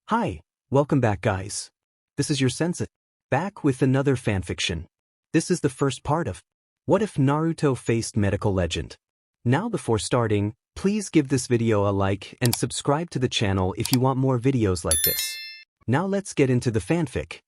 Hi, welcome back guys. This is your Sensei, back with another fanfiction. This is the first part of What If Naruto Faced Medical Legend. Now before starting, please give this video a like and subscribe to the channel if you want more videos like this. Now let's get into the fanfic.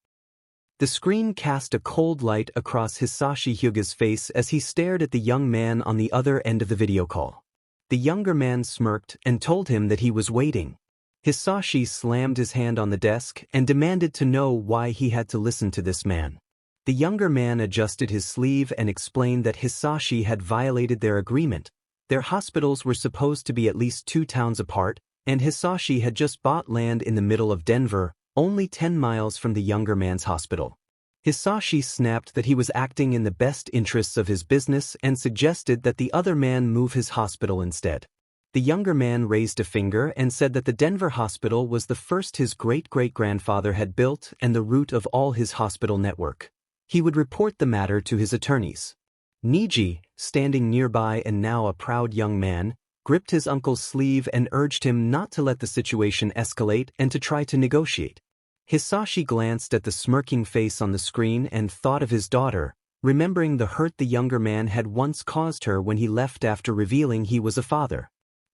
The screen cast a cold light across Hisashi Hyuga's face as he stared at the young man on the other end of the video call. The younger man smirked and told him that he was waiting. Hisashi slammed his hand on the desk and demanded to know why he had to listen to this man. The younger man adjusted his sleeve and explained that Hisashi had violated their agreement. Their hospitals were supposed to be at least 2 towns apart, and Hisashi had just bought land in the middle of Denver, only 10 miles from the younger man's hospital. Hisashi snapped that he was acting in the best interests of his business and suggested that the other man move his hospital instead. The younger man raised a finger and said that the Denver hospital was the first his great-great-grandfather had built and the root of all his hospital network. He would report the matter to his attorneys. Niji, standing nearby and now a proud young man, gripped his uncle's sleeve and urged him not to let the situation escalate and to try to negotiate. Hisashi glanced at the smirking face on the screen and thought of his daughter, remembering the hurt the younger man had once caused her when he left after revealing he was a father.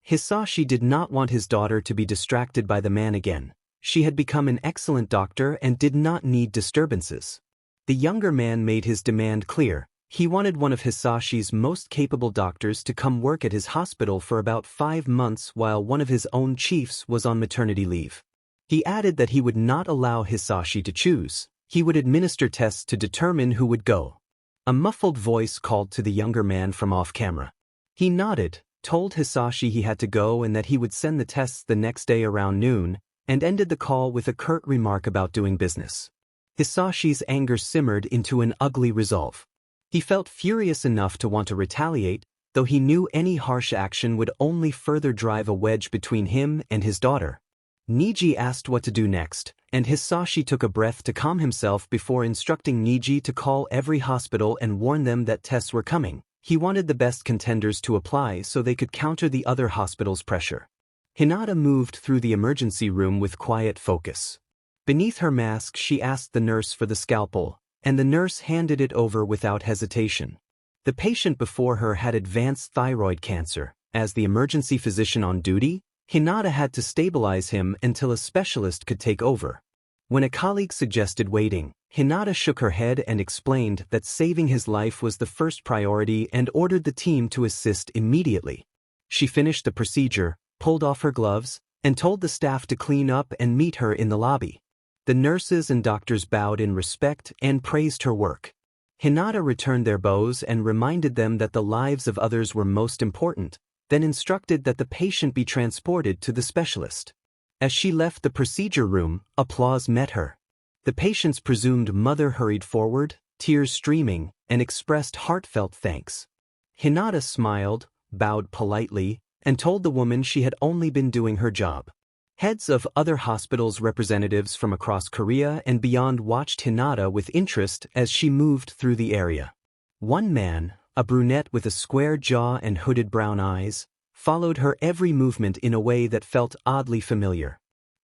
Hisashi did not want his daughter to be distracted by the man again. She had become an excellent doctor and did not need disturbances. The younger man made his demand clear. He wanted one of Hisashi's most capable doctors to come work at his hospital for about 5 months while one of his own chiefs was on maternity leave. He added that he would not allow Hisashi to choose. He would administer tests to determine who would go. A muffled voice called to the younger man from off-camera. He nodded, told Hisashi he had to go and that he would send the tests the next day around noon, and ended the call with a curt remark about doing business. Hisashi's anger simmered into an ugly resolve. He felt furious enough to want to retaliate, though he knew any harsh action would only further drive a wedge between him and his daughter. Niji asked what to do next, and Hisashi took a breath to calm himself before instructing Niji to call every hospital and warn them that tests were coming. He wanted the best contenders to apply so they could counter the other hospitals' pressure. Hinata moved through the emergency room with quiet focus. Beneath her mask she asked the nurse for the scalpel, and the nurse handed it over without hesitation. The patient before her had advanced thyroid cancer. As the emergency physician on duty, Hinata had to stabilize him until a specialist could take over. When a colleague suggested waiting, Hinata shook her head and explained that saving his life was the first priority and ordered the team to assist immediately. She finished the procedure, pulled off her gloves, and told the staff to clean up and meet her in the lobby. The nurses and doctors bowed in respect and praised her work. Hinata returned their bows and reminded them that the lives of others were most important, then instructed that the patient be transported to the specialist. As she left the procedure room, applause met her. The patient's presumed mother hurried forward, tears streaming, and expressed heartfelt thanks. Hinata smiled, bowed politely, and told the woman she had only been doing her job. Heads of other hospitals' representatives from across Korea and beyond watched Hinata with interest as she moved through the area. One man, a brunette with a square jaw and hooded brown eyes, followed her every movement in a way that felt oddly familiar.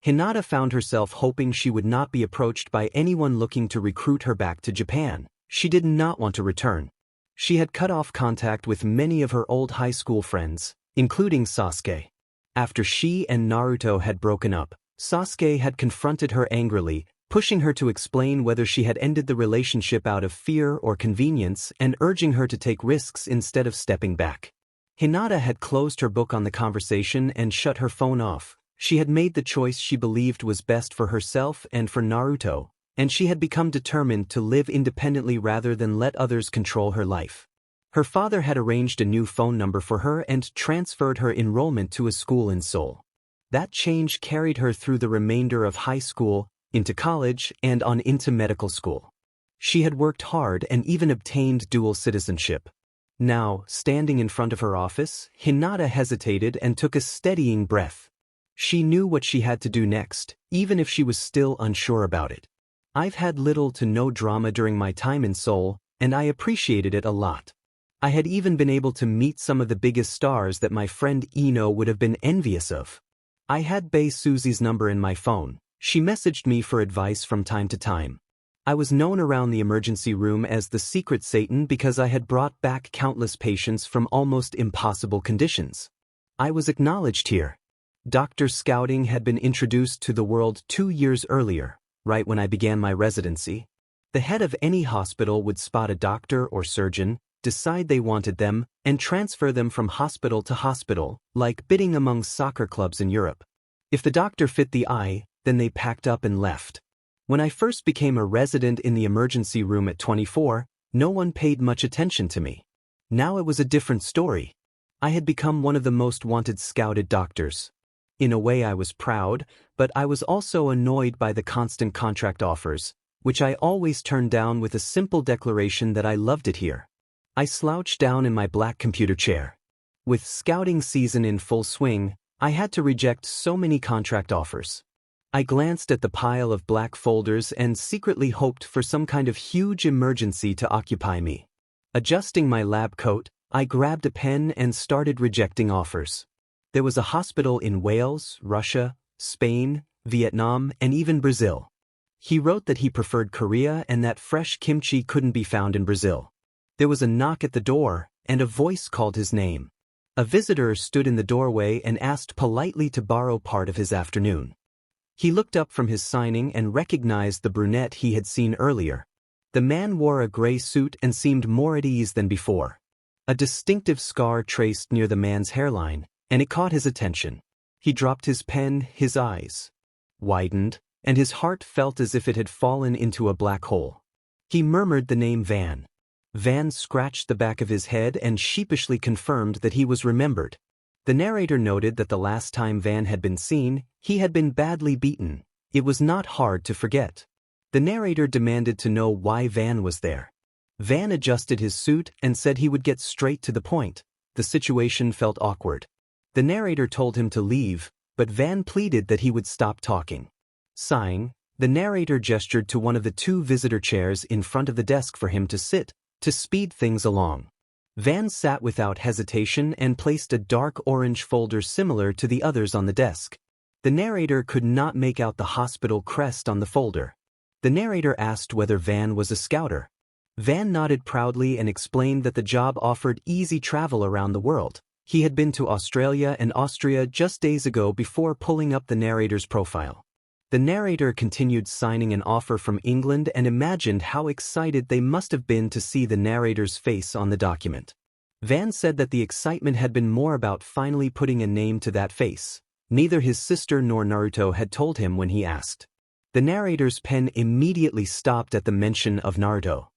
Hinata found herself hoping she would not be approached by anyone looking to recruit her back to Japan. She did not want to return. She had cut off contact with many of her old high school friends, including Sasuke. After she and Naruto had broken up, Sasuke had confronted her angrily, pushing her to explain whether she had ended the relationship out of fear or convenience and urging her to take risks instead of stepping back. Hinata had closed her book on the conversation and shut her phone off. She had made the choice she believed was best for herself and for Naruto, and she had become determined to live independently rather than let others control her life. Her father had arranged a new phone number for her and transferred her enrollment to a school in Seoul. That change carried her through the remainder of high school, into college, and on into medical school. She had worked hard and even obtained dual citizenship. Now, standing in front of her office, Hinata hesitated and took a steadying breath. She knew what she had to do next, even if she was still unsure about it. I've had little to no drama during my time in Seoul, and I appreciated it a lot. I had even been able to meet some of the biggest stars that my friend Ino would have been envious of. I had Bae Susie's number in my phone, She messaged me for advice from time to time. I was known around the emergency room as the secret Satan because I had brought back countless patients from almost impossible conditions. I was acknowledged here. Doctor Scouting had been introduced to the world 2 years earlier, right when I began my residency. The head of any hospital would spot a doctor or surgeon, decide they wanted them, and transfer them from hospital to hospital, like bidding among soccer clubs in Europe. If the doctor fit the eye, then they packed up and left. When I first became a resident in the emergency room at 24, no one paid much attention to me. Now it was a different story. I had become one of the most wanted scouted doctors. In a way I was proud, but I was also annoyed by the constant contract offers, which I always turned down with a simple declaration that I loved it here. I slouched down in my black computer chair. With scouting season in full swing, I had to reject so many contract offers. I glanced at the pile of black folders and secretly hoped for some kind of huge emergency to occupy me. Adjusting my lab coat, I grabbed a pen and started rejecting offers. There was a hospital in Wales, Russia, Spain, Vietnam, and even Brazil. He wrote that he preferred Korea and that fresh kimchi couldn't be found in Brazil. There was a knock at the door, and a voice called his name. A visitor stood in the doorway and asked politely to borrow part of his afternoon. He looked up from his signing and recognized the brunette he had seen earlier. The man wore a gray suit and seemed more at ease than before. A distinctive scar traced near the man's hairline, and it caught his attention. He dropped his pen, his eyes widened, and his heart felt as if it had fallen into a black hole. He murmured the name Van. Van scratched the back of his head and sheepishly confirmed that he was remembered. The narrator noted that the last time Van had been seen, he had been badly beaten. It was not hard to forget. The narrator demanded to know why Van was there. Van adjusted his suit and said he would get straight to the point. The situation felt awkward. The narrator told him to leave, but Van pleaded that he would stop talking. Sighing, the narrator gestured to one of the 2 visitor chairs in front of the desk for him to sit, to speed things along. Van sat without hesitation and placed a dark orange folder similar to the others on the desk. The narrator could not make out the hospital crest on the folder. The narrator asked whether Van was a scouter. Van nodded proudly and explained that the job offered easy travel around the world. He had been to Australia and Austria just days ago before pulling up the narrator's profile. The narrator continued signing an offer from England and imagined how excited they must have been to see the narrator's face on the document. Van said that the excitement had been more about finally putting a name to that face. Neither his sister nor Naruto had told him when he asked. The narrator's pen immediately stopped at the mention of Naruto.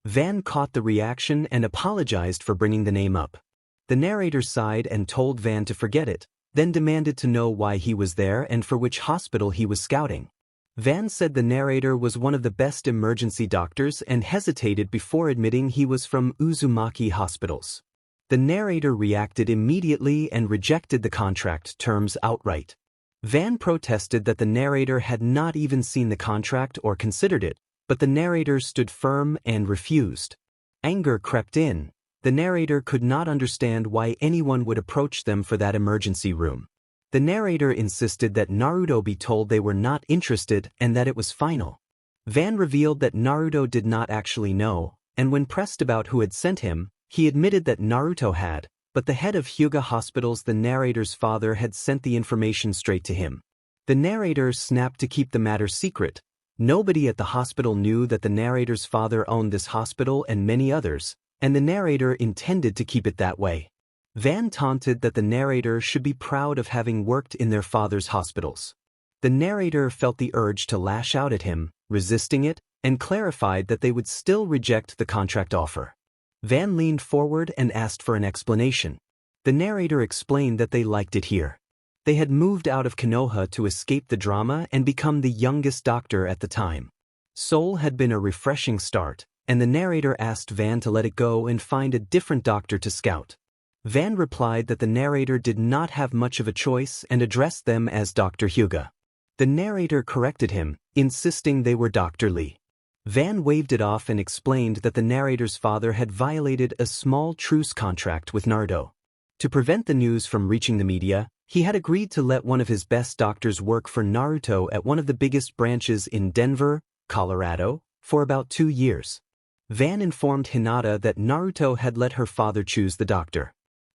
Van caught the reaction and apologized for bringing the name up. The narrator sighed and told Van to forget it, then demanded to know why he was there and for which hospital he was scouting. Van said the narrator was one of the best emergency doctors and hesitated before admitting he was from Uzumaki hospitals. The narrator reacted immediately and rejected the contract terms outright. Van protested that the narrator had not even seen the contract or considered it, but the narrator stood firm and refused. Anger crept in. The narrator could not understand why anyone would approach them for that emergency room. The narrator insisted that Naruto be told they were not interested and that it was final. Van revealed that Naruto did not actually know, and when pressed about who had sent him, he admitted that Naruto had, but the head of Hyuga Hospitals, the narrator's father, had sent the information straight to him. The narrator snapped to keep the matter secret. Nobody at the hospital knew that the narrator's father owned this hospital and many others, and the narrator intended to keep it that way. Van taunted that the narrator should be proud of having worked in their father's hospitals. The narrator felt the urge to lash out at him, resisting it, and clarified that they would still reject the contract offer. Van leaned forward and asked for an explanation. The narrator explained that they liked it here. They had moved out of Konoha to escape the drama and become the youngest doctor at the time. Seoul had been a refreshing start, and the narrator asked Van to let it go and find a different doctor to scout. Van replied that the narrator did not have much of a choice and addressed them as Dr. Hyuga. The narrator corrected him, insisting they were Dr. Lee. Van waved it off and explained that the narrator's father had violated a small truce contract with Naruto. To prevent the news from reaching the media, He had agreed to let one of his best doctors work for Naruto at one of the biggest branches in Denver, Colorado, for about 2 years. Van informed Hinata that Naruto had let her father choose the doctor.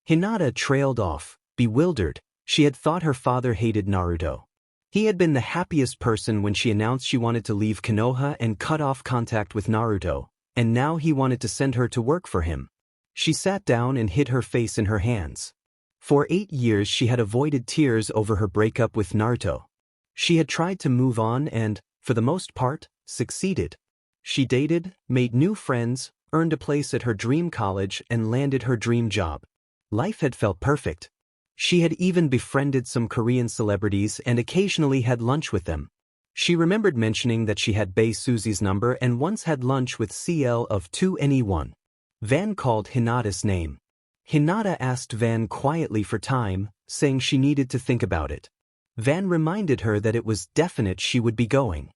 Hinata trailed off, bewildered. She had thought her father hated Naruto. He had been the happiest person when she announced she wanted to leave Konoha and cut off contact with Naruto, and now he wanted to send her to work for him. She sat down and hid her face in her hands. For 8 years she had avoided tears over her breakup with Naruto. She had tried to move on and, for the most part, succeeded. She dated, made new friends, earned a place at her dream college and landed her dream job. Life had felt perfect. She had even befriended some Korean celebrities and occasionally had lunch with them. She remembered mentioning that she had Bae Susie's number and once had lunch with CL of 2NE1. Van called Hinata's name. Hinata asked Van quietly for time, saying she needed to think about it. Van reminded her that it was definite she would be going.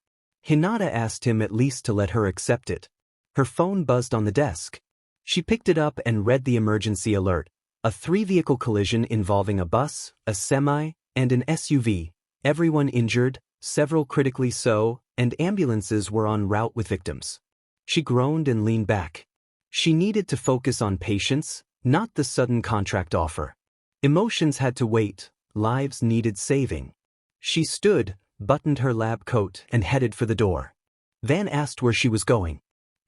Hinata asked him at least to let her accept it. Her phone buzzed on the desk. She picked it up and read the emergency alert. A 3-vehicle collision involving a bus, a semi, and an SUV. Everyone injured, several critically so, and ambulances were en route with victims. She groaned and leaned back. She needed to focus on patients, not the sudden contract offer. Emotions had to wait, lives needed saving. She stood, buttoned her lab coat, and headed for the door. Van asked where she was going.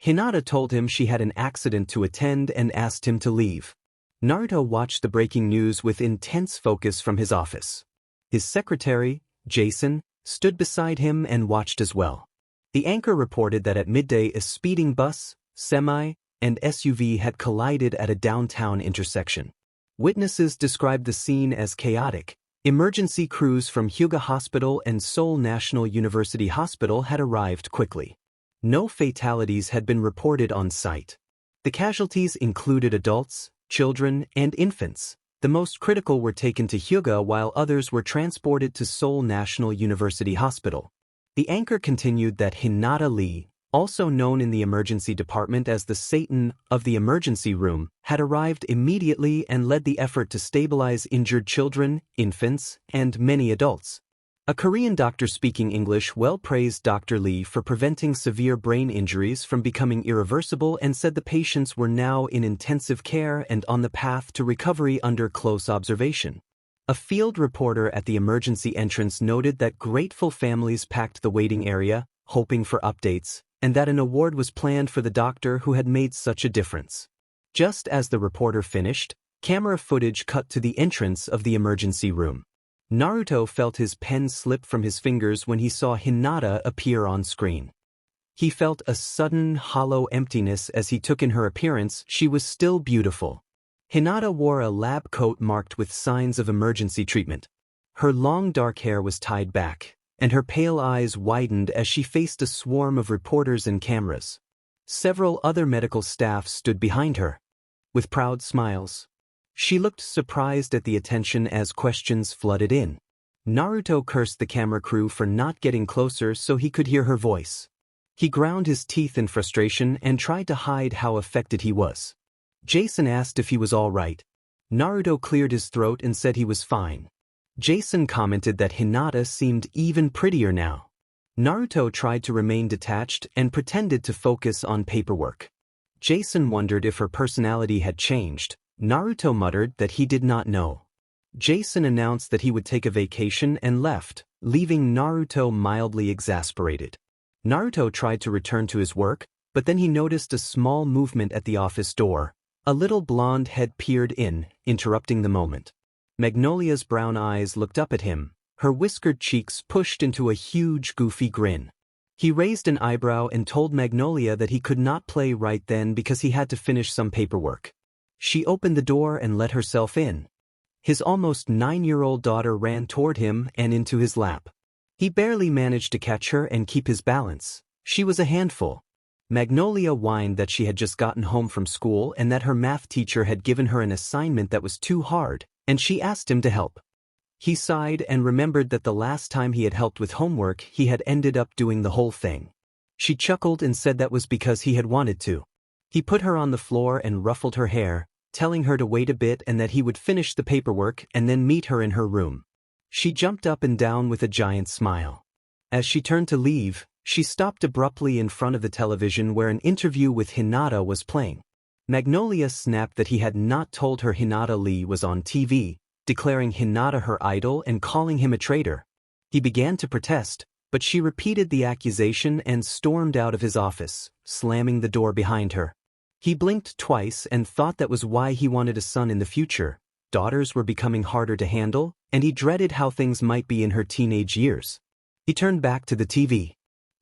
Hinata told him she had an accident to attend and asked him to leave. Naruto watched the breaking news with intense focus from his office. His secretary, Jason, stood beside him and watched as well. The anchor reported that at midday a speeding bus, semi, and SUV had collided at a downtown intersection. Witnesses described the scene as chaotic. Emergency crews from Hyuga Hospital and Seoul National University Hospital had arrived quickly. No fatalities had been reported on site. The casualties included adults, children, and infants. The most critical were taken to Hyuga while others were transported to Seoul National University Hospital. The anchor continued that Hinata Lee, also known in the emergency department as the Satan of the emergency room, had arrived immediately and led the effort to stabilize injured children, infants, and many adults. A Korean doctor speaking English well praised Dr. Lee for preventing severe brain injuries from becoming irreversible and said the patients were now in intensive care and on the path to recovery under close observation. A field reporter at the emergency entrance noted that grateful families packed the waiting area, hoping for updates, and that an award was planned for the doctor who had made such a difference. Just as the reporter finished, camera footage cut to the entrance of the emergency room. Naruto felt his pen slip from his fingers when he saw Hinata appear on screen. He felt a sudden, hollow emptiness as he took in her appearance. She was still beautiful. Hinata wore a lab coat marked with signs of emergency treatment. Her long dark hair was tied back, and her pale eyes widened as she faced a swarm of reporters and cameras. Several other medical staff stood behind her, with proud smiles. She looked surprised at the attention as questions flooded in. Naruto cursed the camera crew for not getting closer so he could hear her voice. He ground his teeth in frustration and tried to hide how affected he was. Jason asked if he was all right. Naruto cleared his throat and said he was fine. Jason commented that Hinata seemed even prettier now. Naruto tried to remain detached and pretended to focus on paperwork. Jason wondered if her personality had changed. Naruto muttered that he did not know. Jason announced that he would take a vacation and left, leaving Naruto mildly exasperated. Naruto tried to return to his work, but then he noticed a small movement at the office door. A little blonde head peered in, interrupting the moment. Magnolia's brown eyes looked up at him, her whiskered cheeks pushed into a huge goofy grin. He raised an eyebrow and told Magnolia that he could not play right then because he had to finish some paperwork. She opened the door and let herself in. His almost 9-year-old daughter ran toward him and into his lap. He barely managed to catch her and keep his balance. She was a handful. Magnolia whined that she had just gotten home from school and that her math teacher had given her an assignment that was too hard, and she asked him to help. He sighed and remembered that the last time he had helped with homework he had ended up doing the whole thing. She chuckled and said that was because he had wanted to. He put her on the floor and ruffled her hair, telling her to wait a bit and that he would finish the paperwork and then meet her in her room. She jumped up and down with a giant smile. As she turned to leave, she stopped abruptly in front of the television where an interview with Hinata was playing. Magnolia snapped that he had not told her Hinata Lee was on TV, declaring Hinata her idol and calling him a traitor. He began to protest, but she repeated the accusation and stormed out of his office, slamming the door behind her. He blinked twice and thought that was why he wanted a son in the future. Daughters were becoming harder to handle, and he dreaded how things might be in her teenage years. He turned back to the TV.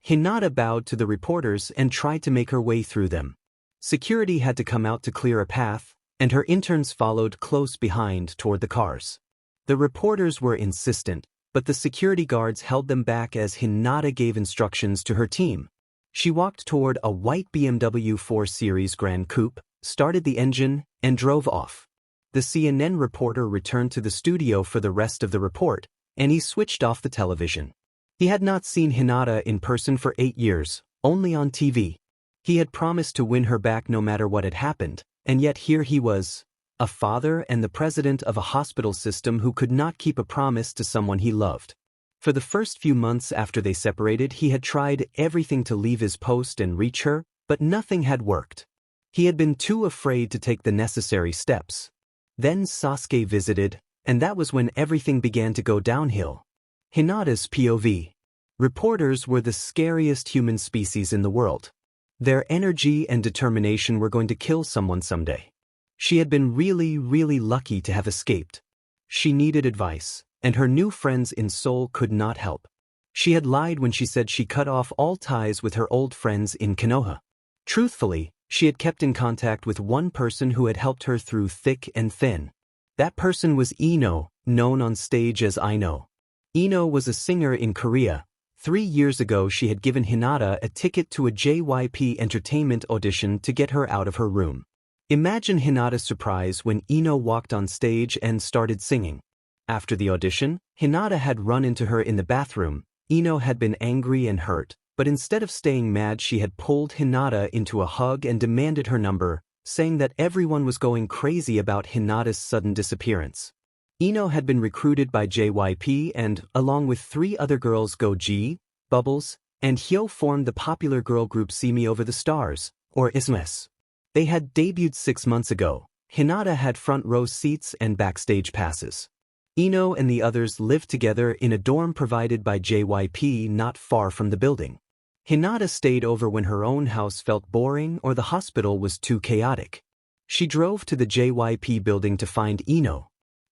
Hinata bowed to the reporters and tried to make her way through them. Security had to come out to clear a path, and her interns followed close behind toward the cars. The reporters were insistent, but the security guards held them back as Hinata gave instructions to her team. She walked toward a white BMW 4 Series Grand Coupe, started the engine, and drove off. The CNN reporter returned to the studio for the rest of the report, and he switched off the television. He had not seen Hinata in person for 8 years, only on TV. He had promised to win her back no matter what had happened, and yet here he was, a father and the president of a hospital system who could not keep a promise to someone he loved. For the first few months after they separated, he had tried everything to leave his post and reach her, but nothing had worked. He had been too afraid to take the necessary steps. Then Sasuke visited, and that was when everything began to go downhill. Hinata's POV. Reporters were the scariest human species in the world. Their energy and determination were going to kill someone someday. She had been really, really lucky to have escaped. She needed advice, and her new friends in Seoul could not help. She had lied when she said she cut off all ties with her old friends in Konoha. Truthfully, she had kept in contact with one person who had helped her through thick and thin. That person was Ino, known on stage as Ino. Ino was a singer in Korea. 3 years ago she had given Hinata a ticket to a JYP Entertainment audition to get her out of her room. Imagine Hinata's surprise when Ino walked on stage and started singing. After the audition, Hinata had run into her in the bathroom. Ino had been angry and hurt, but instead of staying mad she had pulled Hinata into a hug and demanded her number, saying that everyone was going crazy about Hinata's sudden disappearance. Ino had been recruited by JYP and, along with 3 other girls Go-ji, Bubbles, and Hyo formed the popular girl group See Me Over the Stars, or SMS. They had debuted 6 months ago. Hinata had front row seats and backstage passes. Ino and the others lived together in a dorm provided by JYP not far from the building. Hinata stayed over when her own house felt boring or the hospital was too chaotic. She drove to the JYP building to find Ino.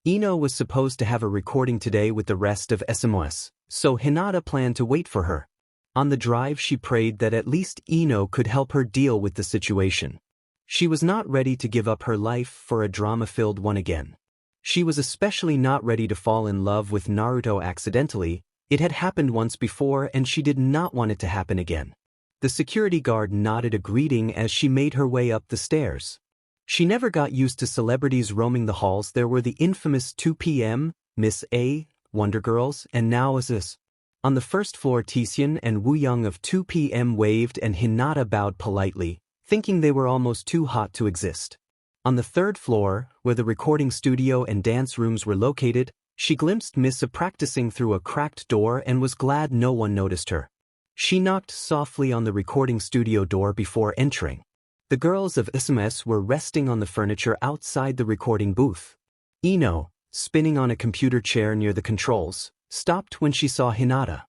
Ino was supposed to have a recording today with the rest of SMOS, so Hinata planned to wait for her. On the drive she prayed that at least Ino could help her deal with the situation. She was not ready to give up her life for a drama-filled one again. She was especially not ready to fall in love with Naruto accidentally. It had happened once before and she did not want it to happen again. The security guard nodded a greeting as she made her way up the stairs. She never got used to celebrities roaming the halls. There were the infamous 2 p.m., Miss A, Wonder Girls, and now Asus. On the first floor Taeseon and Wooyoung of 2 p.m. waved and Hinata bowed politely, thinking they were almost too hot to exist. On the 3rd floor, where the recording studio and dance rooms were located, she glimpsed Miss A practicing through a cracked door and was glad no one noticed her. She knocked softly on the recording studio door before entering. The girls of SMS were resting on the furniture outside the recording booth. Ino, spinning on a computer chair near the controls, stopped when she saw Hinata.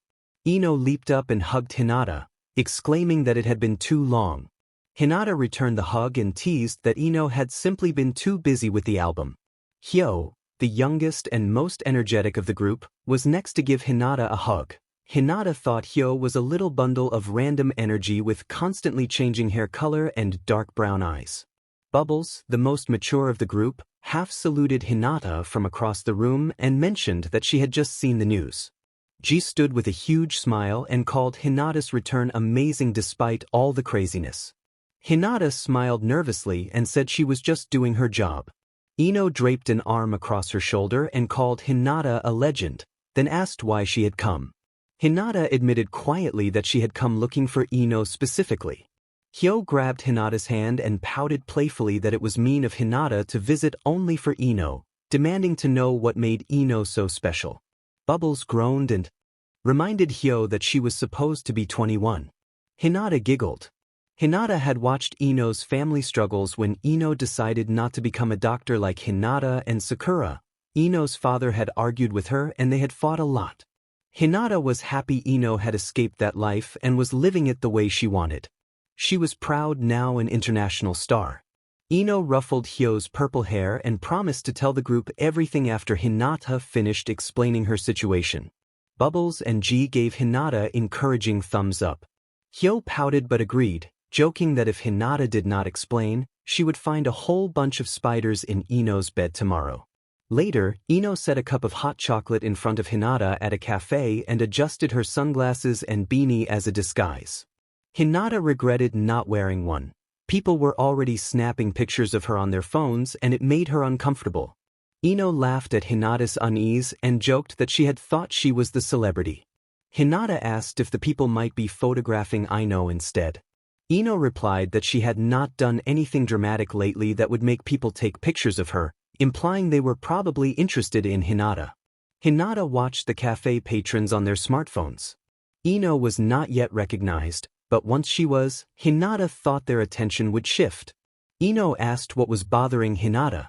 Ino leaped up and hugged Hinata, exclaiming that it had been too long. Hinata returned the hug and teased that Ino had simply been too busy with the album. Hyo, the youngest and most energetic of the group, was next to give Hinata a hug. Hinata thought Hyo was a little bundle of random energy with constantly changing hair color and dark brown eyes. Bubbles, the most mature of the group, half saluted Hinata from across the room and mentioned that she had just seen the news. Ji stood with a huge smile and called Hinata's return amazing despite all the craziness. Hinata smiled nervously and said she was just doing her job. Ino draped an arm across her shoulder and called Hinata a legend, then asked why she had come. Hinata admitted quietly that she had come looking for Ino specifically. Hyo grabbed Hinata's hand and pouted playfully that it was mean of Hinata to visit only for Ino, demanding to know what made Ino so special. Bubbles groaned and reminded Hyo that she was supposed to be 21. Hinata giggled. Hinata had watched Ino's family struggles when Ino decided not to become a doctor like Hinata and Sakura. Ino's father had argued with her and they had fought a lot. Hinata was happy Ino had escaped that life and was living it the way she wanted. She was proud, now an international star. Ino ruffled Hyo's purple hair and promised to tell the group everything after Hinata finished explaining her situation. Bubbles and G gave Hinata encouraging thumbs up. Hyo pouted but agreed, joking that if Hinata did not explain, she would find a whole bunch of spiders in Ino's bed tomorrow. Later, Ino set a cup of hot chocolate in front of Hinata at a cafe and adjusted her sunglasses and beanie as a disguise. Hinata regretted not wearing one. People were already snapping pictures of her on their phones and it made her uncomfortable. Ino laughed at Hinata's unease and joked that she had thought she was the celebrity. Hinata asked if the people might be photographing Ino instead. Ino replied that she had not done anything dramatic lately that would make people take pictures of her, implying they were probably interested in Hinata. Hinata watched the cafe patrons on their smartphones. Ino was not yet recognized, but once she was, Hinata thought their attention would shift. Ino asked what was bothering Hinata.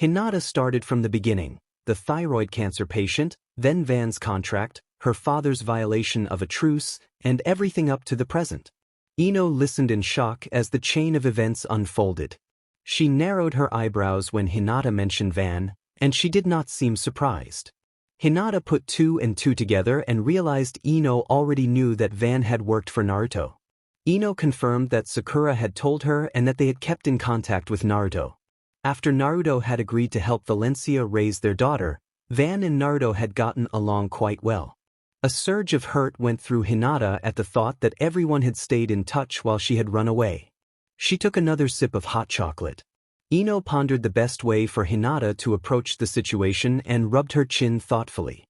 Hinata started from the beginning: the thyroid cancer patient, then Van's contract, her father's violation of a truce, and everything up to the present. Ino listened in shock as the chain of events unfolded. She narrowed her eyebrows when Hinata mentioned Van, and she did not seem surprised. Hinata put two and two together and realized Ino already knew that Van had worked for Naruto. Ino confirmed that Sakura had told her and that they had kept in contact with Naruto. After Naruto had agreed to help Valencia raise their daughter, Van and Naruto had gotten along quite well. A surge of hurt went through Hinata at the thought that everyone had stayed in touch while she had run away. She took another sip of hot chocolate. Ino pondered the best way for Hinata to approach the situation and rubbed her chin thoughtfully.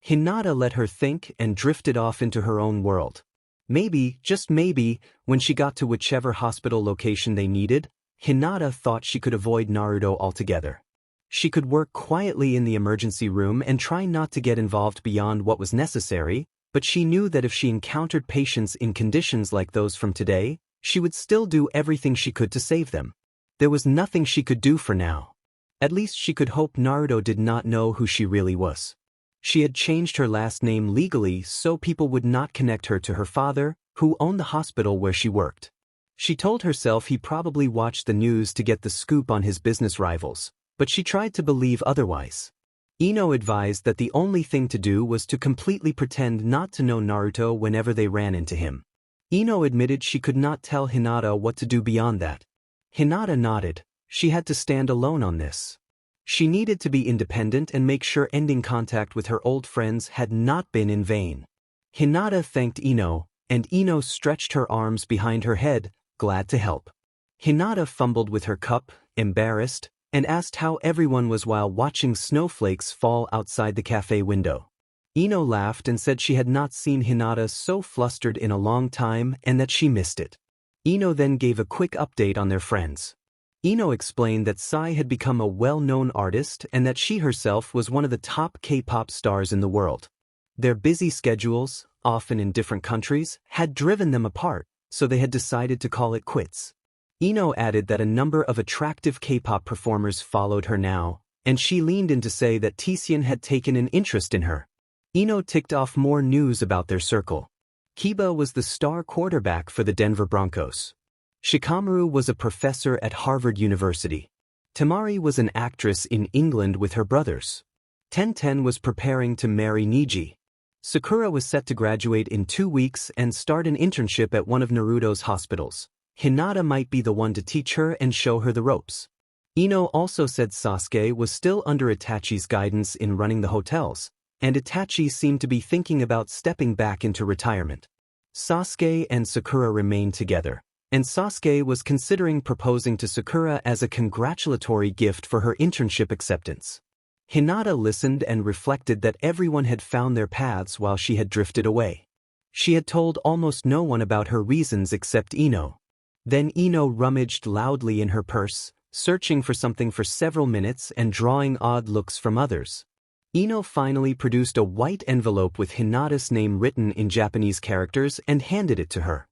Hinata let her think and drifted off into her own world. Maybe, just maybe, when she got to whichever hospital location they needed, Hinata thought she could avoid Naruto altogether. She could work quietly in the emergency room and try not to get involved beyond what was necessary, but she knew that if she encountered patients in conditions like those from today, she would still do everything she could to save them. There was nothing she could do for now. At least she could hope Naruto did not know who she really was. She had changed her last name legally so people would not connect her to her father, who owned the hospital where she worked. She told herself he probably watched the news to get the scoop on his business rivals, but she tried to believe otherwise. Ino advised that the only thing to do was to completely pretend not to know Naruto whenever they ran into him. Ino admitted she could not tell Hinata what to do beyond that. Hinata nodded. She had to stand alone on this. She needed to be independent and make sure ending contact with her old friends had not been in vain. Hinata thanked Ino, and Ino stretched her arms behind her head, glad to help. Hinata fumbled with her cup, embarrassed, and asked how everyone was while watching snowflakes fall outside the cafe window. Ino laughed and said she had not seen Hinata so flustered in a long time and that she missed it. Ino then gave a quick update on their friends. Ino explained that Sai had become a well-known artist and that she herself was one of the top K-pop stars in the world. Their busy schedules, often in different countries, had driven them apart, so they had decided to call it quits. Ino added that a number of attractive K-pop performers followed her now, and she leaned in to say that Taecyeon had taken an interest in her. Ino ticked off more news about their circle. Kiba was the star quarterback for the Denver Broncos. Shikamaru was a professor at Harvard University. Tamari was an actress in England with her brothers. Tenten was preparing to marry Niji. Sakura was set to graduate in 2 weeks and start an internship at one of Naruto's hospitals. Hinata might be the one to teach her and show her the ropes. Ino also said Sasuke was still under Itachi's guidance in running the hotels, and Itachi seemed to be thinking about stepping back into retirement. Sasuke and Sakura remained together, and Sasuke was considering proposing to Sakura as a congratulatory gift for her internship acceptance. Hinata listened and reflected that everyone had found their paths while she had drifted away. She had told almost no one about her reasons except Ino. Then Ino rummaged loudly in her purse, searching for something for several minutes and drawing odd looks from others. Ino finally produced a white envelope with Hinata's name written in Japanese characters and handed it to her.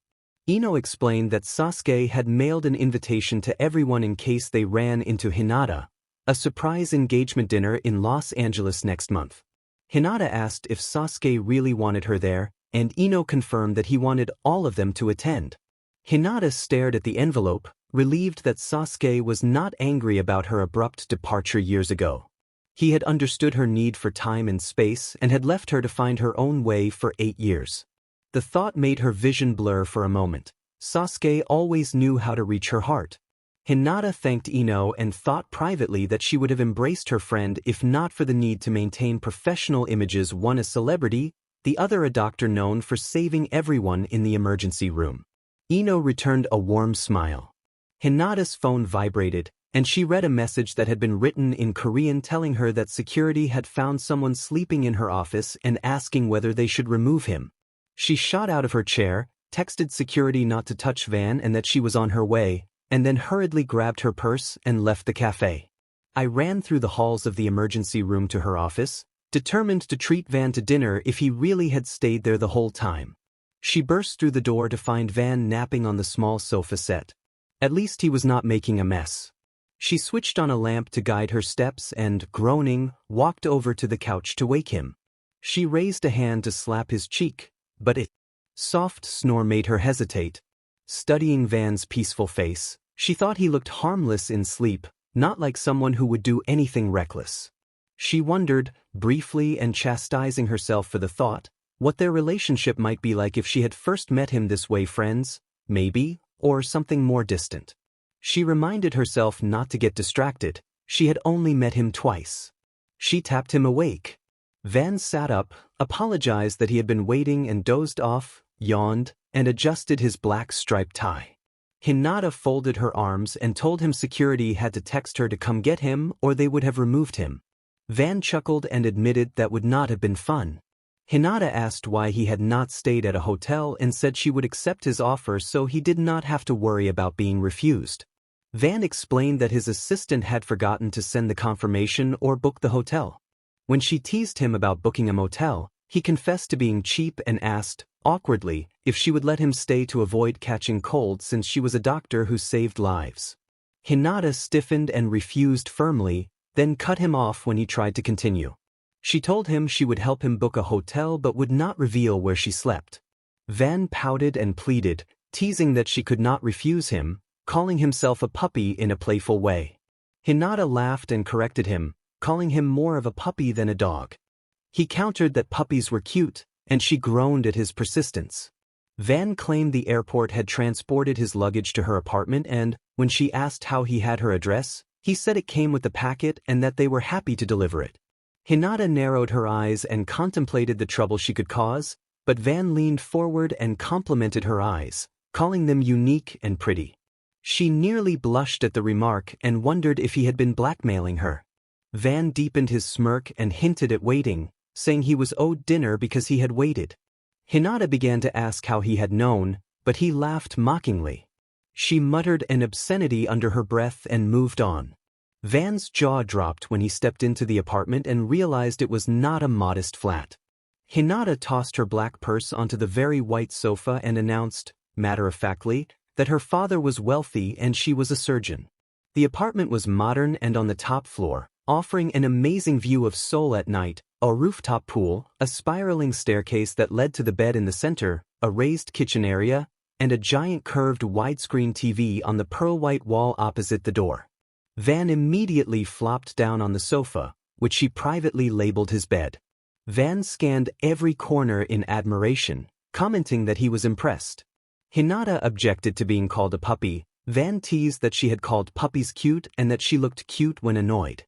Ino explained that Sasuke had mailed an invitation to everyone in case they ran into Hinata, a surprise engagement dinner in Los Angeles next month. Hinata asked if Sasuke really wanted her there, and Ino confirmed that he wanted all of them to attend. Hinata stared at the envelope, relieved that Sasuke was not angry about her abrupt departure years ago. He had understood her need for time and space and had left her to find her own way for 8 years. The thought made her vision blur for a moment. Sasuke always knew how to reach her heart. Hinata thanked Ino and thought privately that she would have embraced her friend if not for the need to maintain professional images, one a celebrity, the other a doctor known for saving everyone in the emergency room. Ino returned a warm smile. Hinata's phone vibrated, and she read a message that had been written in Korean telling her that security had found someone sleeping in her office and asking whether they should remove him. She shot out of her chair, texted security not to touch Van and that she was on her way, and then hurriedly grabbed her purse and left the cafe. I ran through the halls of the emergency room to her office, determined to treat Van to dinner if he really had stayed there the whole time. She burst through the door to find Van napping on the small sofa set. At least he was not making a mess. She switched on a lamp to guide her steps and, groaning, walked over to the couch to wake him. She raised a hand to slap his cheek, but a soft snore made her hesitate. Studying Van's peaceful face, she thought he looked harmless in sleep, not like someone who would do anything reckless. She wondered, briefly and chastising herself for the thought, what their relationship might be like if she had first met him this way, friends, maybe, or something more distant. She reminded herself not to get distracted. She had only met him twice. She tapped him awake. Van sat up, apologized that he had been waiting and dozed off, yawned, and adjusted his black striped tie. Hinata folded her arms and told him security had to text her to come get him or they would have removed him. Van chuckled and admitted that would not have been fun. Hinata asked why he had not stayed at a hotel and said she would accept his offer so he did not have to worry about being refused. Van explained that his assistant had forgotten to send the confirmation or book the hotel. When she teased him about booking a motel, he confessed to being cheap and asked, awkwardly, if she would let him stay to avoid catching cold since she was a doctor who saved lives. Hinata stiffened and refused firmly, then cut him off when he tried to continue. She told him she would help him book a hotel but would not reveal where she slept. Van pouted and pleaded, teasing that she could not refuse him, calling himself a puppy in a playful way. Hinata laughed and corrected him, calling him more of a puppy than a dog. He countered that puppies were cute, and she groaned at his persistence. Van claimed the airport had transported his luggage to her apartment and, when she asked how he had her address, he said it came with the packet and that they were happy to deliver it. Hinata narrowed her eyes and contemplated the trouble she could cause, but Van leaned forward and complimented her eyes, calling them unique and pretty. She nearly blushed at the remark and wondered if he had been blackmailing her. Van deepened his smirk and hinted at waiting, saying he was owed dinner because he had waited. Hinata began to ask how he had known, but he laughed mockingly. She muttered an obscenity under her breath and moved on. Van's jaw dropped when he stepped into the apartment and realized it was not a modest flat. Hinata tossed her black purse onto the very white sofa and announced, matter-of-factly, that her father was wealthy and she was a surgeon. The apartment was modern and on the top floor, offering an amazing view of Seoul at night, a rooftop pool, a spiraling staircase that led to the bed in the center, a raised kitchen area, and a giant curved widescreen TV on the pearl-white wall opposite the door. Van immediately flopped down on the sofa, which she privately labeled his bed. Van scanned every corner in admiration, commenting that he was impressed. Hinata objected to being called a puppy. Van teased that she had called puppies cute and that she looked cute when annoyed.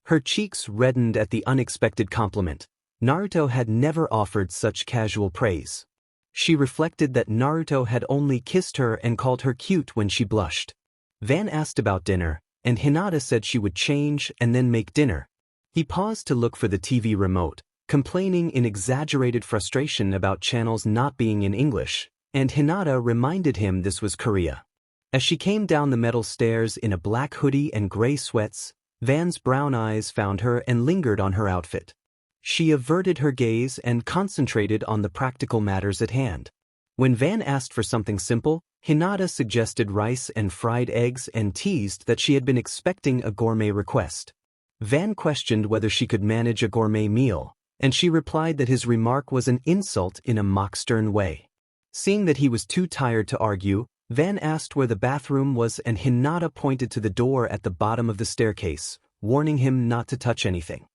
Her cheeks reddened at the unexpected compliment. Naruto had never offered such casual praise. She reflected that Naruto had only kissed her and called her cute when she blushed. Van asked about dinner, and Hinata said she would change and then make dinner. He paused to look for the TV remote, complaining in exaggerated frustration about channels not being in English, and Hinata reminded him this was Korea. As she came down the metal stairs in a black hoodie and gray sweats, Van's brown eyes found her and lingered on her outfit. She averted her gaze and concentrated on the practical matters at hand. When Van asked for something simple, Hinata suggested rice and fried eggs and teased that she had been expecting a gourmet request. Van questioned whether she could manage a gourmet meal, and she replied that his remark was an insult in a mock-stern way. Seeing that he was too tired to argue, Van asked where the bathroom was and Hinata pointed to the door at the bottom of the staircase, warning him not to touch anything.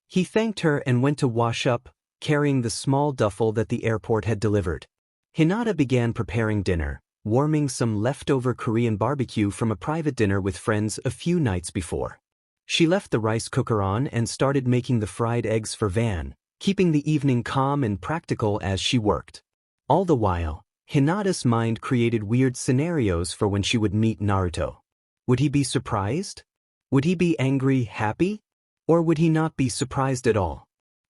He thanked her and went to wash up, carrying the small duffel that the airport had delivered. Hinata began preparing dinner, warming some leftover Korean barbecue from a private dinner with friends a few nights before. She left the rice cooker on and started making the fried eggs for Van, keeping the evening calm and practical as she worked. All the while, Hinata's mind created weird scenarios for when she would meet Naruto. Would he be surprised? Would he be angry, happy? Or would he not be surprised at all?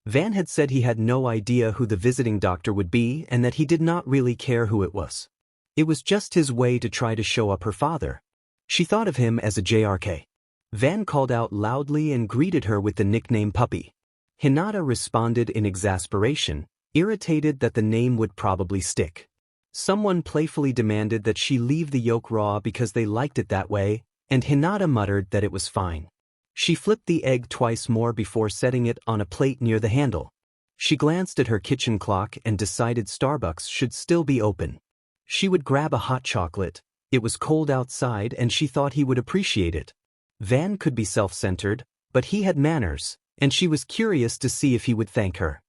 Van had said he had no idea who the visiting doctor would be and that he did not really care who it was. It was just his way to try to show up her father. She thought of him as a JRK. Van called out loudly and greeted her with the nickname Puppy. Hinata responded in exasperation, irritated that the name would probably stick. Someone playfully demanded that she leave the yolk raw because they liked it that way, and Hinata muttered that it was fine. She flipped the egg twice more before setting it on a plate near the handle. She glanced at her kitchen clock and decided Starbucks should still be open. She would grab a hot chocolate. It was cold outside and she thought he would appreciate it. Van could be self-centered, but he had manners, and she was curious to see if he would thank her.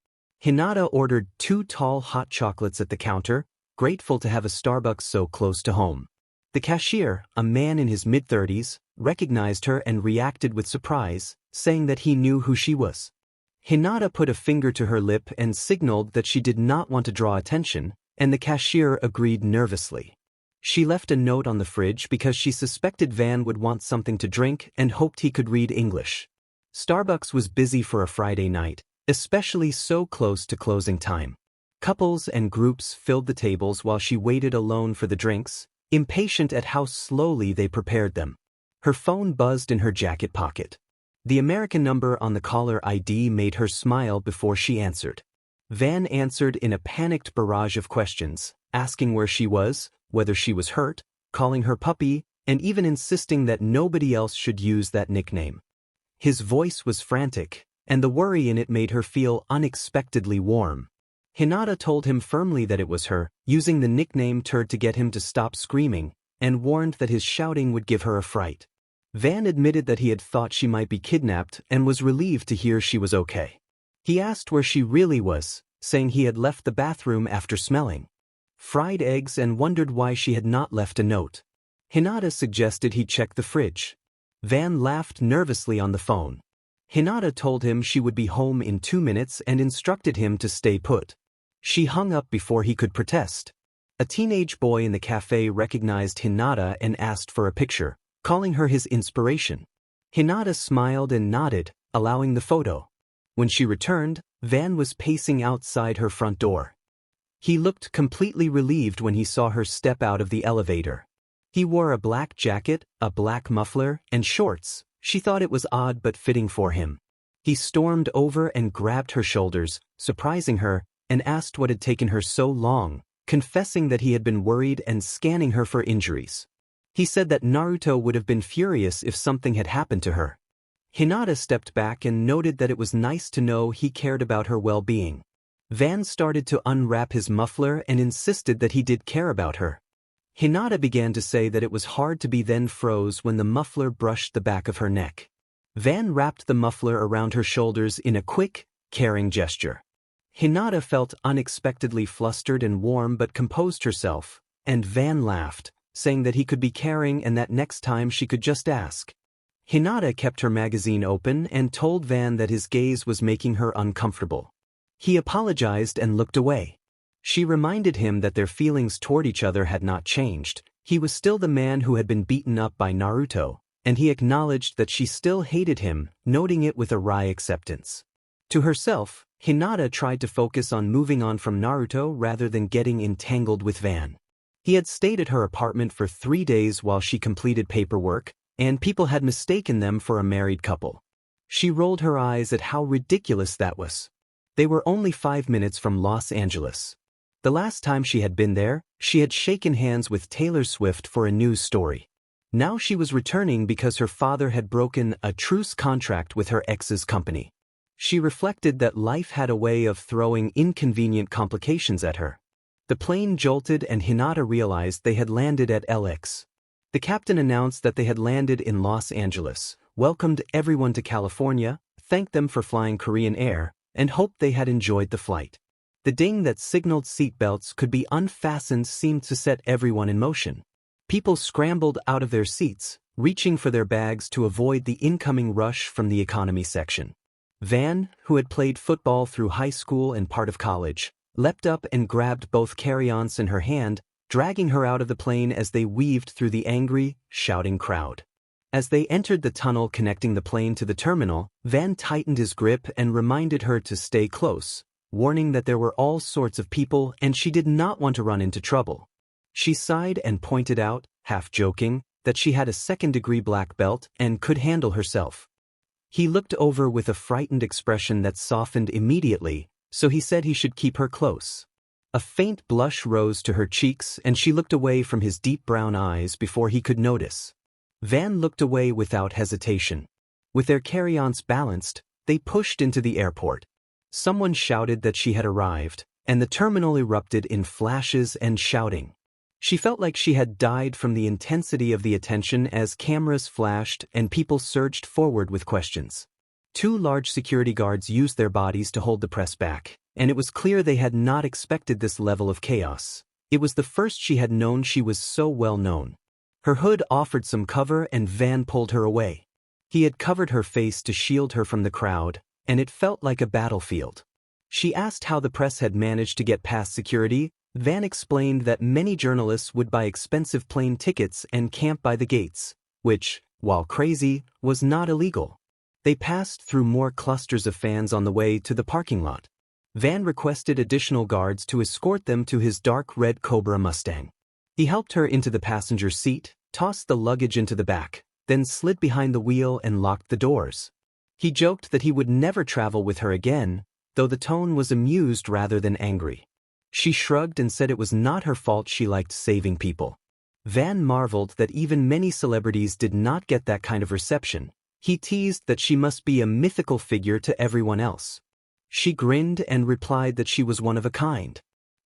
Hinata ordered 2 tall hot chocolates at the counter, grateful to have a Starbucks so close to home. The cashier, a man in his mid-30s, recognized her and reacted with surprise, saying that he knew who she was. Hinata put a finger to her lip and signaled that she did not want to draw attention, and the cashier agreed nervously. She left a note on the fridge because she suspected Van would want something to drink and hoped he could read English. Starbucks was busy for a Friday night, especially so close to closing time. Couples and groups filled the tables while she waited alone for the drinks, impatient at how slowly they prepared them. Her phone buzzed in her jacket pocket. The American number on the caller ID made her smile before she answered. Van answered in a panicked barrage of questions, asking where she was, whether she was hurt, calling her puppy, and even insisting that nobody else should use that nickname. His voice was frantic, and the worry in it made her feel unexpectedly warm. Hinata told him firmly that it was her, using the nickname Turd to get him to stop screaming, and warned that his shouting would give her a fright. Van admitted that he had thought she might be kidnapped and was relieved to hear she was okay. He asked where she really was, saying he had left the bathroom after smelling fried eggs and wondered why she had not left a note. Hinata suggested he check the fridge. Van laughed nervously on the phone. Hinata told him she would be home in 2 minutes and instructed him to stay put. She hung up before he could protest. A teenage boy in the cafe recognized Hinata and asked for a picture, calling her his inspiration. Hinata smiled and nodded, allowing the photo. When she returned, Van was pacing outside her front door. He looked completely relieved when he saw her step out of the elevator. He wore a black jacket, a black muffler, and shorts. She thought it was odd but fitting for him. He stormed over and grabbed her shoulders, surprising her, and asked what had taken her so long, confessing that he had been worried and scanning her for injuries. He said that Naruto would have been furious if something had happened to her. Hinata stepped back and noted that it was nice to know he cared about her well-being. Van started to unwrap his muffler and insisted that he did care about her. Hinata began to say that it was hard to be, then froze when the muffler brushed the back of her neck. Van wrapped the muffler around her shoulders in a quick, caring gesture. Hinata felt unexpectedly flustered and warm but composed herself, and Van laughed, saying that he could be caring and that next time she could just ask. Hinata kept her magazine open and told Van that his gaze was making her uncomfortable. He apologized and looked away. She reminded him that their feelings toward each other had not changed. He was still the man who had been beaten up by Naruto, and he acknowledged that she still hated him, noting it with a wry acceptance. To herself, Hinata tried to focus on moving on from Naruto rather than getting entangled with Van. He had stayed at her apartment for 3 days while she completed paperwork, and people had mistaken them for a married couple. She rolled her eyes at how ridiculous that was. They were only 5 minutes from Los Angeles. The last time she had been there, she had shaken hands with Taylor Swift for a news story. Now she was returning because her father had broken a truce contract with her ex's company. She reflected that life had a way of throwing inconvenient complications at her. The plane jolted and Hinata realized they had landed at LX. The captain announced that they had landed in Los Angeles, welcomed everyone to California, thanked them for flying Korean Air, and hoped they had enjoyed the flight. The ding that signaled seatbelts could be unfastened seemed to set everyone in motion. People scrambled out of their seats, reaching for their bags to avoid the incoming rush from the economy section. Van, who had played football through high school and part of college, leapt up and grabbed both carry-ons in her hand, dragging her out of the plane as they weaved through the angry, shouting crowd. As they entered the tunnel connecting the plane to the terminal, Van tightened his grip and reminded her to stay close, warning that there were all sorts of people and she did not want to run into trouble. She sighed and pointed out, half joking, that she had a second-degree black belt and could handle herself. He looked over with a frightened expression that softened immediately, so he said he should keep her close. A faint blush rose to her cheeks and she looked away from his deep brown eyes before he could notice. Van looked away without hesitation. With their carry-ons balanced, they pushed into the airport. Someone shouted that she had arrived, and the terminal erupted in flashes and shouting. She felt like she had died from the intensity of the attention as cameras flashed and people surged forward with questions. 2 large security guards used their bodies to hold the press back, and it was clear they had not expected this level of chaos. It was the first she had known she was so well known. Her hood offered some cover and Van pulled her away. He had covered her face to shield her from the crowd, and it felt like a battlefield. She asked how the press had managed to get past security. Van explained that many journalists would buy expensive plane tickets and camp by the gates, which, while crazy, was not illegal. They passed through more clusters of fans on the way to the parking lot. Van requested additional guards to escort them to his dark red Cobra Mustang. He helped her into the passenger seat, tossed the luggage into the back, then slid behind the wheel and locked the doors. He joked that he would never travel with her again, though the tone was amused rather than angry. She shrugged and said it was not her fault she liked saving people. Van marveled that even many celebrities did not get that kind of reception. He teased that she must be a mythical figure to everyone else. She grinned and replied that she was one of a kind.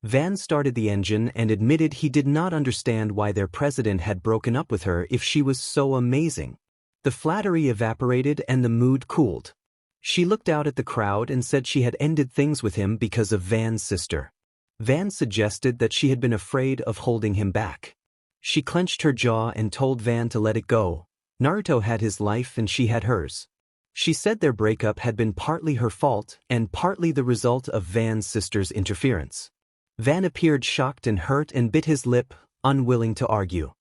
Van started the engine and admitted he did not understand why their president had broken up with her if she was so amazing. The flattery evaporated and the mood cooled. She looked out at the crowd and said she had ended things with him because of Van's sister. Van suggested that she had been afraid of holding him back. She clenched her jaw and told Van to let it go. Naruto had his life and she had hers. She said their breakup had been partly her fault and partly the result of Van's sister's interference. Van appeared shocked and hurt and bit his lip, unwilling to argue.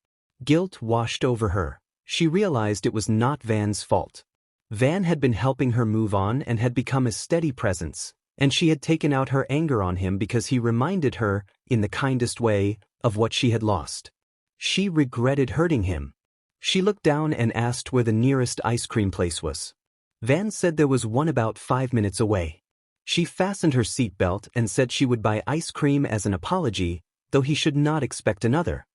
Guilt washed over her. She realized it was not Van's fault. Van had been helping her move on and had become a steady presence, and she had taken out her anger on him because he reminded her, in the kindest way, of what she had lost. She regretted hurting him. She looked down and asked where the nearest ice cream place was. Van said there was one about 5 minutes away. She fastened her seatbelt and said she would buy ice cream as an apology, though he should not expect another.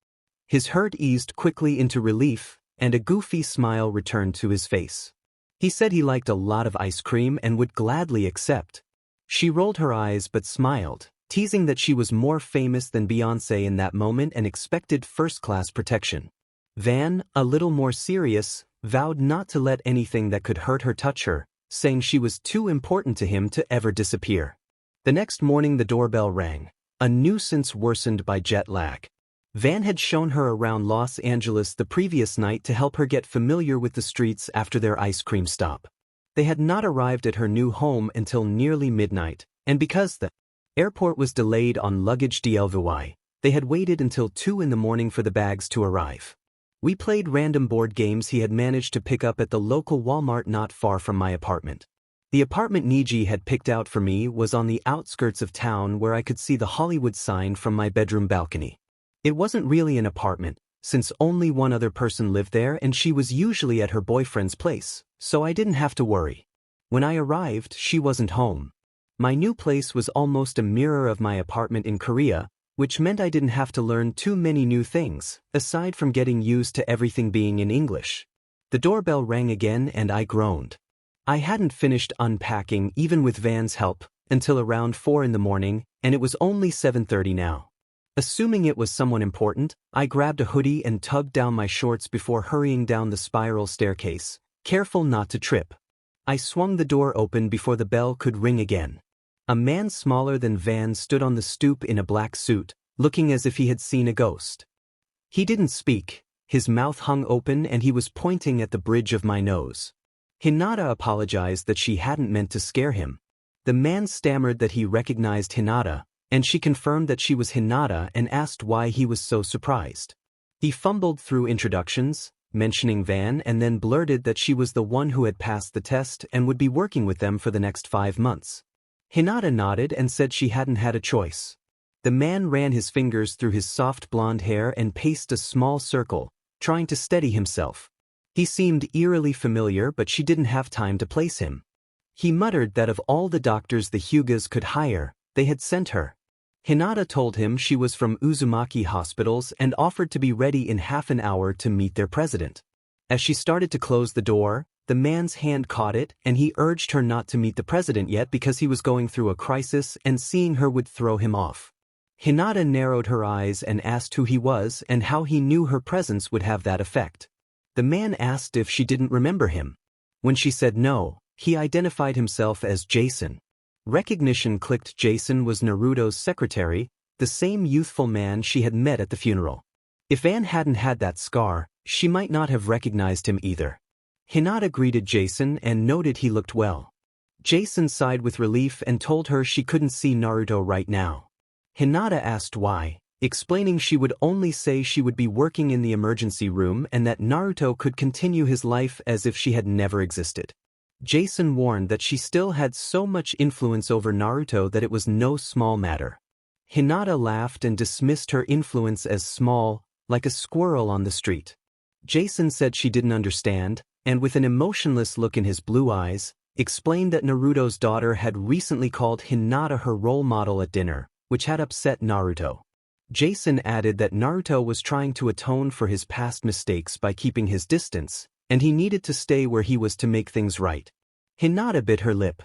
His hurt eased quickly into relief, and a goofy smile returned to his face. He said he liked a lot of ice cream and would gladly accept. She rolled her eyes but smiled, teasing that she was more famous than Beyoncé in that moment and expected first-class protection. Van, a little more serious, vowed not to let anything that could hurt her touch her, saying she was too important to him to ever disappear. The next morning the doorbell rang, a nuisance worsened by jet lag. Van had shown her around Los Angeles the previous night to help her get familiar with the streets after their ice cream stop. They had not arrived at her new home until nearly midnight, and because the airport was delayed on luggage delivery, they had waited until 2 in the morning for the bags to arrive. We played random board games he had managed to pick up at the local Walmart not far from my apartment. The apartment Niji had picked out for me was on the outskirts of town where I could see the Hollywood sign from my bedroom balcony. It wasn't really an apartment, since only one other person lived there and she was usually at her boyfriend's place, so I didn't have to worry. When I arrived, she wasn't home. My new place was almost a mirror of my apartment in Korea, which meant I didn't have to learn too many new things, aside from getting used to everything being in English. The doorbell rang again and I groaned. I hadn't finished unpacking even with Van's help until around 4 in the morning, and it was only 7:30 now. Assuming it was someone important, I grabbed a hoodie and tugged down my shorts before hurrying down the spiral staircase, careful not to trip. I swung the door open before the bell could ring again. A man smaller than Van stood on the stoop in a black suit, looking as if he had seen a ghost. He didn't speak, his mouth hung open and he was pointing at the bridge of my nose. Hinata apologized that she hadn't meant to scare him. The man stammered that he recognized Hinata, and she confirmed that she was Hinata and asked why he was so surprised. He fumbled through introductions, mentioning Van, and then blurted that she was the one who had passed the test and would be working with them for the next 5 months. Hinata nodded and said she hadn't had a choice. The man ran his fingers through his soft blonde hair and paced a small circle, trying to steady himself. He seemed eerily familiar, but she didn't have time to place him. He muttered that of all the doctors the Hyugas could hire, they had sent her. Hinata told him she was from Uzumaki Hospitals and offered to be ready in half an hour to meet their president. As she started to close the door, the man's hand caught it and he urged her not to meet the president yet because he was going through a crisis and seeing her would throw him off. Hinata narrowed her eyes and asked who he was and how he knew her presence would have that effect. The man asked if she didn't remember him. When she said no, he identified himself as Jason. Recognition clicked. Jason was Naruto's secretary, the same youthful man she had met at the funeral. If Van hadn't had that scar, she might not have recognized him either. Hinata greeted Jason and noted he looked well. Jason sighed with relief and told her she couldn't see Naruto right now. Hinata asked why, explaining she would only say she would be working in the emergency room and that Naruto could continue his life as if she had never existed. Jason warned that she still had so much influence over Naruto that it was no small matter. Hinata laughed and dismissed her influence as small, like a squirrel on the street. Jason said she didn't understand, and with an emotionless look in his blue eyes, explained that Naruto's daughter had recently called Hinata her role model at dinner, which had upset Naruto. Jason added that Naruto was trying to atone for his past mistakes by keeping his distance, and he needed to stay where he was to make things right. Hinata bit her lip.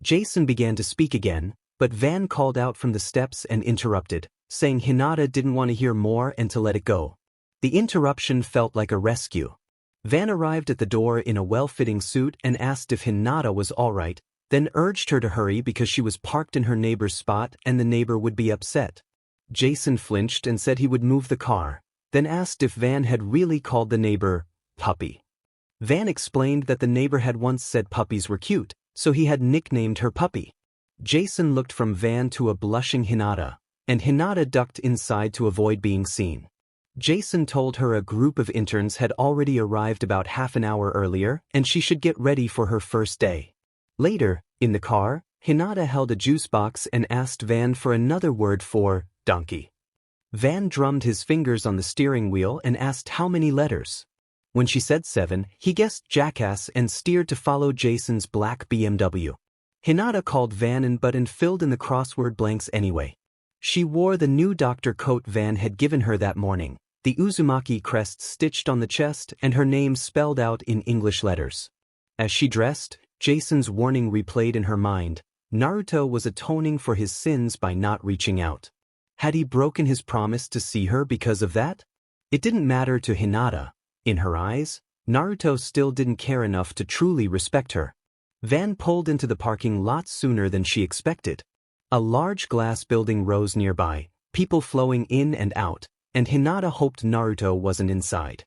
Jason began to speak again, but Van called out from the steps and interrupted, saying Hinata didn't want to hear more and to let it go. The interruption felt like a rescue. Van arrived at the door in a well-fitting suit and asked if Hinata was all right, then urged her to hurry because she was parked in her neighbor's spot and the neighbor would be upset. Jason flinched and said he would move the car, then asked if Van had really called the neighbor puppy. Van explained that the neighbor had once said puppies were cute, so he had nicknamed her Puppy. Jason looked from Van to a blushing Hinata, and Hinata ducked inside to avoid being seen. Jason told her a group of interns had already arrived about half an hour earlier and she should get ready for her first day. Later, in the car, Hinata held a juice box and asked Van for another word for donkey. Van drummed his fingers on the steering wheel and asked how many letters. When she said 7, he guessed jackass and steered to follow Jason's black BMW. Hinata called Van and filled in the crossword blanks anyway. She wore the new doctor coat Van had given her that morning, the Uzumaki crest stitched on the chest and her name spelled out in English letters. As she dressed, Jason's warning replayed in her mind. Naruto was atoning for his sins by not reaching out. Had he broken his promise to see her because of that? It didn't matter to Hinata. In her eyes, Naruto still didn't care enough to truly respect her. Van pulled into the parking lot sooner than she expected. A large glass building rose nearby, people flowing in and out, and Hinata hoped Naruto wasn't inside.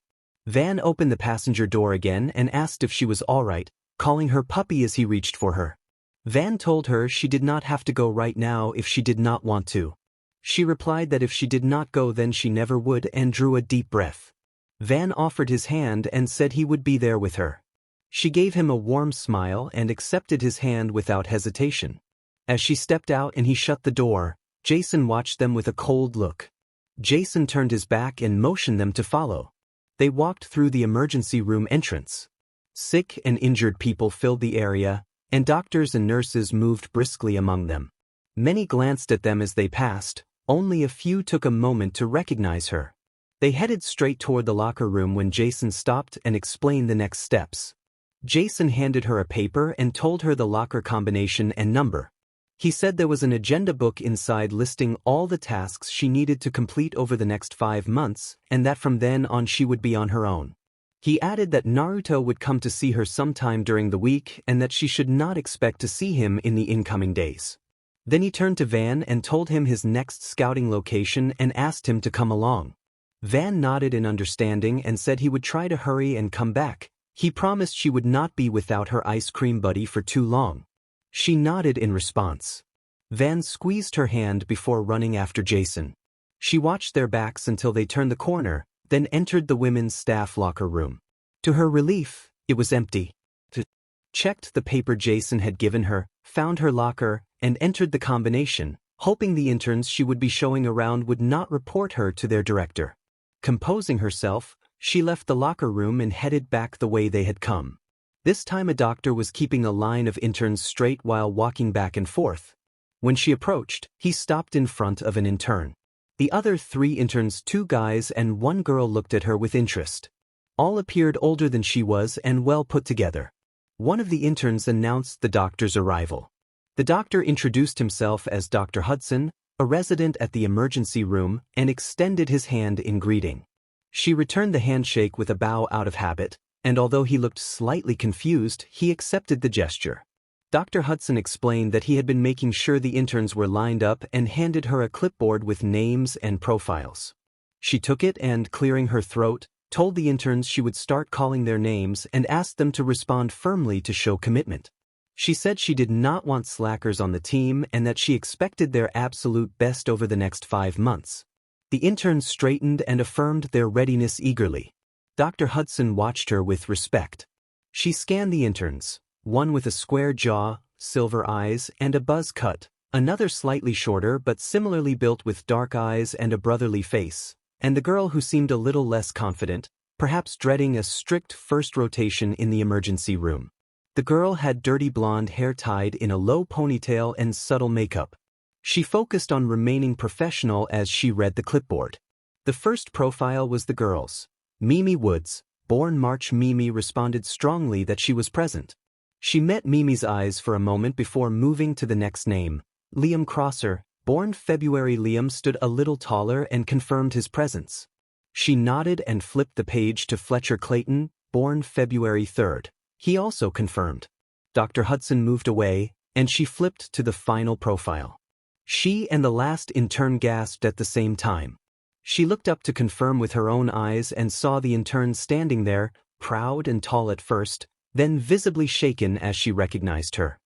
Van opened the passenger door again and asked if she was all right, calling her puppy as he reached for her. Van told her she did not have to go right now if she did not want to. She replied that if she did not go then she never would and drew a deep breath. Van offered his hand and said he would be there with her. She gave him a warm smile and accepted his hand without hesitation. As she stepped out and he shut the door, Jason watched them with a cold look. Jason turned his back and motioned them to follow. They walked through the emergency room entrance. Sick and injured people filled the area, and doctors and nurses moved briskly among them. Many glanced at them as they passed, only a few took a moment to recognize her. They headed straight toward the locker room when Jason stopped and explained the next steps. Jason handed her a paper and told her the locker combination and number. He said there was an agenda book inside listing all the tasks she needed to complete over the next 5 months, and that from then on she would be on her own. He added that Naruto would come to see her sometime during the week and that she should not expect to see him in the incoming days. Then he turned to Van and told him his next scouting location and asked him to come along. Van nodded in understanding and said he would try to hurry and come back. He promised she would not be without her ice cream buddy for too long. She nodded in response. Van squeezed her hand before running after Jason. She watched their backs until they turned the corner, then entered the women's staff locker room. To her relief, it was empty. Checked the paper Jason had given her, found her locker, and entered the combination, hoping the interns she would be showing around would not report her to their director. Composing herself, she left the locker room and headed back the way they had come. This time a doctor was keeping a line of interns straight while walking back and forth. When she approached, he stopped in front of an intern. The other 3 interns, 2 guys and 1 girl, looked at her with interest. All appeared older than she was and well put together. One of the interns announced the doctor's arrival. The doctor introduced himself as Dr. Hudson, a resident at the emergency room, and extended his hand in greeting. She returned the handshake with a bow out of habit, and although he looked slightly confused, he accepted the gesture. Dr. Hudson explained that he had been making sure the interns were lined up and handed her a clipboard with names and profiles. She took it and, clearing her throat, told the interns she would start calling their names and asked them to respond firmly to show commitment. She said she did not want slackers on the team and that she expected their absolute best over the next 5 months. The interns straightened and affirmed their readiness eagerly. Dr. Hudson watched her with respect. She scanned the interns, one with a square jaw, silver eyes, and a buzz cut, another slightly shorter but similarly built with dark eyes and a brotherly face, and the girl who seemed a little less confident, perhaps dreading a strict first rotation in the emergency room. The girl had dirty blonde hair tied in a low ponytail and subtle makeup. She focused on remaining professional as she read the clipboard. The first profile was the girl's. Mimi Woods, born March. Mimi responded strongly that she was present. She met Mimi's eyes for a moment before moving to the next name, Liam Crosser, born February. Liam stood a little taller and confirmed his presence. She nodded and flipped the page to Fletcher Clayton, born February 3rd. He also confirmed. Dr. Hudson moved away, and she flipped to the final profile. She and the last intern gasped at the same time. She looked up to confirm with her own eyes and saw the intern standing there, proud and tall at first, then visibly shaken as she recognized her.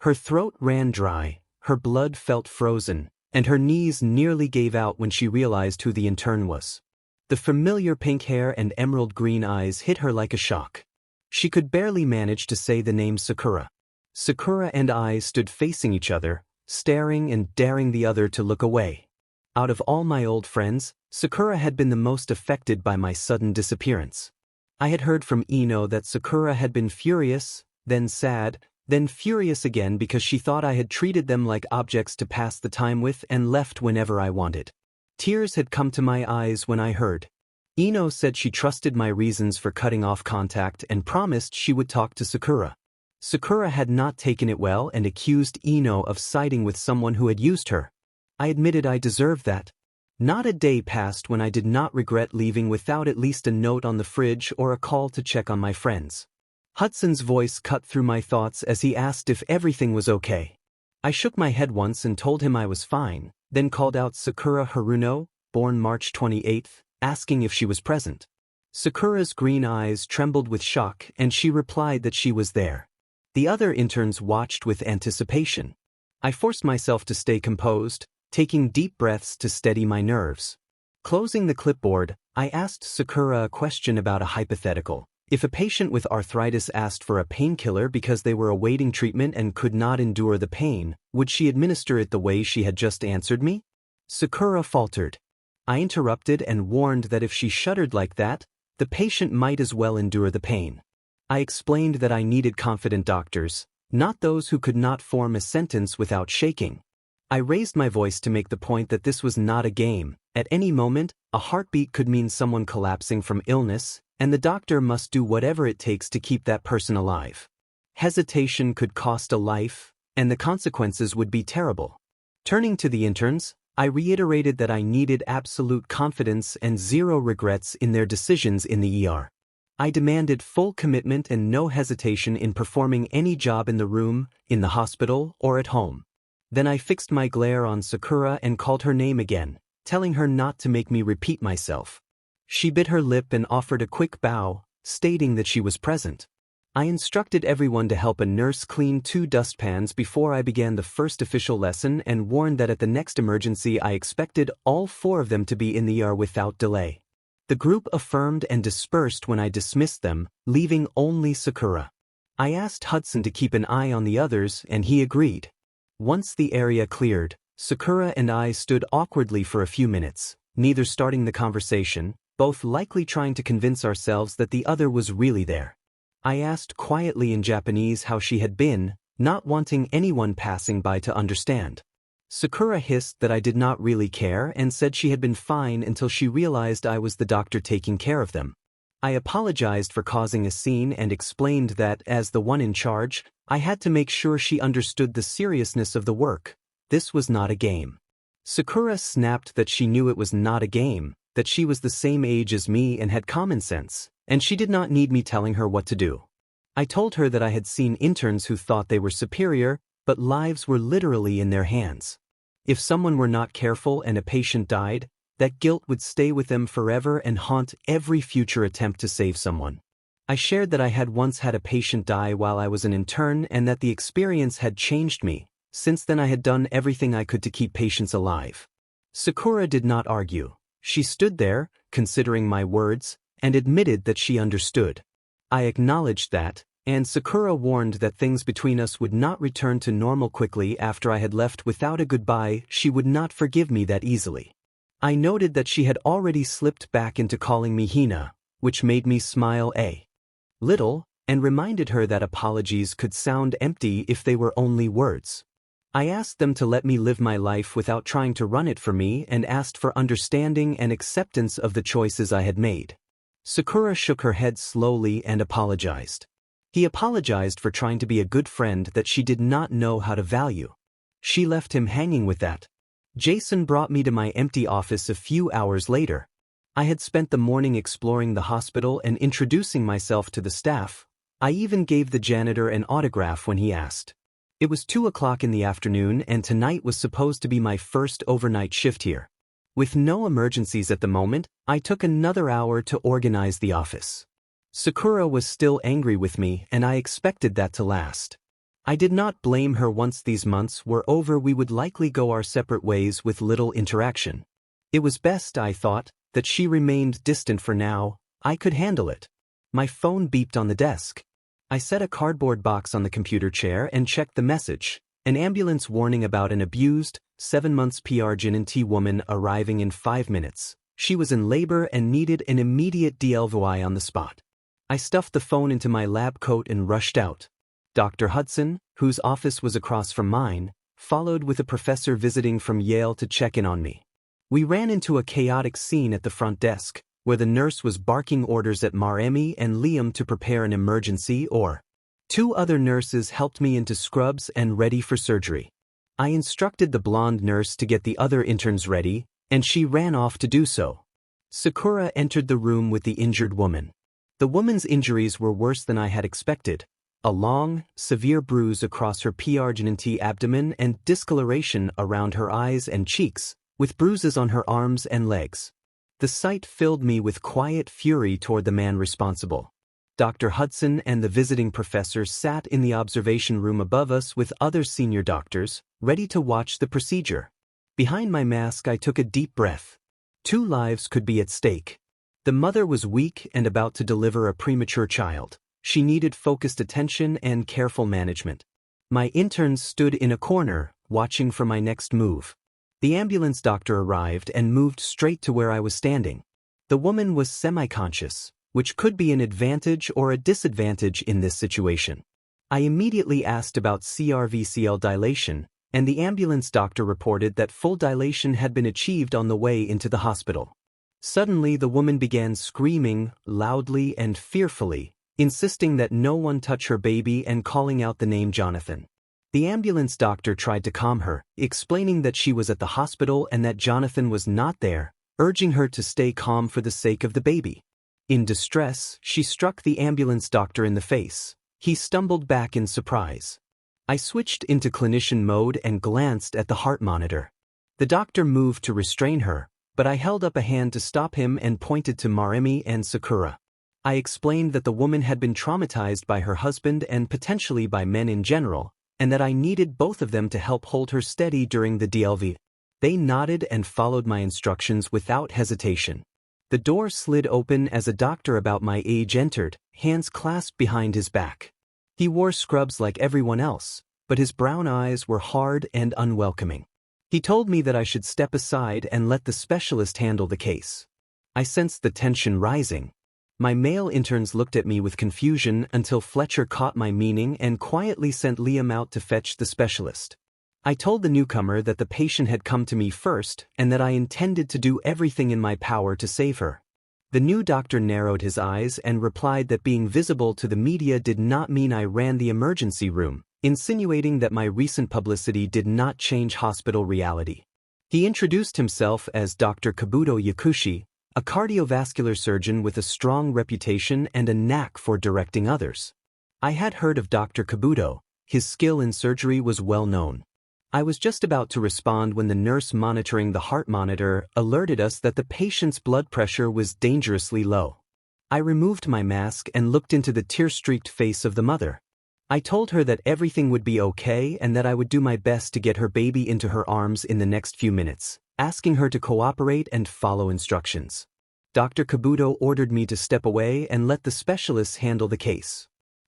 Her throat ran dry, her blood felt frozen, and her knees nearly gave out when she realized who the intern was. The familiar pink hair and emerald green eyes hit her like a shock. She could barely manage to say the name Sakura. Sakura and I stood facing each other, staring and daring the other to look away. Out of all my old friends, Sakura had been the most affected by my sudden disappearance. I had heard from Ino that Sakura had been furious, then sad, then furious again because she thought I had treated them like objects to pass the time with and left whenever I wanted. Tears had come to my eyes when I heard. Ino said she trusted my reasons for cutting off contact and promised she would talk to Sakura. Sakura had not taken it well and accused Ino of siding with someone who had used her. I admitted I deserved that. Not a day passed when I did not regret leaving without at least a note on the fridge or a call to check on my friends. Hudson's voice cut through my thoughts as he asked if everything was okay. I shook my head once and told him I was fine, then called out Sakura Haruno, born March 28th, asking if she was present. Sakura's green eyes trembled with shock and she replied that she was there. The other interns watched with anticipation. I forced myself to stay composed, taking deep breaths to steady my nerves. Closing the clipboard, I asked Sakura a question about a hypothetical. If a patient with arthritis asked for a painkiller because they were awaiting treatment and could not endure the pain, would she administer it the way she had just answered me? Sakura faltered. I interrupted and warned that if she shuddered like that, the patient might as well endure the pain. I explained that I needed confident doctors, not those who could not form a sentence without shaking. I raised my voice to make the point that this was not a game. At any moment, a heartbeat could mean someone collapsing from illness, and the doctor must do whatever it takes to keep that person alive. Hesitation could cost a life, and the consequences would be terrible. Turning to the interns, I reiterated that I needed absolute confidence and zero regrets in their decisions in the ER. I demanded full commitment and no hesitation in performing any job in the room, in the hospital, or at home. Then I fixed my glare on Sakura and called her name again, telling her not to make me repeat myself. She bit her lip and offered a quick bow, stating that she was present. I instructed everyone to help a nurse clean 2 dustpans before I began the first official lesson and warned that at the next emergency I expected all 4 of them to be in the ER without delay. The group affirmed and dispersed when I dismissed them, leaving only Sakura. I asked Hudson to keep an eye on the others and he agreed. Once the area cleared, Sakura and I stood awkwardly for a few minutes, neither starting the conversation, both likely trying to convince ourselves that the other was really there. I asked quietly in Japanese how she had been, not wanting anyone passing by to understand. Sakura hissed that I did not really care and said she had been fine until she realized I was the doctor taking care of them. I apologized for causing a scene and explained that, as the one in charge, I had to make sure she understood the seriousness of the work. This was not a game. Sakura snapped that she knew it was not a game, that she was the same age as me and had common sense, and she did not need me telling her what to do. I told her that I had seen interns who thought they were superior, but lives were literally in their hands. If someone were not careful and a patient died, that guilt would stay with them forever and haunt every future attempt to save someone. I shared that I had once had a patient die while I was an intern and that the experience had changed me. Since then I had done everything I could to keep patients alive. Sakura did not argue. She stood there, considering my words, and admitted that she understood. I acknowledged that, and Sakura warned that things between us would not return to normal quickly after I had left without a goodbye. She would not forgive me that easily. I noted that she had already slipped back into calling me Hina, which made me smile a little, and reminded her that apologies could sound empty if they were only words. I asked them to let me live my life without trying to run it for me and asked for understanding and acceptance of the choices I had made. Sakura shook her head slowly and apologized. He apologized for trying to be a good friend that she did not know how to value. She left him hanging with that. Jason brought me to my empty office a few hours later. I had spent the morning exploring the hospital and introducing myself to the staff. I even gave the janitor an autograph when he asked. It was 2 o'clock in the afternoon and tonight was supposed to be my first overnight shift here. With no emergencies at the moment, I took another hour to organize the office. Sakura was still angry with me and I expected that to last. I did not blame her. Once these months were over we would likely go our separate ways with little interaction. It was best, I thought, that she remained distant for now. I could handle it. My phone beeped on the desk. I set a cardboard box on the computer chair and checked the message. An ambulance warning about an abused, 7 months pregnant woman arriving in 5 minutes. She was in labor and needed an immediate DLVI on the spot. I stuffed the phone into my lab coat and rushed out. Dr. Hudson, whose office was across from mine, followed with a professor visiting from Yale to check in on me. We ran into a chaotic scene at the front desk, where the nurse was barking orders at Maremi and Liam to prepare an emergency or. 2 other nurses helped me into scrubs and ready for surgery. I instructed the blonde nurse to get the other interns ready, and she ran off to do so. Sakura entered the room with the injured woman. The woman's injuries were worse than I had expected. A long, severe bruise across her pregnant abdomen and discoloration around her eyes and cheeks, with bruises on her arms and legs. The sight filled me with quiet fury toward the man responsible. Dr. Hudson and the visiting professor sat in the observation room above us with other senior doctors, ready to watch the procedure. Behind my mask I took a deep breath. 2 lives could be at stake. The mother was weak and about to deliver a premature child. She needed focused attention and careful management. My interns stood in a corner, watching for my next move. The ambulance doctor arrived and moved straight to where I was standing. The woman was semi-conscious, which could be an advantage or a disadvantage in this situation. I immediately asked about CRVCL dilation, and the ambulance doctor reported that full dilation had been achieved on the way into the hospital. Suddenly the woman began screaming, loudly and fearfully, insisting that no one touch her baby and calling out the name Jonathan. The ambulance doctor tried to calm her, explaining that she was at the hospital and that Jonathan was not there, urging her to stay calm for the sake of the baby. In distress, she struck the ambulance doctor in the face. He stumbled back in surprise. I switched into clinician mode and glanced at the heart monitor. The doctor moved to restrain her, but I held up a hand to stop him and pointed to Maremi and Sakura. I explained that the woman had been traumatized by her husband and potentially by men in general, and that I needed both of them to help hold her steady during the DLV. They nodded and followed my instructions without hesitation. The door slid open as a doctor about my age entered, hands clasped behind his back. He wore scrubs like everyone else, but his brown eyes were hard and unwelcoming. He told me that I should step aside and let the specialist handle the case. I sensed the tension rising. My male interns looked at me with confusion until Fletcher caught my meaning and quietly sent Liam out to fetch the specialist. I told the newcomer that the patient had come to me first and that I intended to do everything in my power to save her. The new doctor narrowed his eyes and replied that being visible to the media did not mean I ran the emergency room, insinuating that my recent publicity did not change hospital reality. He introduced himself as Dr. Kabuto Yakushi, a cardiovascular surgeon with a strong reputation and a knack for directing others. I had heard of Dr. Kabuto. His skill in surgery was well known. I was just about to respond when the nurse monitoring the heart monitor alerted us that the patient's blood pressure was dangerously low. I removed my mask and looked into the tear-streaked face of the mother. I told her that everything would be okay and that I would do my best to get her baby into her arms in the next few minutes, asking her to cooperate and follow instructions. Dr. Kabuto ordered me to step away and let the specialists handle the case.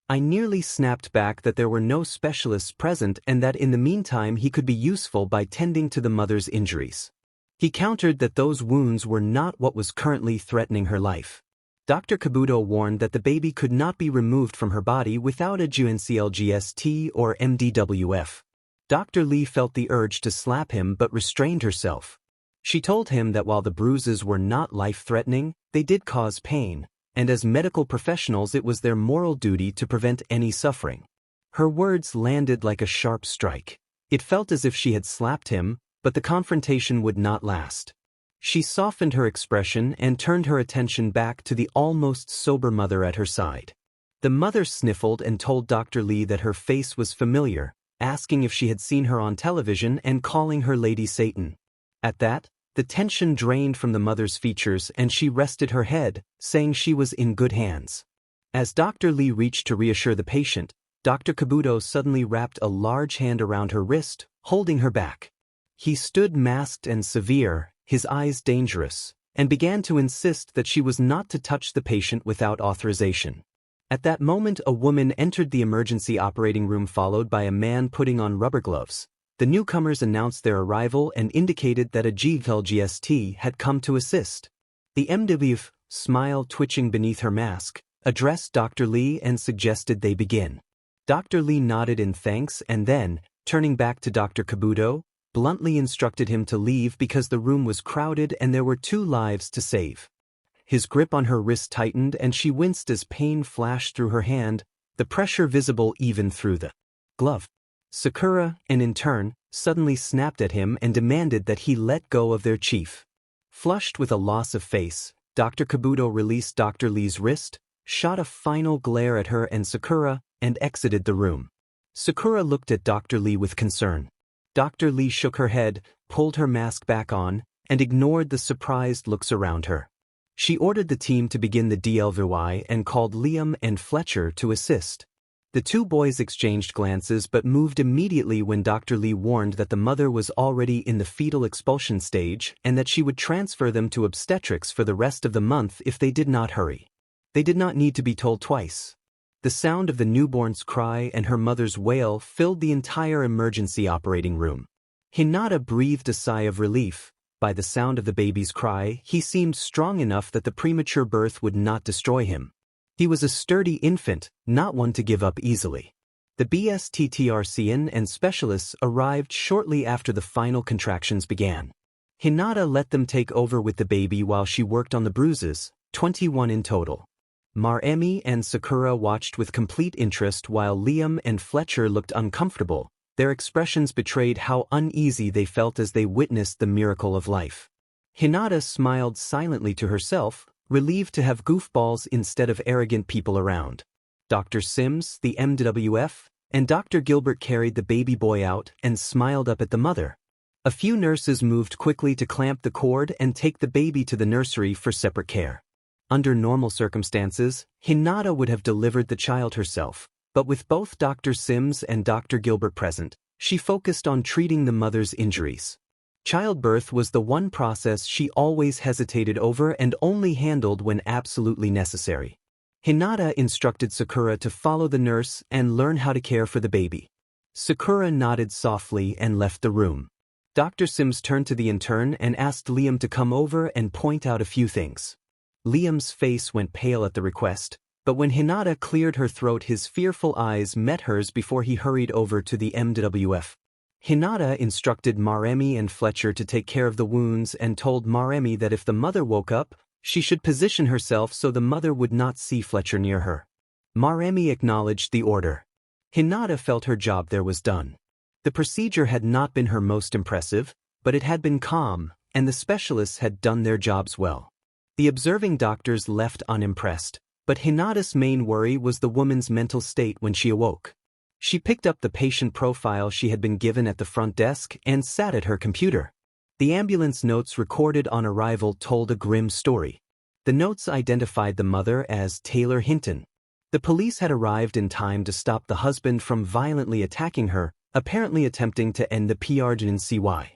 I nearly snapped back that there were no specialists present and that in the meantime he could be useful by tending to the mother's injuries. He countered that those wounds were not what was currently threatening her life. Dr. Kabuto warned that the baby could not be removed from her body without a GNCLGST or MDWF. Dr. Lee felt the urge to slap him but restrained herself. She told him that while the bruises were not life-threatening, they did cause pain, and as medical professionals it was their moral duty to prevent any suffering. Her words landed like a sharp strike. It felt as if she had slapped him, but the confrontation would not last. She softened her expression and turned her attention back to the almost sober mother at her side. The mother sniffled and told Dr. Lee that her face was familiar, asking if she had seen her on television and calling her Lady Satan. At that, the tension drained from the mother's features and she rested her head, saying she was in good hands. As Dr. Lee reached to reassure the patient, Dr. Kabuto suddenly wrapped a large hand around her wrist, holding her back. He stood masked and severe, his eyes dangerous, and began to insist that she was not to touch the patient without authorization. At that moment a woman entered the emergency operating room followed by a man putting on rubber gloves. The newcomers announced their arrival and indicated that a GLGST had come to assist. The MWF, smile twitching beneath her mask, addressed Dr. Lee and suggested they begin. Dr. Lee nodded in thanks and then, turning back to Dr. Kabuto, bluntly instructed him to leave because the room was crowded and there were 2 lives to save. His grip on her wrist tightened and she winced as pain flashed through her hand, the pressure visible even through the glove. Sakura, and in turn, suddenly snapped at him and demanded that he let go of their chief. Flushed with a loss of face, Dr. Kabuto released Dr. Lee's wrist, shot a final glare at her and Sakura, and exited the room. Sakura looked at Dr. Lee with concern. Dr. Lee shook her head, pulled her mask back on, and ignored the surprised looks around her. She ordered the team to begin the DLVY and called Liam and Fletcher to assist. The 2 boys exchanged glances but moved immediately when Dr. Lee warned that the mother was already in the fetal expulsion stage and that she would transfer them to obstetrics for the rest of the month if they did not hurry. They did not need to be told twice. The sound of the newborn's cry and her mother's wail filled the entire emergency operating room. Hinata breathed a sigh of relief. By the sound of the baby's cry, he seemed strong enough that the premature birth would not destroy him. He was a sturdy infant, not one to give up easily. The BSTTRCN and specialists arrived shortly after the final contractions began. Hinata let them take over with the baby while she worked on the bruises, 21 in total. Maremi and Sakura watched with complete interest while Liam and Fletcher looked uncomfortable. Their expressions betrayed how uneasy they felt as they witnessed the miracle of life. Hinata smiled silently to herself, relieved to have goofballs instead of arrogant people around. Dr. Sims, the MWF, and Dr. Gilbert carried the baby boy out and smiled up at the mother. A few nurses moved quickly to clamp the cord and take the baby to the nursery for separate care. Under normal circumstances, Hinata would have delivered the child herself, but with both Dr. Sims and Dr. Gilbert present, she focused on treating the mother's injuries. Childbirth was the one process she always hesitated over and only handled when absolutely necessary. Hinata instructed Sakura to follow the nurse and learn how to care for the baby. Sakura nodded softly and left the room. Dr. Sims turned to the intern and asked Liam to come over and point out a few things. Liam's face went pale at the request, but when Hinata cleared her throat, his fearful eyes met hers before he hurried over to the MWF. Hinata instructed Maremi and Fletcher to take care of the wounds and told Maremi that if the mother woke up, she should position herself so the mother would not see Fletcher near her. Maremi acknowledged the order. Hinata felt her job there was done. The procedure had not been her most impressive, but it had been calm, and the specialists had done their jobs well. The observing doctors left unimpressed, but Hinata's main worry was the woman's mental state when she awoke. She picked up the patient profile she had been given at the front desk and sat at her computer. The ambulance notes recorded on arrival told a grim story. The notes identified the mother as Taylor Hinton. The police had arrived in time to stop the husband from violently attacking her, apparently attempting to end the PRGNCY.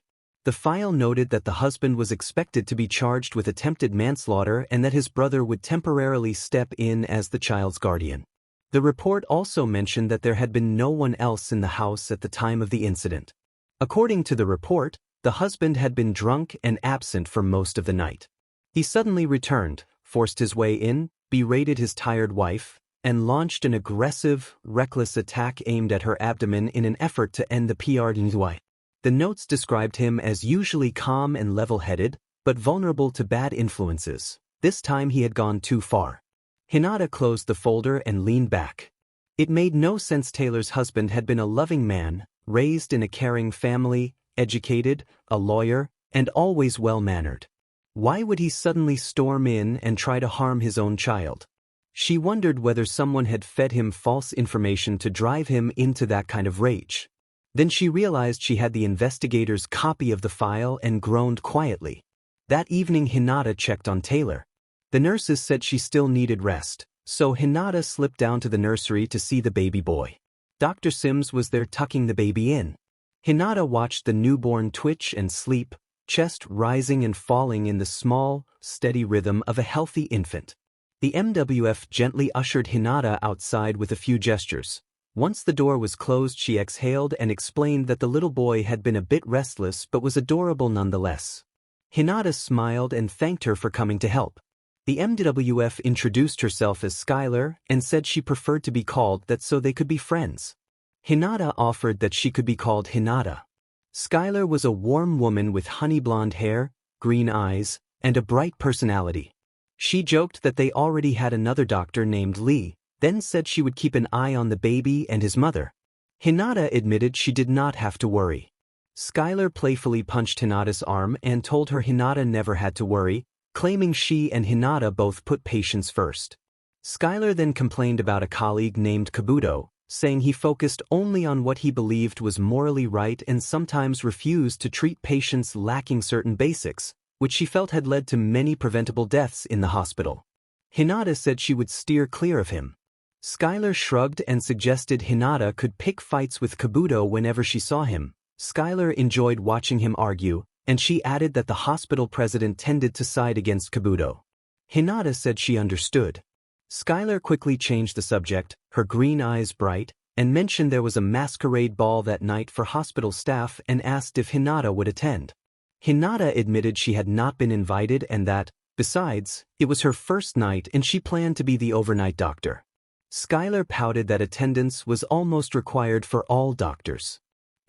The file noted that the husband was expected to be charged with attempted manslaughter and that his brother would temporarily step in as the child's guardian. The report also mentioned that there had been no one else in the house at the time of the incident. According to the report, the husband had been drunk and absent for most of the night. He suddenly returned, forced his way in, berated his tired wife, and launched an aggressive, reckless attack aimed at her abdomen in an effort to end the PRGNCY. The notes described him as usually calm and level-headed, but vulnerable to bad influences. This time he had gone too far. Hinata closed the folder and leaned back. It made no sense. Taylor's husband had been a loving man, raised in a caring family, educated, a lawyer, and always well-mannered. Why would he suddenly storm in and try to harm his own child? She wondered whether someone had fed him false information to drive him into that kind of rage. Then she realized she had the investigator's copy of the file and groaned quietly. That evening Hinata checked on Taylor. The nurses said she still needed rest, so Hinata slipped down to the nursery to see the baby boy. Dr. Sims was there tucking the baby in. Hinata watched the newborn twitch and sleep, chest rising and falling in the small, steady rhythm of a healthy infant. The MWF gently ushered Hinata outside with a few gestures. Once the door was closed, she exhaled and explained that the little boy had been a bit restless but was adorable nonetheless. Hinata smiled and thanked her for coming to help. The MWF introduced herself as Skylar and said she preferred to be called that so they could be friends. Hinata offered that she could be called Hinata. Skylar was a warm woman with honey blonde hair, green eyes, and a bright personality. She joked that they already had another doctor named Lee, then said she would keep an eye on the baby and his mother. Hinata admitted she did not have to worry. Skylar playfully punched Hinata's arm and told her Hinata never had to worry, claiming she and Hinata both put patients first. Skylar then complained about a colleague named Kabuto, saying he focused only on what he believed was morally right and sometimes refused to treat patients lacking certain basics, which she felt had led to many preventable deaths in the hospital. Hinata said she would steer clear of him. Skylar shrugged and suggested Hinata could pick fights with Kabuto whenever she saw him. Skylar enjoyed watching him argue, and she added that the hospital president tended to side against Kabuto. Hinata said she understood. Skylar quickly changed the subject, her green eyes bright, and mentioned there was a masquerade ball that night for hospital staff and asked if Hinata would attend. Hinata admitted she had not been invited and that, besides, it was her first night and she planned to be the overnight doctor. Skylar pouted that attendance was almost required for all doctors.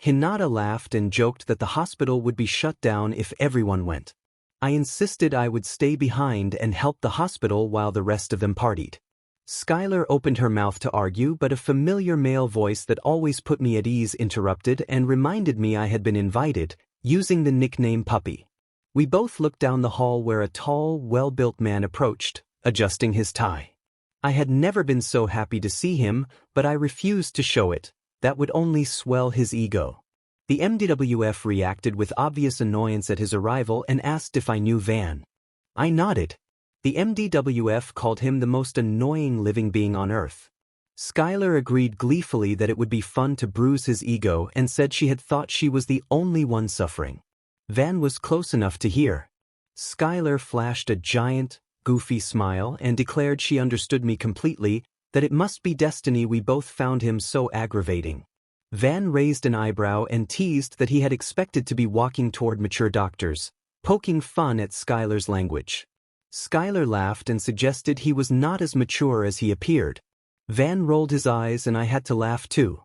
Hinata laughed and joked that the hospital would be shut down if everyone went. I insisted I would stay behind and help the hospital while the rest of them partied. Skylar opened her mouth to argue, but a familiar male voice that always put me at ease interrupted and reminded me I had been invited, using the nickname Puppy. We both looked down the hall where a tall, well-built man approached, adjusting his tie. I had never been so happy to see him, but I refused to show it. That would only swell his ego. The MDWF reacted with obvious annoyance at his arrival and asked if I knew Van. I nodded. The MDWF called him the most annoying living being on Earth. Skylar agreed gleefully that it would be fun to bruise his ego and said she had thought she was the only one suffering. Van was close enough to hear. Skylar flashed a giant, goofy smile and declared she understood me completely, that it must be destiny we both found him so aggravating. Van raised an eyebrow and teased that he had expected to be walking toward mature doctors, poking fun at Skylar's language. Skylar laughed and suggested he was not as mature as he appeared. Van rolled his eyes and I had to laugh too.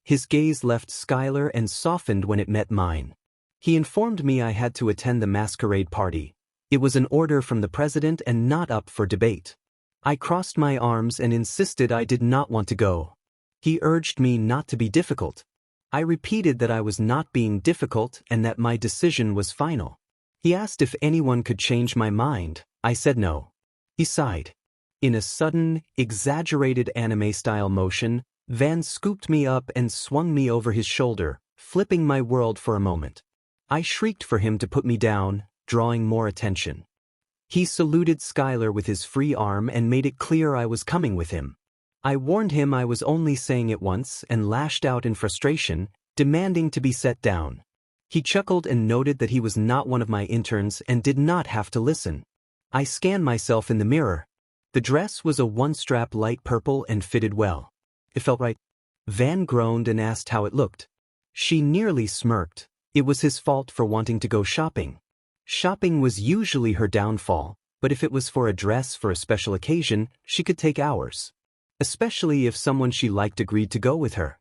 His gaze left Skylar and softened when it met mine. He informed me I had to attend the masquerade party. It was an order from the president and not up for debate. I crossed my arms and insisted I did not want to go. He urged me not to be difficult. I repeated that I was not being difficult and that my decision was final. He asked if anyone could change my mind. I said no. He sighed. In a sudden, exaggerated anime-style motion, Van scooped me up and swung me over his shoulder, flipping my world for a moment. I shrieked for him to put me down, drawing more attention. He saluted Skylar with his free arm and made it clear I was coming with him. I warned him I was only saying it once and lashed out in frustration, demanding to be set down. He chuckled and noted that he was not one of my interns and did not have to listen. I scanned myself in the mirror. The dress was a one-strap light purple and fitted well. It felt right. Van groaned and asked how it looked. She nearly smirked. It was his fault for wanting to go shopping. Shopping was usually her downfall, but if it was for a dress for a special occasion, she could take hours. Especially if someone she liked agreed to go with her.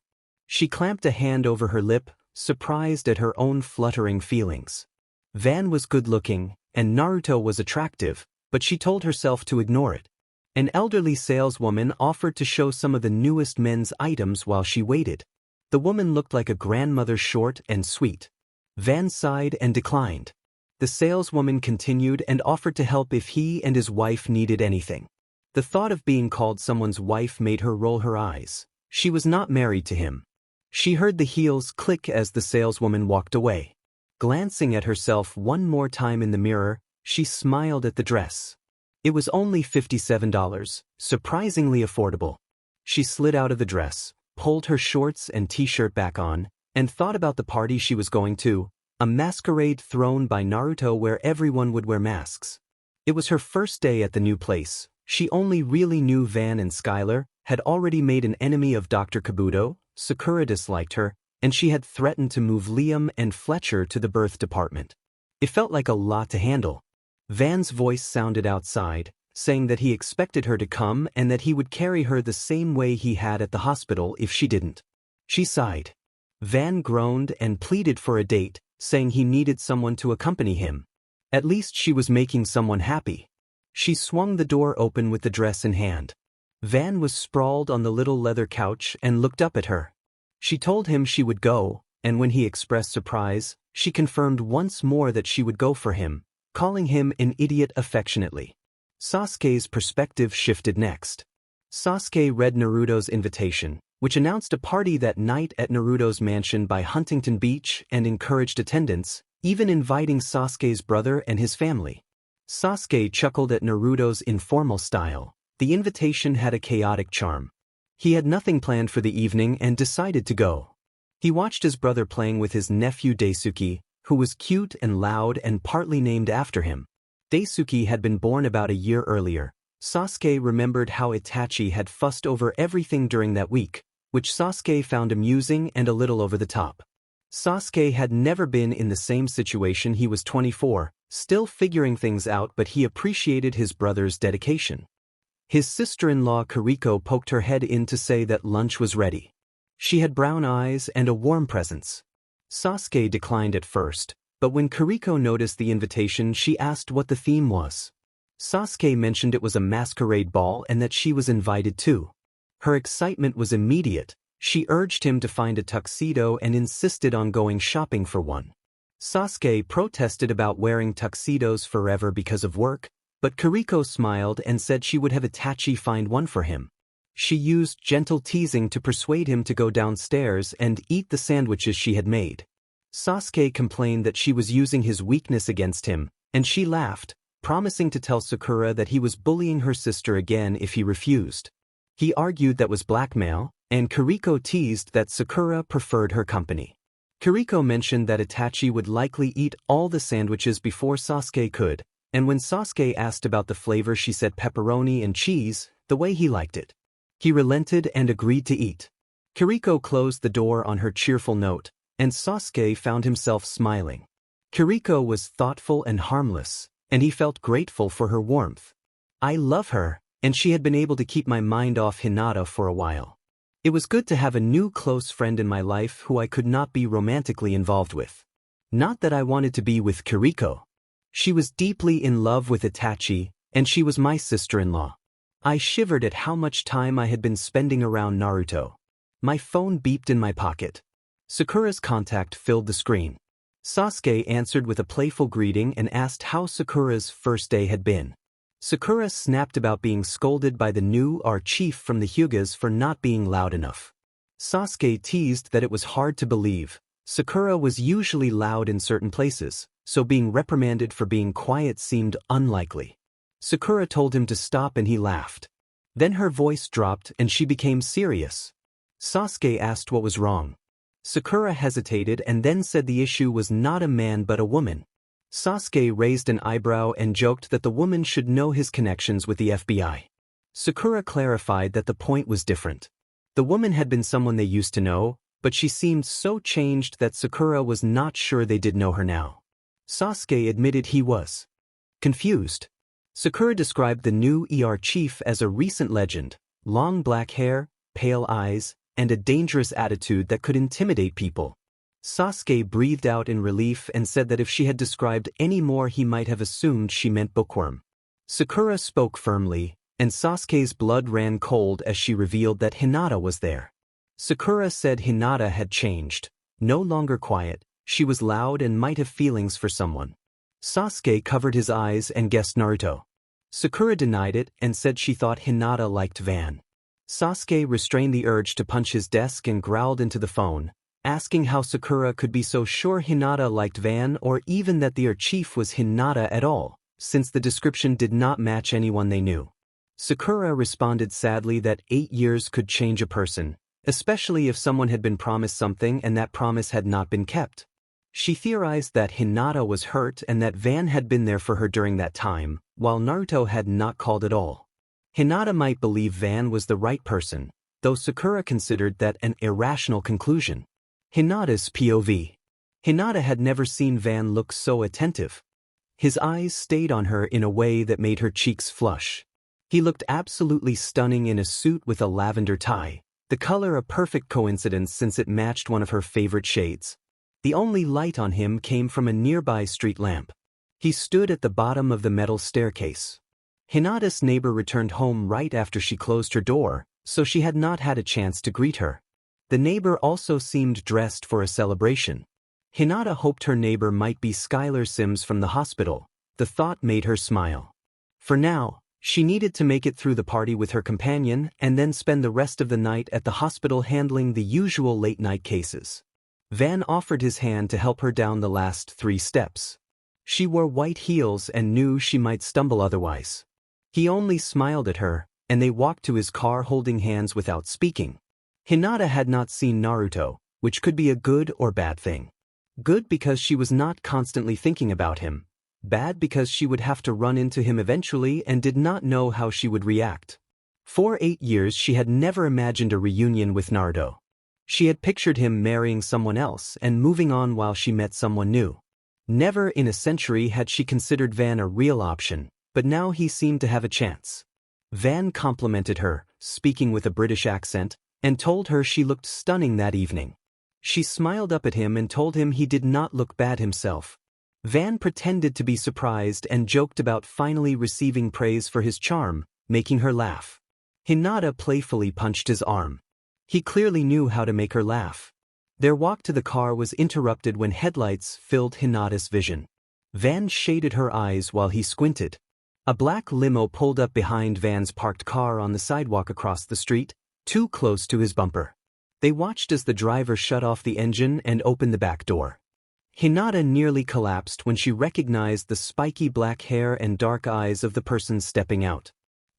She clamped a hand over her lip, surprised at her own fluttering feelings. Van was good-looking, and Naruto was attractive, but she told herself to ignore it. An elderly saleswoman offered to show some of the newest men's items while she waited. The woman looked like a grandmother, short and sweet. Van sighed and declined. The saleswoman continued and offered to help if he and his wife needed anything. The thought of being called someone's wife made her roll her eyes. She was not married to him. She heard the heels click as the saleswoman walked away. Glancing at herself one more time in the mirror, she smiled at the dress. It was only $57, surprisingly affordable. She slid out of the dress, pulled her shorts and t-shirt back on, and thought about the party she was going to, a masquerade thrown by Naruto where everyone would wear masks. It was her first day at the new place. She only really knew Van and Skylar, had already made an enemy of Dr. Kabuto, Sakura disliked her, and she had threatened to move Liam and Fletcher to the birth department. It felt like a lot to handle. Van's voice sounded outside, saying that he expected her to come and that he would carry her the same way he had at the hospital if she didn't. She sighed. Van groaned and pleaded for a date, saying he needed someone to accompany him. At least she was making someone happy. She swung the door open with the dress in hand. Van was sprawled on the little leather couch and looked up at her. She told him she would go, and when he expressed surprise, she confirmed once more that she would go for him, calling him an idiot affectionately. Sasuke's perspective shifted next. Sasuke read Naruto's invitation, which announced a party that night at Naruto's mansion by Huntington Beach and encouraged attendance, even inviting Sasuke's brother and his family. Sasuke chuckled at Naruto's informal style. The invitation had a chaotic charm. He had nothing planned for the evening and decided to go. He watched his brother playing with his nephew Daisuke, who was cute and loud and partly named after him. Daisuke had been born about a year earlier. Sasuke remembered how Itachi had fussed over everything during that week, which Sasuke found amusing and a little over the top. Sasuke had never been in the same situation. He was 24, still figuring things out, but he appreciated his brother's dedication. His sister-in-law Kiriko poked her head in to say that lunch was ready. She had brown eyes and a warm presence. Sasuke declined at first, but when Kiriko noticed the invitation, she asked what the theme was. Sasuke mentioned it was a masquerade ball and that she was invited too. Her excitement was immediate. She urged him to find a tuxedo and insisted on going shopping for one. Sasuke protested about wearing tuxedos forever because of work, but Kiriko smiled and said she would have Itachi find one for him. She used gentle teasing to persuade him to go downstairs and eat the sandwiches she had made. Sasuke complained that she was using his weakness against him, and she laughed, promising to tell Sakura that he was bullying her sister again if he refused. He argued that was blackmail, and Kiriko teased that Sakura preferred her company. Kiriko mentioned that Itachi would likely eat all the sandwiches before Sasuke could, and when Sasuke asked about the flavor, she said pepperoni and cheese, the way he liked it. He relented and agreed to eat. Kiriko closed the door on her cheerful note, and Sasuke found himself smiling. Kiriko was thoughtful and harmless, and he felt grateful for her warmth. I love her, and she had been able to keep my mind off Hinata for a while. It was good to have a new close friend in my life who I could not be romantically involved with. Not that I wanted to be with Kiriko. She was deeply in love with Itachi, and she was my sister-in-law. I shivered at how much time I had been spending around Naruto. My phone beeped in my pocket. Sakura's contact filled the screen. Sasuke answered with a playful greeting and asked how Sakura's first day had been. Sakura snapped about being scolded by the new chief from the Hyugas for not being loud enough. Sasuke teased that it was hard to believe. Sakura was usually loud in certain places, so being reprimanded for being quiet seemed unlikely. Sakura told him to stop and he laughed. Then her voice dropped and she became serious. Sasuke asked what was wrong. Sakura hesitated and then said the issue was not a man but a woman. Sasuke raised an eyebrow and joked that the woman should know his connections with the FBI. Sakura clarified that the point was different. The woman had been someone they used to know, but she seemed so changed that Sakura was not sure they did know her now. Sasuke admitted he was confused. Sakura described the new chief as a recent legend, long black hair, pale eyes, and a dangerous attitude that could intimidate people. Sasuke breathed out in relief and said that if she had described any more he might have assumed she meant bookworm. Sakura spoke firmly, and Sasuke's blood ran cold as she revealed that Hinata was there. Sakura said Hinata had changed, no longer quiet, she was loud and might have feelings for someone. Sasuke covered his eyes and guessed Naruto. Sakura denied it and said she thought Hinata liked Van. Sasuke restrained the urge to punch his desk and growled into the phone, asking how Sakura could be so sure Hinata liked Van or even that the chief was Hinata at all, since the description did not match anyone they knew. Sakura responded sadly that 8 years could change a person, especially if someone had been promised something and that promise had not been kept. She theorized that Hinata was hurt and that Van had been there for her during that time, while Naruto had not called at all. Hinata might believe Van was the right person, though Sakura considered that an irrational conclusion. Hinata's POV. Hinata had never seen Van look so attentive. His eyes stayed on her in a way that made her cheeks flush. He looked absolutely stunning in a suit with a lavender tie, the color a perfect coincidence since it matched one of her favorite shades. The only light on him came from a nearby street lamp. He stood at the bottom of the metal staircase. Hinata's neighbor returned home right after she closed her door, so she had not had a chance to greet her. The neighbor also seemed dressed for a celebration. Hinata hoped her neighbor might be Skylar Sims from the hospital. The thought made her smile. For now, she needed to make it through the party with her companion and then spend the rest of the night at the hospital handling the usual late-night cases. Van offered his hand to help her down the last 3 steps. She wore white heels and knew she might stumble otherwise. He only smiled at her, and they walked to his car holding hands without speaking. Hinata had not seen Naruto, which could be a good or bad thing. Good because she was not constantly thinking about him. Bad because she would have to run into him eventually and did not know how she would react. For 8 years she had never imagined a reunion with Naruto. She had pictured him marrying someone else and moving on while she met someone new. Never in a century had she considered Van a real option, but now he seemed to have a chance. Van complimented her, speaking with a British accent, and told her she looked stunning that evening. She smiled up at him and told him he did not look bad himself. Van pretended to be surprised and joked about finally receiving praise for his charm, making her laugh. Hinata playfully punched his arm. He clearly knew how to make her laugh. Their walk to the car was interrupted when headlights filled Hinata's vision. Van shaded her eyes while he squinted. A black limo pulled up behind Van's parked car on the sidewalk across the street, too close to his bumper. They watched as the driver shut off the engine and opened the back door. Hinata nearly collapsed when she recognized the spiky black hair and dark eyes of the person stepping out.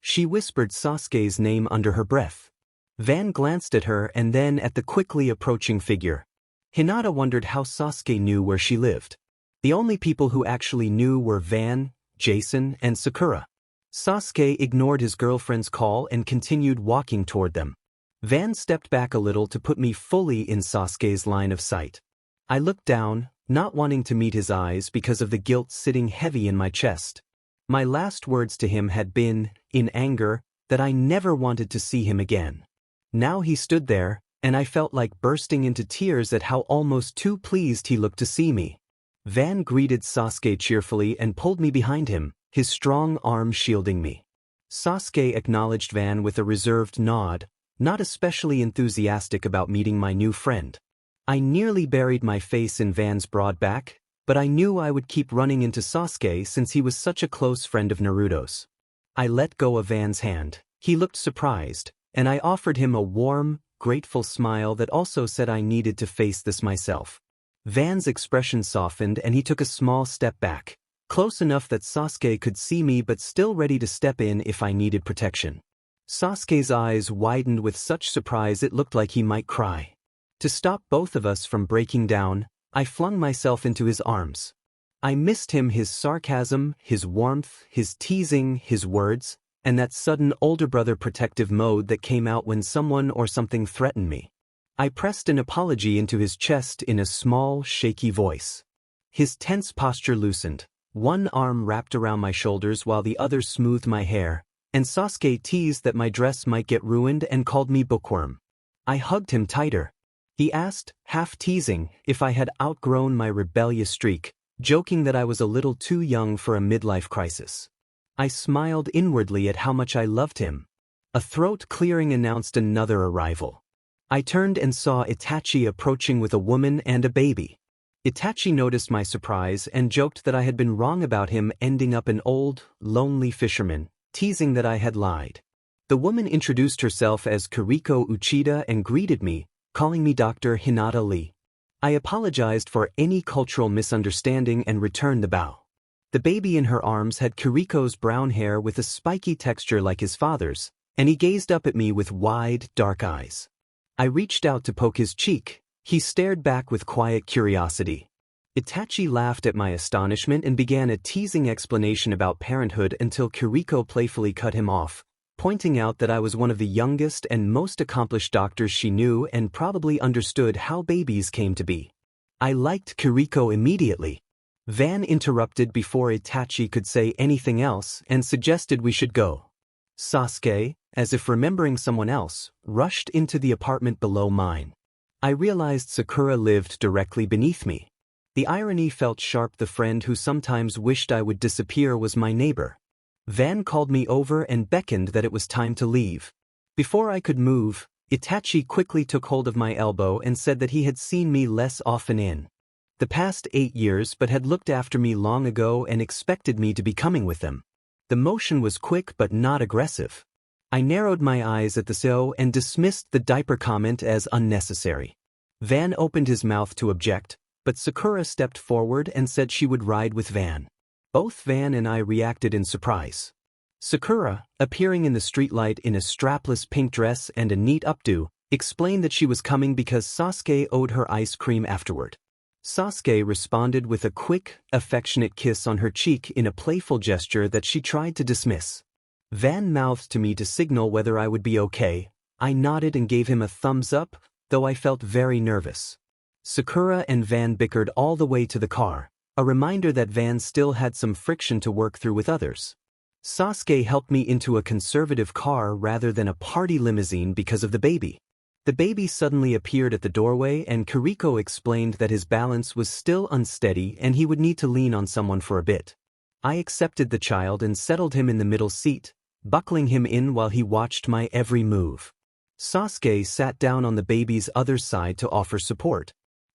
She whispered Sasuke's name under her breath. Van glanced at her and then at the quickly approaching figure. Hinata wondered how Sasuke knew where she lived. The only people who actually knew were Van, Jason, and Sakura. Sasuke ignored his girlfriend's call and continued walking toward them. Van stepped back a little to put me fully in Sasuke's line of sight. I looked down, not wanting to meet his eyes because of the guilt sitting heavy in my chest. My last words to him had been, in anger, that I never wanted to see him again. Now he stood there, and I felt like bursting into tears at how almost too pleased he looked to see me. Van greeted Sasuke cheerfully and pulled me behind him, his strong arm shielding me. Sasuke acknowledged Van with a reserved nod, not especially enthusiastic about meeting my new friend. I nearly buried my face in Van's broad back, but I knew I would keep running into Sasuke since he was such a close friend of Naruto's. I let go of Van's hand. He looked surprised, and I offered him a warm, grateful smile that also said I needed to face this myself. Van's expression softened and he took a small step back, close enough that Sasuke could see me but still ready to step in if I needed protection. Sasuke's eyes widened with such surprise it looked like he might cry. To stop both of us from breaking down, I flung myself into his arms. I missed him, his sarcasm, his warmth, his teasing, his words, and that sudden older brother protective mode that came out when someone or something threatened me. I pressed an apology into his chest in a small, shaky voice. His tense posture loosened. One arm wrapped around my shoulders while the other smoothed my hair, and Sasuke teased that my dress might get ruined and called me bookworm. I hugged him tighter. He asked, half teasing, if I had outgrown my rebellious streak, joking that I was a little too young for a midlife crisis. I smiled inwardly at how much I loved him. A throat clearing announced another arrival. I turned and saw Itachi approaching with a woman and a baby. Itachi noticed my surprise and joked that I had been wrong about him ending up an old, lonely fisherman, teasing that I had lied. The woman introduced herself as Kiriko Uchida and greeted me, calling me Dr. Hinata Lee. I apologized for any cultural misunderstanding and returned the bow. The baby in her arms had Kiriko's brown hair with a spiky texture like his father's, and he gazed up at me with wide, dark eyes. I reached out to poke his cheek. He stared back with quiet curiosity. Itachi laughed at my astonishment and began a teasing explanation about parenthood until Kiriko playfully cut him off, pointing out that I was one of the youngest and most accomplished doctors she knew and probably understood how babies came to be. I liked Kiriko immediately. Van interrupted before Itachi could say anything else and suggested we should go. Sasuke, as if remembering someone else, rushed into the apartment below mine. I realized Sakura lived directly beneath me. The irony felt sharp. The friend who sometimes wished I would disappear was my neighbor. Van called me over and beckoned that it was time to leave. Before I could move, Itachi quickly took hold of my elbow and said that he had seen me less often in the past 8 years but had looked after me long ago and expected me to be coming with them. The motion was quick but not aggressive. I narrowed my eyes at the so and dismissed the diaper comment as unnecessary. Van opened his mouth to object, but Sakura stepped forward and said she would ride with Van. Both Van and I reacted in surprise. Sakura, appearing in the streetlight in a strapless pink dress and a neat updo, explained that she was coming because Sasuke owed her ice cream afterward. Sasuke responded with a quick, affectionate kiss on her cheek in a playful gesture that she tried to dismiss. Van mouthed to me to signal whether I would be okay. I nodded and gave him a thumbs up, though I felt very nervous. Sakura and Van bickered all the way to the car, a reminder that Van still had some friction to work through with others. Sasuke helped me into a conservative car rather than a party limousine because of the baby. The baby suddenly appeared at the doorway and Kiriko explained that his balance was still unsteady and he would need to lean on someone for a bit. I accepted the child and settled him in the middle seat, buckling him in while he watched my every move. Sasuke sat down on the baby's other side to offer support.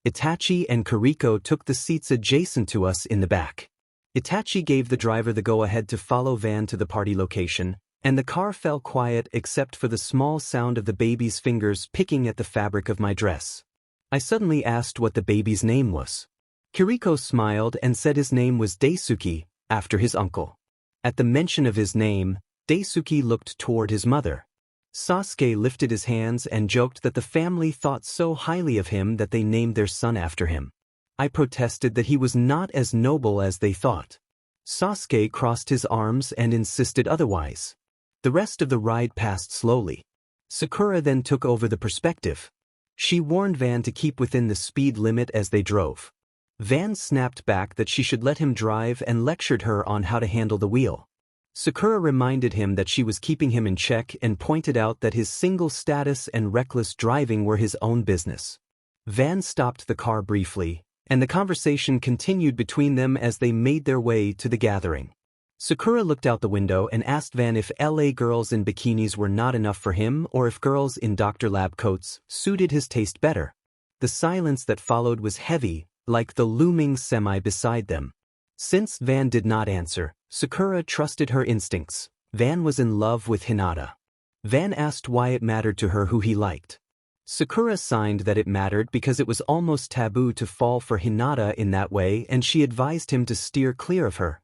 Itachi and Kiriko took the seats adjacent to us in the back. Itachi gave the driver the go-ahead to follow Van to the party location, and the car fell quiet except for the small sound of the baby's fingers picking at the fabric of my dress. I suddenly asked what the baby's name was. Kiriko smiled and said his name was Daisuke, after his uncle. At the mention of his name, Daisuke looked toward his mother. Sasuke lifted his hands and joked that the family thought so highly of him that they named their son after him. I protested that he was not as noble as they thought. Sasuke crossed his arms and insisted otherwise. The rest of the ride passed slowly. Sakura then took over the perspective. She warned Van to keep within the speed limit as they drove. Van snapped back that she should let him drive and lectured her on how to handle the wheel. Sakura reminded him that she was keeping him in check and pointed out that his single status and reckless driving were his own business. Van stopped the car briefly, and the conversation continued between them as they made their way to the gathering. Sakura looked out the window and asked Van if LA girls in bikinis were not enough for him or if girls in Dr. Lab coats suited his taste better. The silence that followed was heavy, like the looming semi beside them. Since Van did not answer, Sakura trusted her instincts. Van was in love with Hinata. Van asked why it mattered to her who he liked. Sakura signed that it mattered because it was almost taboo to fall for Hinata in that way and she advised him to steer clear of her.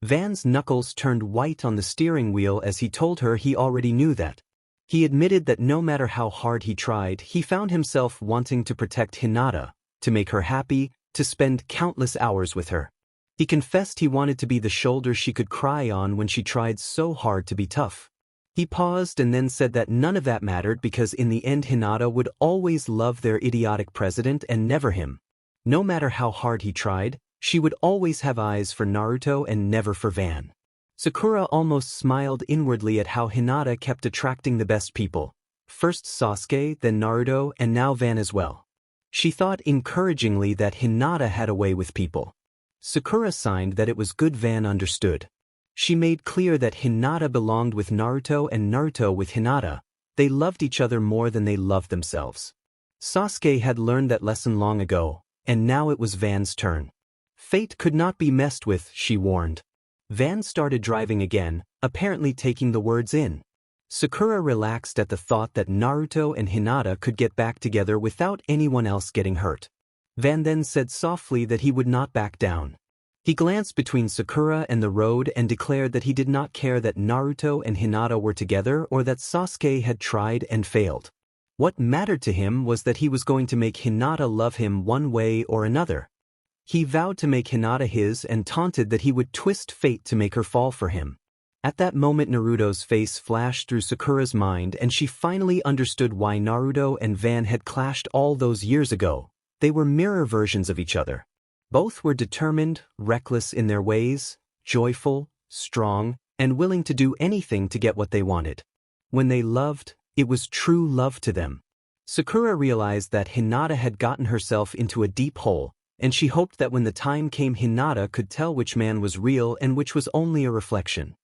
Van's knuckles turned white on the steering wheel as he told her he already knew that. He admitted that no matter how hard he tried, he found himself wanting to protect Hinata, to make her happy, to spend countless hours with her. He confessed he wanted to be the shoulder she could cry on when she tried so hard to be tough. He paused and then said that none of that mattered because in the end Hinata would always love their idiotic president and never him. No matter how hard he tried, she would always have eyes for Naruto and never for Van. Sakura almost smiled inwardly at how Hinata kept attracting the best people. First Sasuke, then Naruto, and now Van as well. She thought encouragingly that Hinata had a way with people. Sakura signed that it was good Van understood. She made clear that Hinata belonged with Naruto and Naruto with Hinata. They loved each other more than they loved themselves. Sasuke had learned that lesson long ago, and now it was Van's turn. Fate could not be messed with, she warned. Van started driving again, apparently taking the words in. Sakura relaxed at the thought that Naruto and Hinata could get back together without anyone else getting hurt. Van then said softly that he would not back down. He glanced between Sakura and the road and declared that he did not care that Naruto and Hinata were together or that Sasuke had tried and failed. What mattered to him was that he was going to make Hinata love him one way or another. He vowed to make Hinata his and taunted that he would twist fate to make her fall for him. At that moment Naruto's face flashed through Sakura's mind and she finally understood why Naruto and Van had clashed all those years ago. They were mirror versions of each other. Both were determined, reckless in their ways, joyful, strong, and willing to do anything to get what they wanted. When they loved, it was true love to them. Sakura realized that Hinata had gotten herself into a deep hole, and she hoped that when the time came Hinata could tell which man was real and which was only a reflection.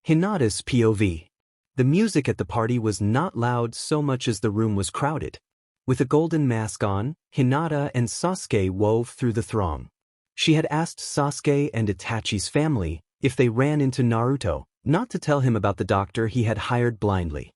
Hinata's POV. The music at the party was not loud so much as the room was crowded. With a golden mask on, Hinata and Sasuke wove through the throng. She had asked Sasuke and Itachi's family if they ran into Naruto, not to tell him about the doctor he had hired blindly.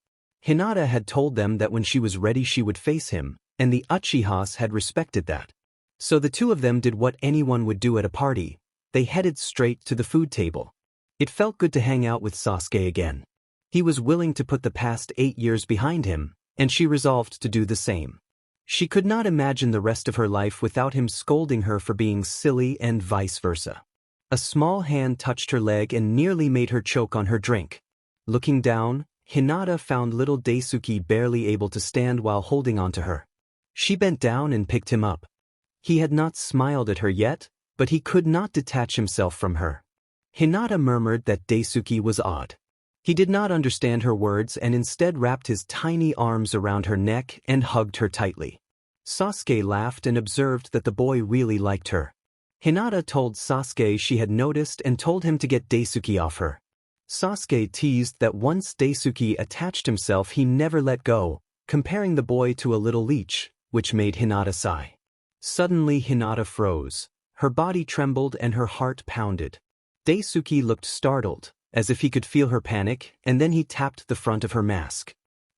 Hinata had told them that when she was ready she would face him, and the Uchihas had respected that. So the two of them did what anyone would do at a party. They headed straight to the food table. It felt good to hang out with Sasuke again. He was willing to put the past 8 years behind him, and she resolved to do the same. She could not imagine the rest of her life without him scolding her for being silly and vice versa. A small hand touched her leg and nearly made her choke on her drink. Looking down, Hinata found little Daisuke barely able to stand while holding onto her. She bent down and picked him up. He had not smiled at her yet, but he could not detach himself from her. Hinata murmured that Daisuke was odd. He did not understand her words and instead wrapped his tiny arms around her neck and hugged her tightly. Sasuke laughed and observed that the boy really liked her. Hinata told Sasuke she had noticed and told him to get Daisuke off her. Sasuke teased that once Daisuke attached himself he never let go, comparing the boy to a little leech, which made Hinata sigh. Suddenly Hinata froze. Her body trembled and her heart pounded. Daisuke looked startled, as if he could feel her panic, and then he tapped the front of her mask.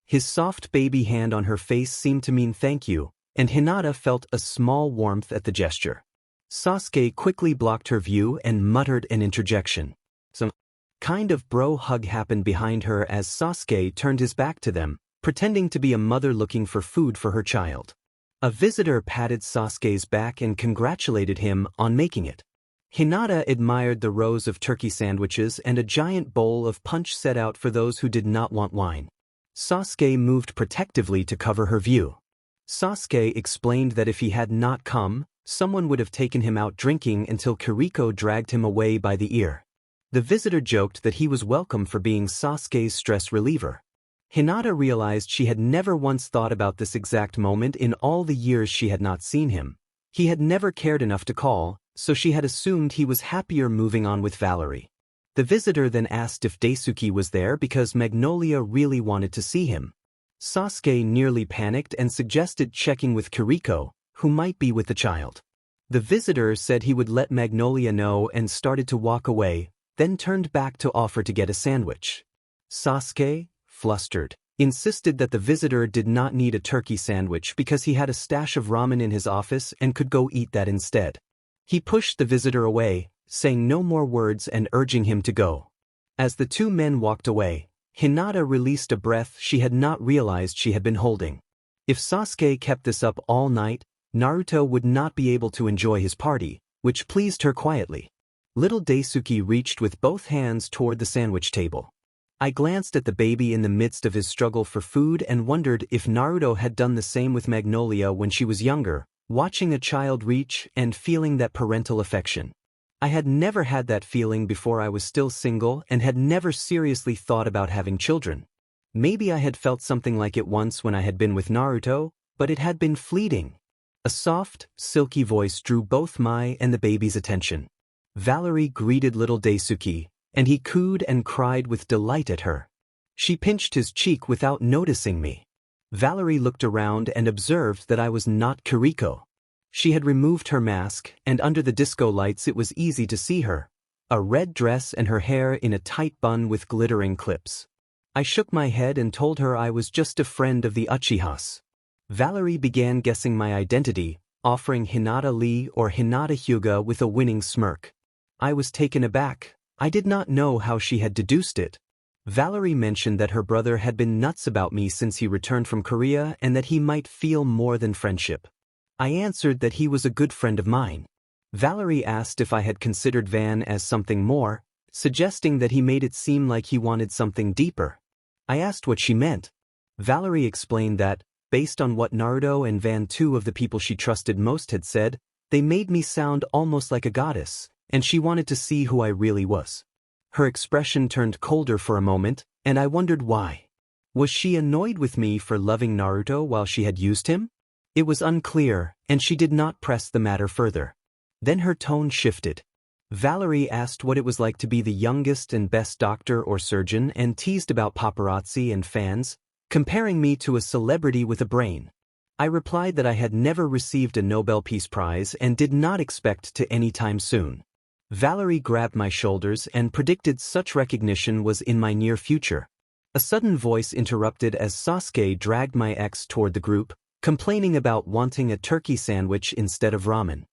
His soft baby hand on her face seemed to mean thank you, and Hinata felt a small warmth at the gesture. Sasuke quickly blocked her view and muttered an interjection. Some kind of bro hug happened behind her as Sasuke turned his back to them, pretending to be a mother looking for food for her child. A visitor patted Sasuke's back and congratulated him on making it. Hinata admired the rows of turkey sandwiches and a giant bowl of punch set out for those who did not want wine. Sasuke moved protectively to cover her view. Sasuke explained that if he had not come, someone would have taken him out drinking until Kiriko dragged him away by the ear. The visitor joked that he was welcome for being Sasuke's stress reliever. Hinata realized she had never once thought about this exact moment in all the years she had not seen him. He had never cared enough to call, so she had assumed he was happier moving on with Valerie. The visitor then asked if Daisuke was there because Magnolia really wanted to see him. Sasuke nearly panicked and suggested checking with Kiriko, who might be with the child. The visitor said he would let Magnolia know and started to walk away, then turned back to offer to get a sandwich. Sasuke, flustered, insisted that the visitor did not need a turkey sandwich because he had a stash of ramen in his office and could go eat that instead. He pushed the visitor away, saying no more words and urging him to go. As the two men walked away, Hinata released a breath she had not realized she had been holding. If Sasuke kept this up all night, Naruto would not be able to enjoy his party, which pleased her quietly. Little Daisuke reached with both hands toward the sandwich table. I glanced at the baby in the midst of his struggle for food and wondered if Naruto had done the same with Magnolia when she was younger, watching a child reach and feeling that parental affection. I had never had that feeling before I was still single and had never seriously thought about having children. Maybe I had felt something like it once when I had been with Naruto, but it had been fleeting. A soft, silky voice drew both my and the baby's attention. Valerie greeted little Daisuke, and he cooed and cried with delight at her. She pinched his cheek without noticing me. Valerie looked around and observed that I was not Kiriko. She had removed her mask, and under the disco lights it was easy to see her, a red dress and her hair in a tight bun with glittering clips. I shook my head and told her I was just a friend of the Uchihas. Valerie began guessing my identity, offering Hinata Lee or Hinata Hyuga with a winning smirk. I was taken aback. I did not know how she had deduced it. Valerie mentioned that her brother had been nuts about me since he returned from Korea and that he might feel more than friendship. I answered that he was a good friend of mine. Valerie asked if I had considered Van as something more, suggesting that he made it seem like he wanted something deeper. I asked what she meant. Valerie explained that, based on what Naruto and Van, two of the people she trusted most, had said, they made me sound almost like a goddess, and she wanted to see who I really was. Her expression turned colder for a moment, and I wondered why. Was she annoyed with me for loving Naruto while she had used him? It was unclear, and she did not press the matter further. Then her tone shifted. Valerie asked what it was like to be the youngest and best doctor or surgeon and teased about paparazzi and fans, comparing me to a celebrity with a brain. I replied that I had never received a Nobel Peace Prize and did not expect to anytime soon. Valerie grabbed my shoulders and predicted such recognition was in my near future. A sudden voice interrupted as Sasuke dragged my ex toward the group, complaining about wanting a turkey sandwich instead of ramen.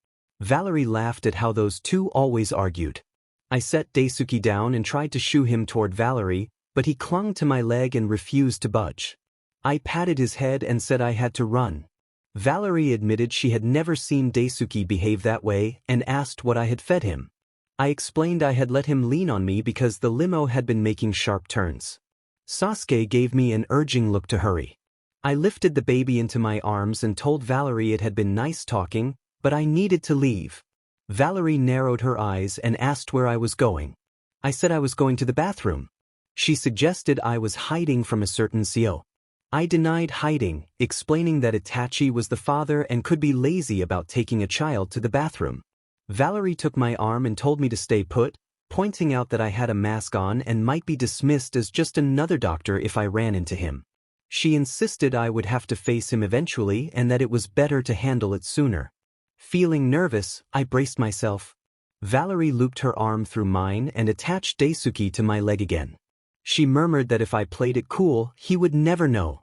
Valerie laughed at how those two always argued. I set Daisuke down and tried to shoo him toward Valerie, but he clung to my leg and refused to budge. I patted his head and said I had to run. Valerie admitted she had never seen Daisuke behave that way and asked what I had fed him. I explained I had let him lean on me because the limo had been making sharp turns. Sasuke gave me an urging look to hurry. I lifted the baby into my arms and told Valerie it had been nice talking, but I needed to leave. Valerie narrowed her eyes and asked where I was going. I said I was going to the bathroom. She suggested I was hiding from a certain CO. I denied hiding, explaining that Itachi was the father and could be lazy about taking a child to the bathroom. Valerie took my arm and told me to stay put, pointing out that I had a mask on and might be dismissed as just another doctor if I ran into him. She insisted I would have to face him eventually and that it was better to handle it sooner. Feeling nervous, I braced myself. Valerie looped her arm through mine and attached Daisuke to my leg again. She murmured that if I played it cool, he would never know.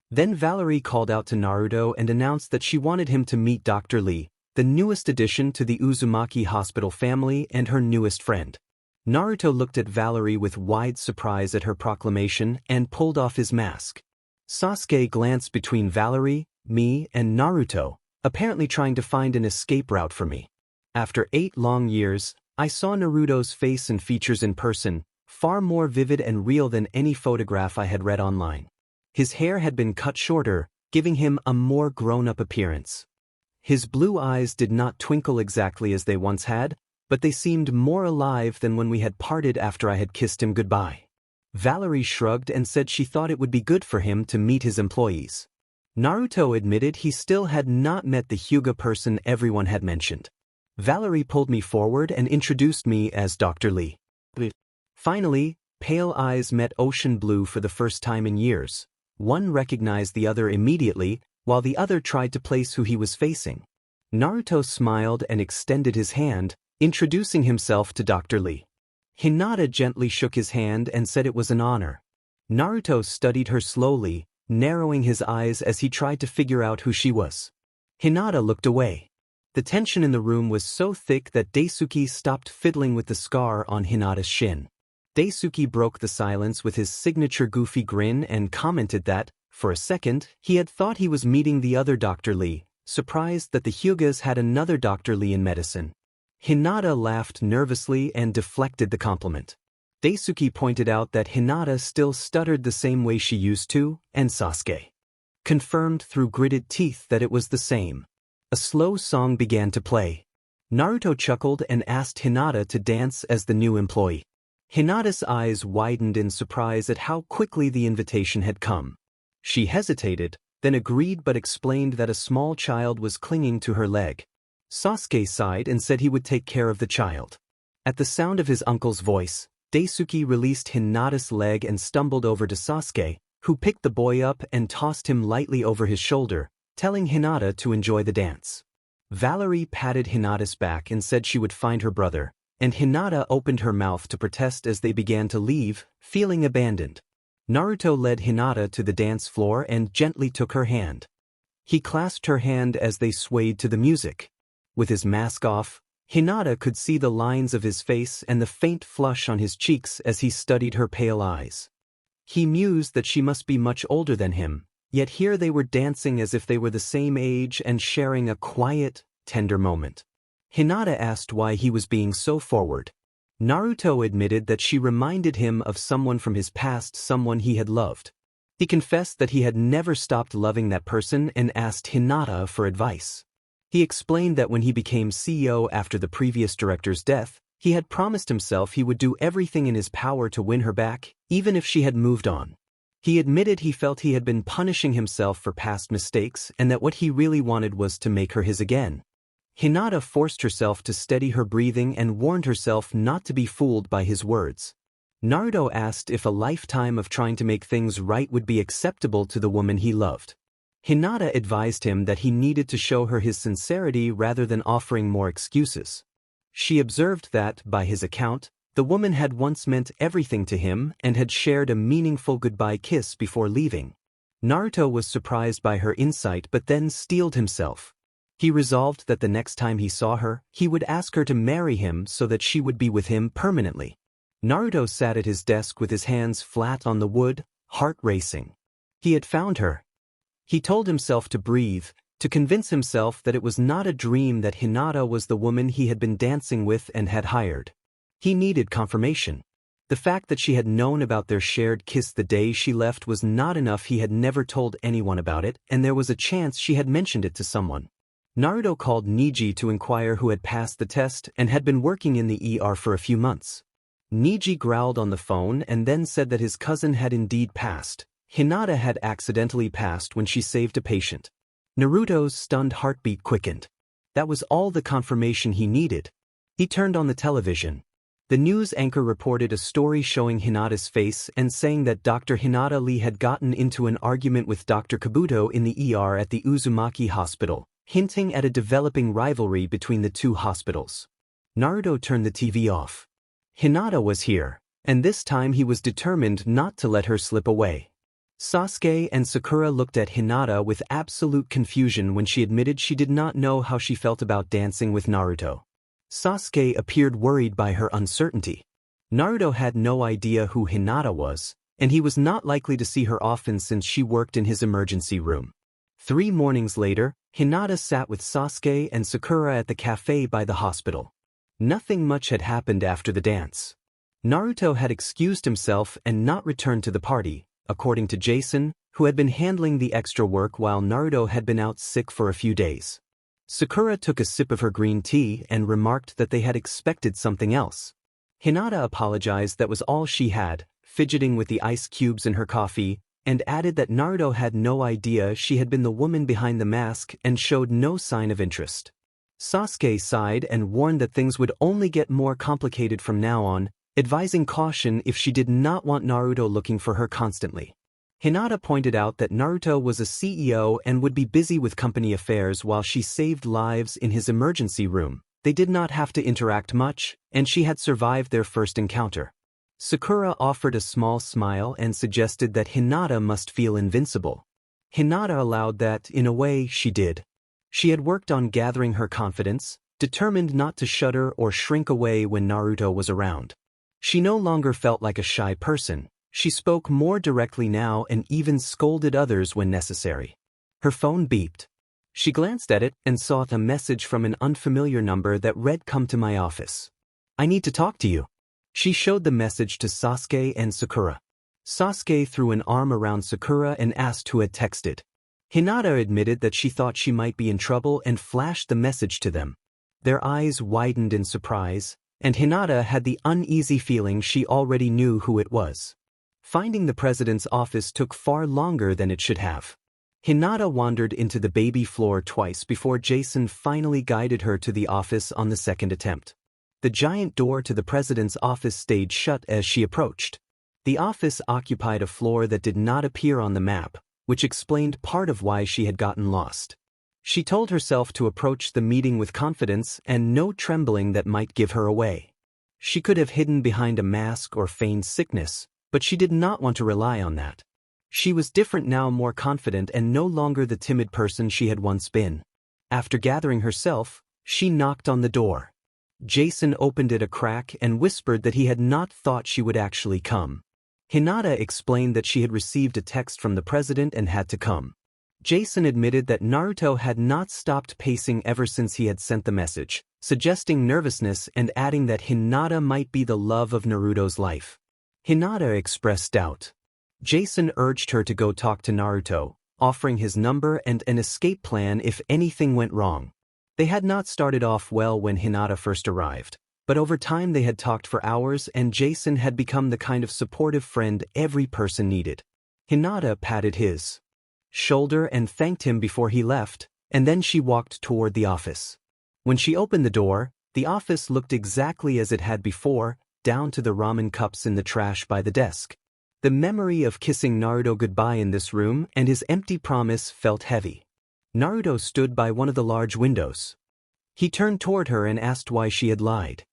Then Valerie called out to Naruto and announced that she wanted him to meet Dr. Lee, the newest addition to the Uzumaki Hospital family and her newest friend. Naruto looked at Valerie with wide surprise at her proclamation and pulled off his mask. Sasuke glanced between Valerie, me, and Naruto, apparently trying to find an escape route for me. After 8 long years, I saw Naruto's face and features in person, far more vivid and real than any photograph I had read online. His hair had been cut shorter, giving him a more grown-up appearance. His blue eyes did not twinkle exactly as they once had, but they seemed more alive than when we had parted after I had kissed him goodbye. Valerie shrugged and said she thought it would be good for him to meet his employees. Naruto admitted he still had not met the Hyuga person everyone had mentioned. Valerie pulled me forward and introduced me as Dr. Lee. Finally, pale eyes met ocean blue for the first time in years. One recognized the other immediately, while the other tried to place who he was facing. Naruto smiled and extended his hand, introducing himself to Dr. Lee. Hinata gently shook his hand and said it was an honor. Naruto studied her slowly, narrowing his eyes as he tried to figure out who she was. Hinata looked away. The tension in the room was so thick that Daisuke stopped fiddling with the scar on Hinata's shin. Daisuke broke the silence with his signature goofy grin and commented that, for a second, he had thought he was meeting the other Dr. Lee, surprised that the Hyugas had another Dr. Lee in medicine. Hinata laughed nervously and deflected the compliment. Daisuke pointed out that Hinata still stuttered the same way she used to, and Sasuke confirmed through gritted teeth that it was the same. A slow song began to play. Naruto chuckled and asked Hinata to dance as the new employee. Hinata's eyes widened in surprise at how quickly the invitation had come. She hesitated, then agreed but explained that a small child was clinging to her leg. Sasuke sighed and said he would take care of the child. At the sound of his uncle's voice, Daisuke released Hinata's leg and stumbled over to Sasuke, who picked the boy up and tossed him lightly over his shoulder, telling Hinata to enjoy the dance. Valerie patted Hinata's back and said she would find her brother, and Hinata opened her mouth to protest as they began to leave, feeling abandoned. Naruto led Hinata to the dance floor and gently took her hand. He clasped her hand as they swayed to the music. With his mask off, Hinata could see the lines of his face and the faint flush on his cheeks as he studied her pale eyes. He mused that she must be much older than him, yet here they were dancing as if they were the same age and sharing a quiet, tender moment. Hinata asked why he was being so forward. Naruto admitted that she reminded him of someone from his past, someone he had loved. He confessed that he had never stopped loving that person and asked Hinata for advice. He explained that when he became CEO after the previous director's death, he had promised himself he would do everything in his power to win her back, even if she had moved on. He admitted he felt he had been punishing himself for past mistakes and that what he really wanted was to make her his again. Hinata forced herself to steady her breathing and warned herself not to be fooled by his words. Naruto asked if a lifetime of trying to make things right would be acceptable to the woman he loved. Hinata advised him that he needed to show her his sincerity rather than offering more excuses. She observed that, by his account, the woman had once meant everything to him and had shared a meaningful goodbye kiss before leaving. Naruto was surprised by her insight but then steeled himself. He resolved that the next time he saw her, he would ask her to marry him so that she would be with him permanently. Naruto sat at his desk with his hands flat on the wood, heart racing. He had found her. He told himself to breathe, to convince himself that it was not a dream, that Hinata was the woman he had been dancing with and had hired. He needed confirmation. The fact that she had known about their shared kiss the day she left was not enough. He had never told anyone about it, and there was a chance she had mentioned it to someone. Naruto called Niji to inquire who had passed the test and had been working in the ER for a few months. Niji growled on the phone and then said that his cousin had indeed passed. Hinata had accidentally passed when she saved a patient. Naruto's stunned heartbeat quickened. That was all the confirmation he needed. He turned on the television. The news anchor reported a story showing Hinata's face and saying that Dr. Hinata Lee had gotten into an argument with Dr. Kabuto in the ER at the Uzumaki Hospital, hinting at a developing rivalry between the two hospitals. Naruto turned the TV off. Hinata was here, and this time he was determined not to let her slip away. Sasuke and Sakura looked at Hinata with absolute confusion when she admitted she did not know how she felt about dancing with Naruto. Sasuke appeared worried by her uncertainty. Naruto had no idea who Hinata was, and he was not likely to see her often since she worked in his emergency room. 3 mornings later, Hinata sat with Sasuke and Sakura at the cafe by the hospital. Nothing much had happened after the dance. Naruto had excused himself and not returned to the party, according to Jason, who had been handling the extra work while Naruto had been out sick for a few days. Sakura took a sip of her green tea and remarked that they had expected something else. Hinata apologized that was all she had, fidgeting with the ice cubes in her coffee, and added that Naruto had no idea she had been the woman behind the mask and showed no sign of interest. Sasuke sighed and warned that things would only get more complicated from now on, advising caution if she did not want Naruto looking for her constantly. Hinata pointed out that Naruto was a CEO and would be busy with company affairs while she saved lives in his emergency room. They did not have to interact much, and she had survived their first encounter. Sakura offered a small smile and suggested that Hinata must feel invincible. Hinata allowed that, in a way, she did. She had worked on gathering her confidence, determined not to shudder or shrink away when Naruto was around. She no longer felt like a shy person. She spoke more directly now and even scolded others when necessary. Her phone beeped. She glanced at it and saw a message from an unfamiliar number that read, "Come to my office. I need to talk to you." She showed the message to Sasuke and Sakura. Sasuke threw an arm around Sakura and asked who had texted. Hinata admitted that she thought she might be in trouble and flashed the message to them. Their eyes widened in surprise, and Hinata had the uneasy feeling she already knew who it was. Finding the president's office took far longer than it should have. Hinata wandered into the baby floor twice before Jason finally guided her to the office on the second attempt. The giant door to the president's office stayed shut as she approached. The office occupied a floor that did not appear on the map, which explained part of why she had gotten lost. She told herself to approach the meeting with confidence and no trembling that might give her away. She could have hidden behind a mask or feigned sickness, but she did not want to rely on that. She was different now, more confident and no longer the timid person she had once been. After gathering herself, she knocked on the door. Jason opened it a crack and whispered that he had not thought she would actually come. Hinata explained that she had received a text from the president and had to come. Jason admitted that Naruto had not stopped pacing ever since he had sent the message, suggesting nervousness and adding that Hinata might be the love of Naruto's life. Hinata expressed doubt. Jason urged her to go talk to Naruto, offering his number and an escape plan if anything went wrong. They had not started off well when Hinata first arrived, but over time they had talked for hours and Jason had become the kind of supportive friend every person needed. Hinata patted his shoulder and thanked him before he left, and then she walked toward the office. When she opened the door, the office looked exactly as it had before, down to the ramen cups in the trash by the desk. The memory of kissing Naruto goodbye in this room and his empty promise felt heavy. Naruto stood by one of the large windows. He turned toward her and asked why she had lied.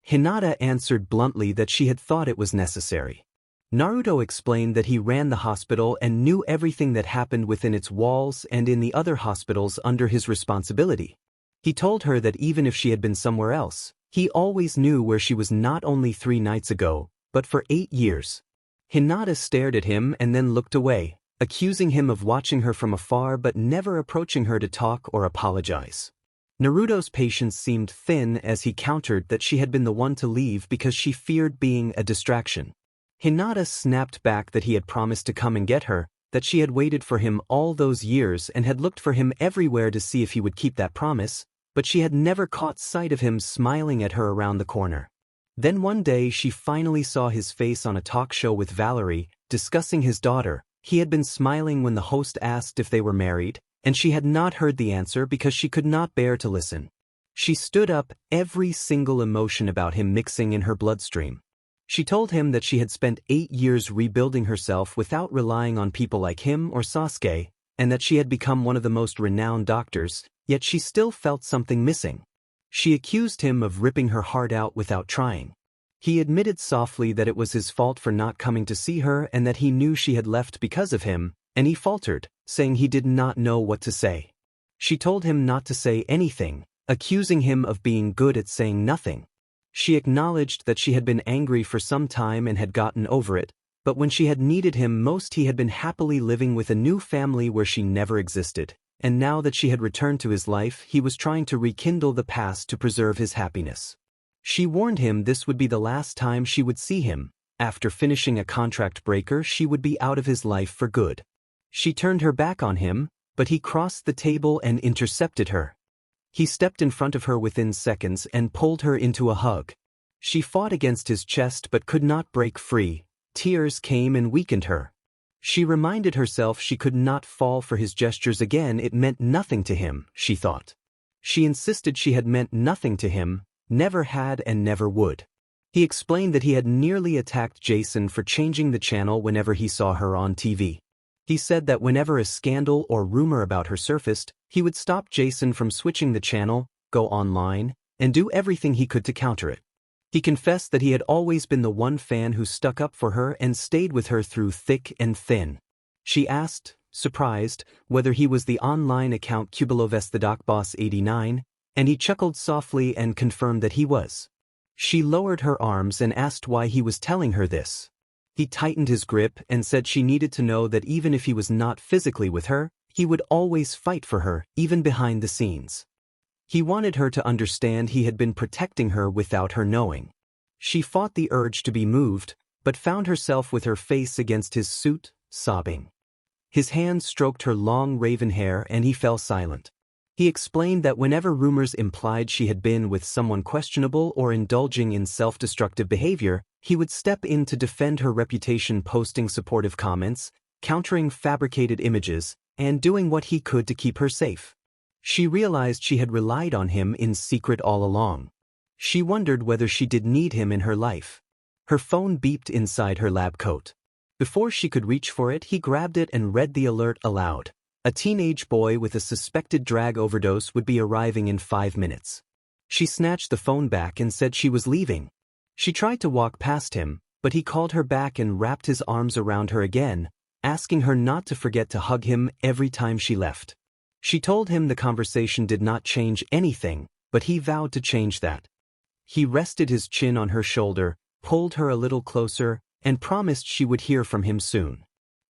Hinata answered bluntly that she had thought it was necessary. Naruto explained that he ran the hospital and knew everything that happened within its walls and in the other hospitals under his responsibility. He told her that even if she had been somewhere else, he always knew where she was, not only 3 nights ago, but for 8 years. Hinata stared at him and then looked away, accusing him of watching her from afar but never approaching her to talk or apologize. Naruto's patience seemed thin as he countered that she had been the one to leave because she feared being a distraction. Hinata snapped back that he had promised to come and get her, that she had waited for him all those years and had looked for him everywhere to see if he would keep that promise, but she had never caught sight of him smiling at her around the corner. Then one day she finally saw his face on a talk show with Valerie, discussing his daughter. He had been smiling when the host asked if they were married, and she had not heard the answer because she could not bear to listen. She stood up, every single emotion about him mixing in her bloodstream. She told him that she had spent 8 years rebuilding herself without relying on people like him or Sasuke, and that she had become one of the most renowned doctors, yet she still felt something missing. She accused him of ripping her heart out without trying. He admitted softly that it was his fault for not coming to see her and that he knew she had left because of him, and he faltered, saying he did not know what to say. She told him not to say anything, accusing him of being good at saying nothing. She acknowledged that she had been angry for some time and had gotten over it, but when she had needed him most he had been happily living with a new family where she never existed, and now that she had returned to his life he was trying to rekindle the past to preserve his happiness. She warned him this would be the last time she would see him. After finishing a contract breaker she would be out of his life for good. She turned her back on him, but he crossed the table and intercepted her. He stepped in front of her within seconds and pulled her into a hug. She fought against his chest but could not break free. Tears came and weakened her. She reminded herself she could not fall for his gestures again. It meant nothing to him, she thought. She insisted she had meant nothing to him, never had and never would. He explained that he had nearly attacked Jason for changing the channel whenever he saw her on TV. He said that whenever a scandal or rumor about her surfaced, he would stop Jason from switching the channel, go online, and do everything he could to counter it. He confessed that he had always been the one fan who stuck up for her and stayed with her through thick and thin. She asked, surprised, whether he was the online account Kubelovesthodocboss89, and he chuckled softly and confirmed that he was. She lowered her arms and asked why he was telling her this. He tightened his grip and said she needed to know that even if he was not physically with her, he would always fight for her, even behind the scenes. He wanted her to understand he had been protecting her without her knowing. She fought the urge to be moved, but found herself with her face against his suit, sobbing. His hand stroked her long raven hair and he fell silent. He explained that whenever rumors implied she had been with someone questionable or indulging in self-destructive behavior, he would step in to defend her reputation, posting supportive comments, countering fabricated images, and doing what he could to keep her safe. She realized she had relied on him in secret all along. She wondered whether she did need him in her life. Her phone beeped inside her lab coat. Before she could reach for it, he grabbed it and read the alert aloud. A teenage boy with a suspected drug overdose would be arriving in 5 minutes. She snatched the phone back and said she was leaving. She tried to walk past him, but he called her back and wrapped his arms around her again, asking her not to forget to hug him every time she left. She told him the conversation did not change anything, but he vowed to change that. He rested his chin on her shoulder, pulled her a little closer, and promised she would hear from him soon.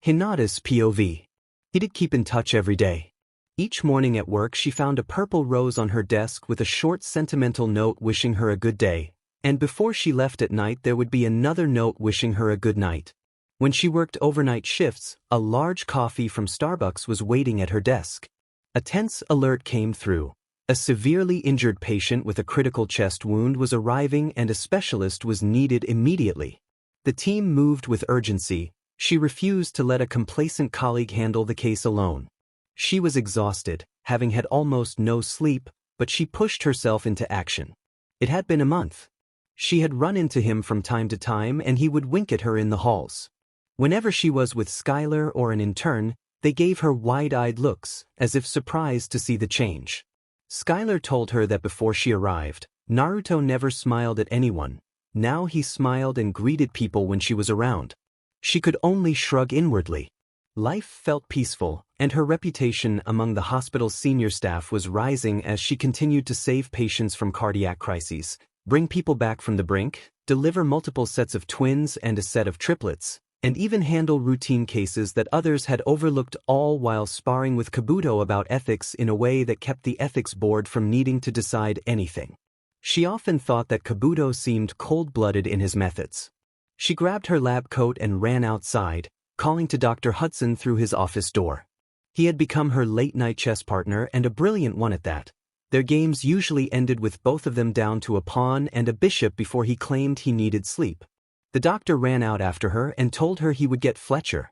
Hinata's POV. He did keep in touch every day. Each morning at work she found a purple rose on her desk with a short sentimental note wishing her a good day, and before she left at night there would be another note wishing her a good night. When she worked overnight shifts, a large coffee from Starbucks was waiting at her desk. A tense alert came through. A severely injured patient with a critical chest wound was arriving and a specialist was needed immediately. The team moved with urgency. She refused to let a complacent colleague handle the case alone. She was exhausted, having had almost no sleep, but she pushed herself into action. It had been a month. She had run into him from time to time and he would wink at her in the halls. Whenever she was with Skylar or an intern, they gave her wide-eyed looks, as if surprised to see the change. Skylar told her that before she arrived, Naruto never smiled at anyone. Now he smiled and greeted people when she was around. She could only shrug inwardly. Life felt peaceful, and her reputation among the hospital's senior staff was rising as she continued to save patients from cardiac crises, bring people back from the brink, deliver multiple sets of twins and a set of triplets, and even handle routine cases that others had overlooked, all while sparring with Kabuto about ethics in a way that kept the ethics board from needing to decide anything. She often thought that Kabuto seemed cold-blooded in his methods. She grabbed her lab coat and ran outside, calling to Dr. Hudson through his office door. He had become her late-night chess partner, and a brilliant one at that. Their games usually ended with both of them down to a pawn and a bishop before he claimed he needed sleep. The doctor ran out after her and told her he would get Fletcher.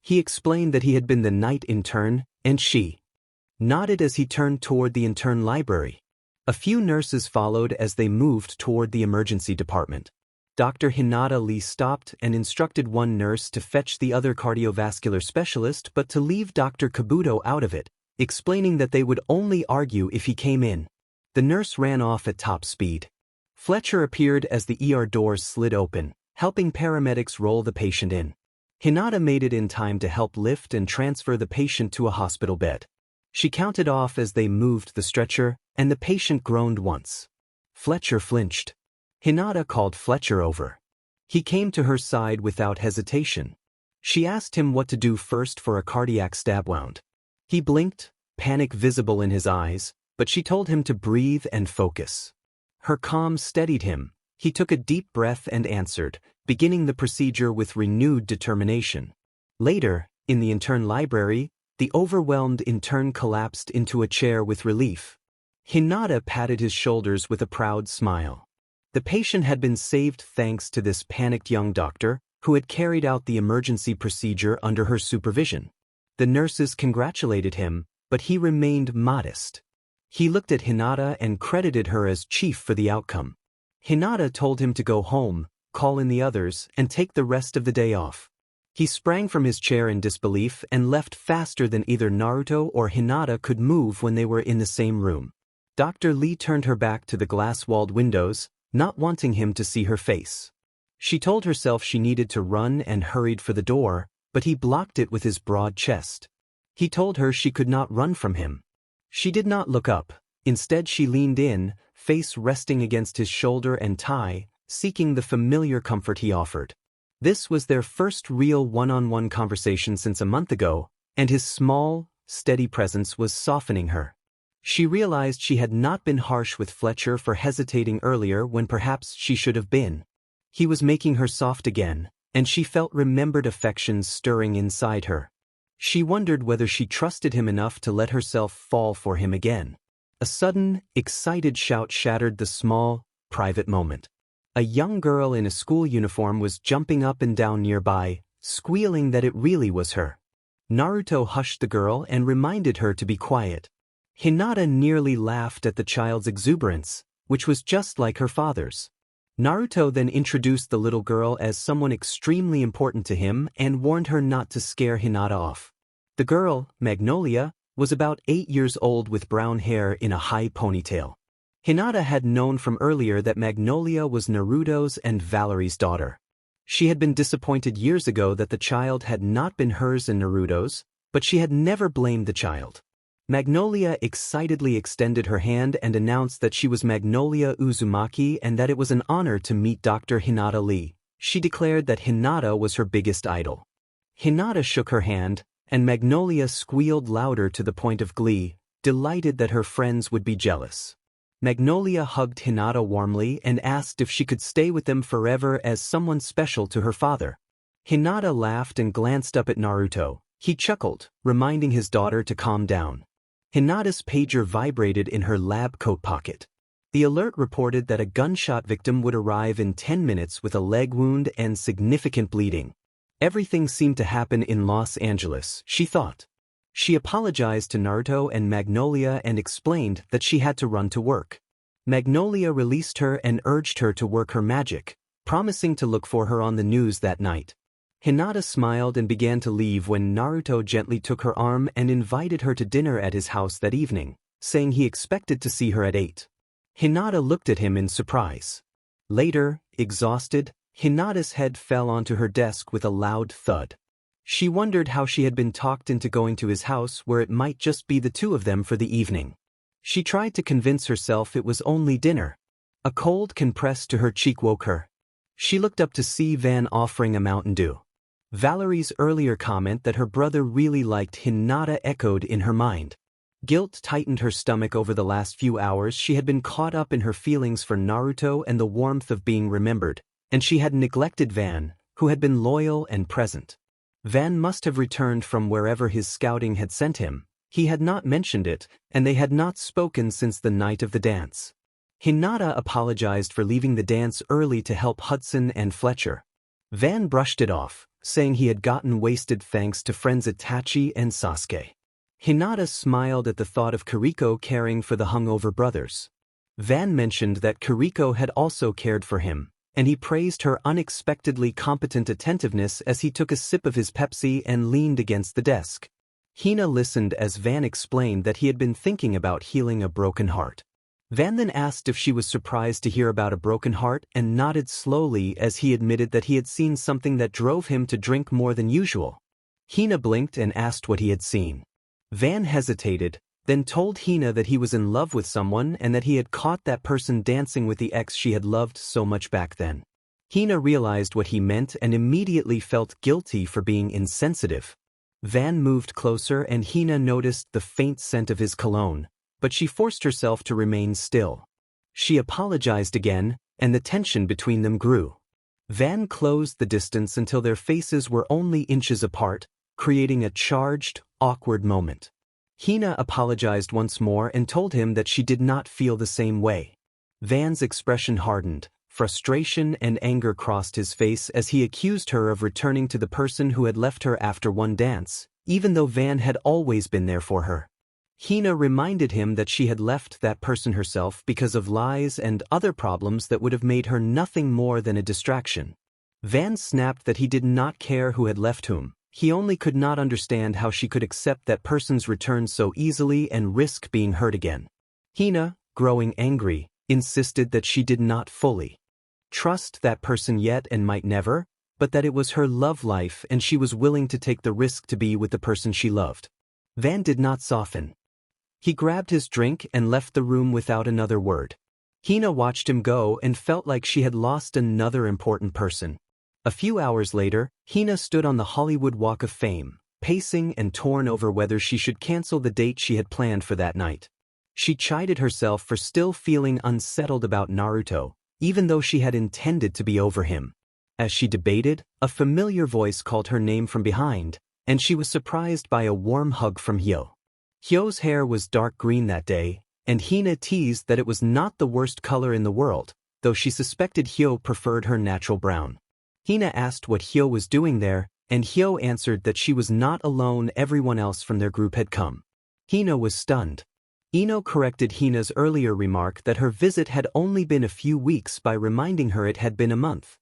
He explained that he had been the night intern, and she nodded as he turned toward the intern library. A few nurses followed as they moved toward the emergency department. Dr. Hinata Lee stopped and instructed one nurse to fetch the other cardiovascular specialist but to leave Dr. Kabuto out of it, explaining that they would only argue if he came in. The nurse ran off at top speed. Fletcher appeared as the ER doors slid open, helping paramedics roll the patient in. Hinata made it in time to help lift and transfer the patient to a hospital bed. She counted off as they moved the stretcher, and the patient groaned once. Fletcher flinched. Hinata called Fletcher over. He came to her side without hesitation. She asked him what to do first for a cardiac stab wound. He blinked, panic visible in his eyes, but she told him to breathe and focus. Her calm steadied him. He took a deep breath and answered, beginning the procedure with renewed determination. Later, in the intern library, the overwhelmed intern collapsed into a chair with relief. Hinata patted his shoulders with a proud smile. The patient had been saved thanks to this panicked young doctor, who had carried out the emergency procedure under her supervision. The nurses congratulated him, but he remained modest. He looked at Hinata and credited her as chief for the outcome. Hinata told him to go home, call in the others, and take the rest of the day off. He sprang from his chair in disbelief and left faster than either Naruto or Hinata could move when they were in the same room. Dr. Lee turned her back to the glass-walled windows, not wanting him to see her face. She told herself she needed to run and hurried for the door, but he blocked it with his broad chest. He told her she could not run from him. She did not look up. Instead, she leaned in, face resting against his shoulder and thigh, seeking the familiar comfort he offered. This was their first real one-on-one conversation since a month ago, and his small, steady presence was softening her. She realized she had not been harsh with Fletcher for hesitating earlier when perhaps she should have been. He was making her soft again, and she felt remembered affections stirring inside her. She wondered whether she trusted him enough to let herself fall for him again. A sudden, excited shout shattered the small, private moment. A young girl in a school uniform was jumping up and down nearby, squealing that it really was her. Naruto hushed the girl and reminded her to be quiet. Hinata nearly laughed at the child's exuberance, which was just like her father's. Naruto then introduced the little girl as someone extremely important to him and warned her not to scare Hinata off. The girl, Magnolia, was about 8 years old with brown hair in a high ponytail. Hinata had known from earlier that Magnolia was Naruto's and Valerie's daughter. She had been disappointed years ago that the child had not been hers and Naruto's, but she had never blamed the child. Magnolia excitedly extended her hand and announced that she was Magnolia Uzumaki and that it was an honor to meet Dr. Hinata Lee. She declared that Hinata was her biggest idol. Hinata shook her hand, and Magnolia squealed louder to the point of glee, delighted that her friends would be jealous. Magnolia hugged Hinata warmly and asked if she could stay with them forever as someone special to her father. Hinata laughed and glanced up at Naruto. He chuckled, reminding his daughter to calm down. Hinata's pager vibrated in her lab coat pocket. The alert reported that a gunshot victim would arrive in 10 minutes with a leg wound and significant bleeding. Everything seemed to happen in Los Angeles, she thought. She apologized to Naruto and Magnolia and explained that she had to run to work. Magnolia released her and urged her to work her magic, promising to look for her on the news that night. Hinata smiled and began to leave when Naruto gently took her arm and invited her to dinner at his house that evening, saying he expected to see her at 8. Hinata looked at him in surprise. Later, exhausted, Hinata's head fell onto her desk with a loud thud. She wondered how she had been talked into going to his house where it might just be the two of them for the evening. She tried to convince herself it was only dinner. A cold compressed to her cheek woke her. She looked up to see Van offering a Mountain Dew. Valerie's earlier comment that her brother really liked Hinata echoed in her mind. Guilt tightened her stomach. Over the last few hours she had been caught up in her feelings for Naruto and the warmth of being remembered, and she had neglected Van, who had been loyal and present. Van must have returned from wherever his scouting had sent him. He had not mentioned it, and they had not spoken since the night of the dance. Hinata apologized for leaving the dance early to help Hudson and Fletcher. Van brushed it off, saying he had gotten wasted thanks to friends Itachi and Sasuke. Hinata smiled at the thought of Kiriko caring for the hungover brothers. Van mentioned that Kiriko had also cared for him, and he praised her unexpectedly competent attentiveness as he took a sip of his Pepsi and leaned against the desk. Hina listened as Van explained that he had been thinking about healing a broken heart. Van then asked if she was surprised to hear about a broken heart and nodded slowly as he admitted that he had seen something that drove him to drink more than usual. Hina blinked and asked what he had seen. Van hesitated, then told Hina that he was in love with someone and that he had caught that person dancing with the ex she had loved so much back then. Hina realized what he meant and immediately felt guilty for being insensitive. Van moved closer and Hina noticed the faint scent of his cologne, but she forced herself to remain still. She apologized again, and the tension between them grew. Van closed the distance until their faces were only inches apart, creating a charged, awkward moment. Hina apologized once more and told him that she did not feel the same way. Van's expression hardened, frustration and anger crossed his face as he accused her of returning to the person who had left her after one dance, even though Van had always been there for her. Hina reminded him that she had left that person herself because of lies and other problems that would have made her nothing more than a distraction. Van snapped that he did not care who had left whom. He only could not understand how she could accept that person's return so easily and risk being hurt again. Hina, growing angry, insisted that she did not fully trust that person yet and might never, but that it was her love life and she was willing to take the risk to be with the person she loved. Van did not soften. He grabbed his drink and left the room without another word. Hina watched him go and felt like she had lost another important person. A few hours later, Hina stood on the Hollywood Walk of Fame, pacing and torn over whether she should cancel the date she had planned for that night. She chided herself for still feeling unsettled about Naruto, even though she had intended to be over him. As she debated, a familiar voice called her name from behind, and she was surprised by a warm hug from Hyo. Hyo's hair was dark green that day, and Hina teased that it was not the worst color in the world, though she suspected Hyo preferred her natural brown. Hina asked what Hyo was doing there, and Hyo answered that she was not alone, everyone else from their group had come. Hina was stunned. Ino corrected Hina's earlier remark that her visit had only been a few weeks by reminding her it had been a month.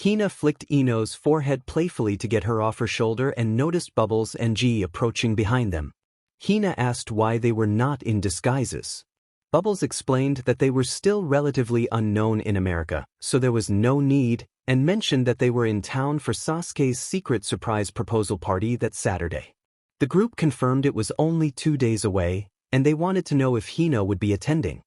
Hina flicked Ino's forehead playfully to get her off her shoulder and noticed Bubbles and G approaching behind them. Hina asked why they were not in disguises. Bubbles explained that they were still relatively unknown in America, so there was no need, and mentioned that they were in town for Sasuke's secret surprise proposal party that Saturday. The group confirmed it was only 2 days away, and they wanted to know if Hina would be attending.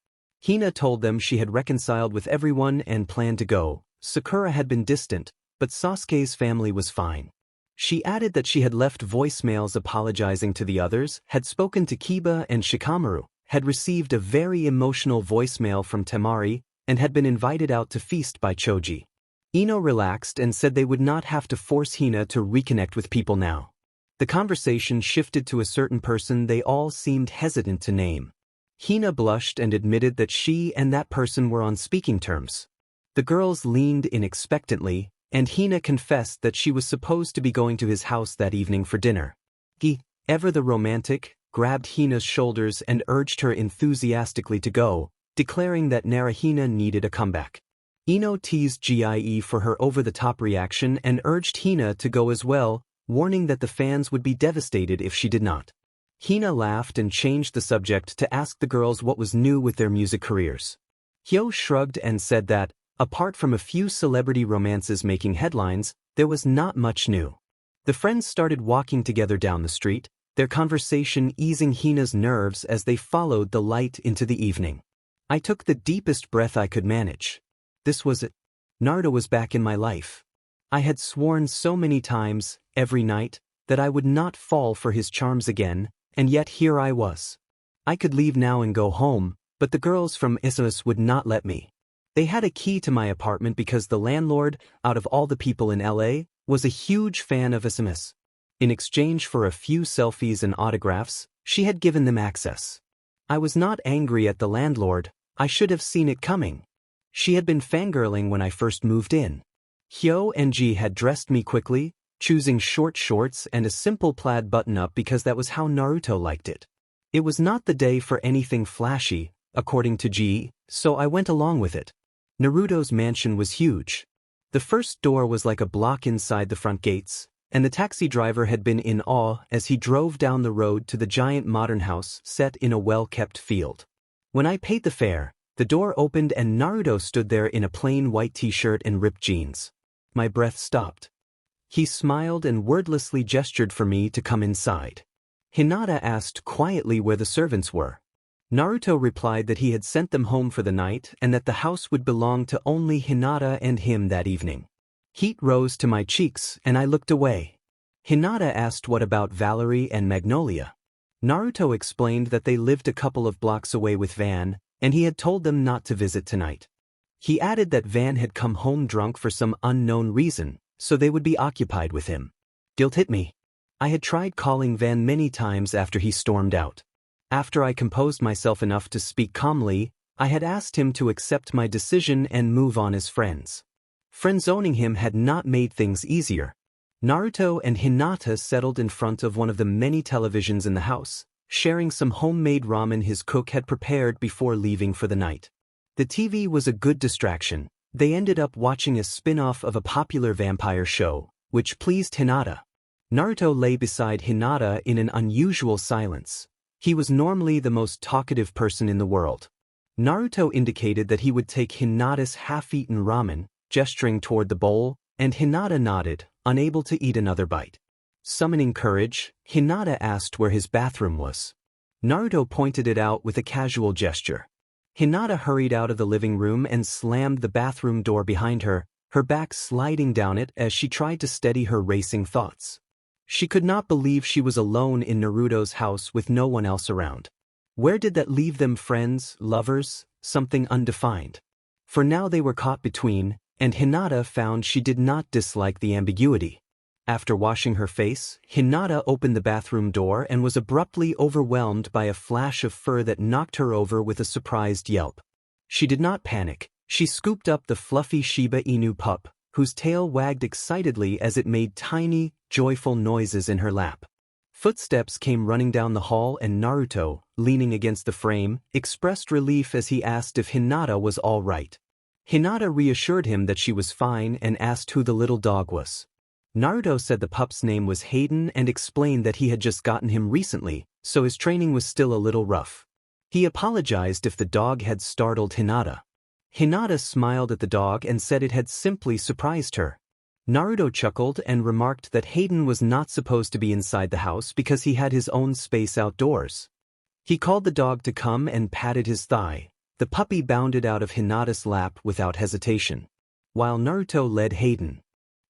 Hina told them she had reconciled with everyone and planned to go. Sakura had been distant, but Sasuke's family was fine. She added that she had left voicemails apologizing to the others, had spoken to Kiba and Shikamaru, had received a very emotional voicemail from Temari, and had been invited out to feast by Choji. Ino relaxed and said they would not have to force Hina to reconnect with people now. The conversation shifted to a certain person they all seemed hesitant to name. Hina blushed and admitted that she and that person were on speaking terms. The girls leaned in expectantly, and Hina confessed that she was supposed to be going to his house that evening for dinner. Gi, ever the romantic, grabbed Hina's shoulders and urged her enthusiastically to go, declaring that Narahina needed a comeback. Ino teased Gie for her over-the-top reaction and urged Hina to go as well, warning that the fans would be devastated if she did not. Hina laughed and changed the subject to ask the girls what was new with their music careers. Hyo shrugged and said that, apart from a few celebrity romances making headlines, there was not much new. The friends started walking together down the street, their conversation easing Hina's nerves as they followed the light into the evening. I took the deepest breath I could manage. This was it. Naruto was back in my life. I had sworn so many times, every night, that I would not fall for his charms again, and yet here I was. I could leave now and go home, but the girls from Issus would not let me. They had a key to my apartment because the landlord, out of all the people in LA, was a huge fan of Issus. In exchange for a few selfies and autographs, she had given them access. I was not angry at the landlord, I should have seen it coming. She had been fangirling when I first moved in. Hyo and Ji had dressed me quickly, choosing short shorts and a simple plaid button-up because that was how Naruto liked it. It was not the day for anything flashy, according to Ji, so I went along with it. Naruto's mansion was huge. The first door was like a block inside the front gates, and the taxi driver had been in awe as he drove down the road to the giant modern house set in a well-kept field. When I paid the fare, the door opened and Naruto stood there in a plain white t-shirt and ripped jeans. My breath stopped. He smiled and wordlessly gestured for me to come inside. Hinata asked quietly where the servants were. Naruto replied that he had sent them home for the night and that the house would belong to only Hinata and him that evening. Heat rose to my cheeks and I looked away. Hinata asked what about Valerie and Magnolia. Naruto explained that they lived a couple of blocks away with Van, and he had told them not to visit tonight. He added that Van had come home drunk for some unknown reason, so they would be occupied with him. Guilt hit me. I had tried calling Van many times after he stormed out. After I composed myself enough to speak calmly, I had asked him to accept my decision and move on as friends. Friendzoning him had not made things easier. Naruto and Hinata settled in front of one of the many televisions in the house, sharing some homemade ramen his cook had prepared before leaving for the night. The TV was a good distraction. They ended up watching a spin-off of a popular vampire show, which pleased Hinata. Naruto lay beside Hinata in an unusual silence. He was normally the most talkative person in the world. Naruto indicated that he would take Hinata's half-eaten ramen, gesturing toward the bowl, and Hinata nodded, unable to eat another bite. Summoning courage, Hinata asked where his bathroom was. Naruto pointed it out with a casual gesture. Hinata hurried out of the living room and slammed the bathroom door behind her, her back sliding down it as she tried to steady her racing thoughts. She could not believe she was alone in Naruto's house with no one else around. Where did that leave them, friends, lovers, something undefined? For now they were caught between, and Hinata found she did not dislike the ambiguity. After washing her face, Hinata opened the bathroom door and was abruptly overwhelmed by a flash of fur that knocked her over with a surprised yelp. She did not panic. She scooped up the fluffy Shiba Inu pup, whose tail wagged excitedly as it made tiny, joyful noises in her lap. Footsteps came running down the hall and Naruto, leaning against the frame, expressed relief as he asked if Hinata was all right. Hinata reassured him that she was fine and asked who the little dog was. Naruto said the pup's name was Hayden and explained that he had just gotten him recently, so his training was still a little rough. He apologized if the dog had startled Hinata. Hinata smiled at the dog and said it had simply surprised her. Naruto chuckled and remarked that Hayden was not supposed to be inside the house because he had his own space outdoors. He called the dog to come and patted his thigh. The puppy bounded out of Hinata's lap without hesitation, while Naruto led Hayden.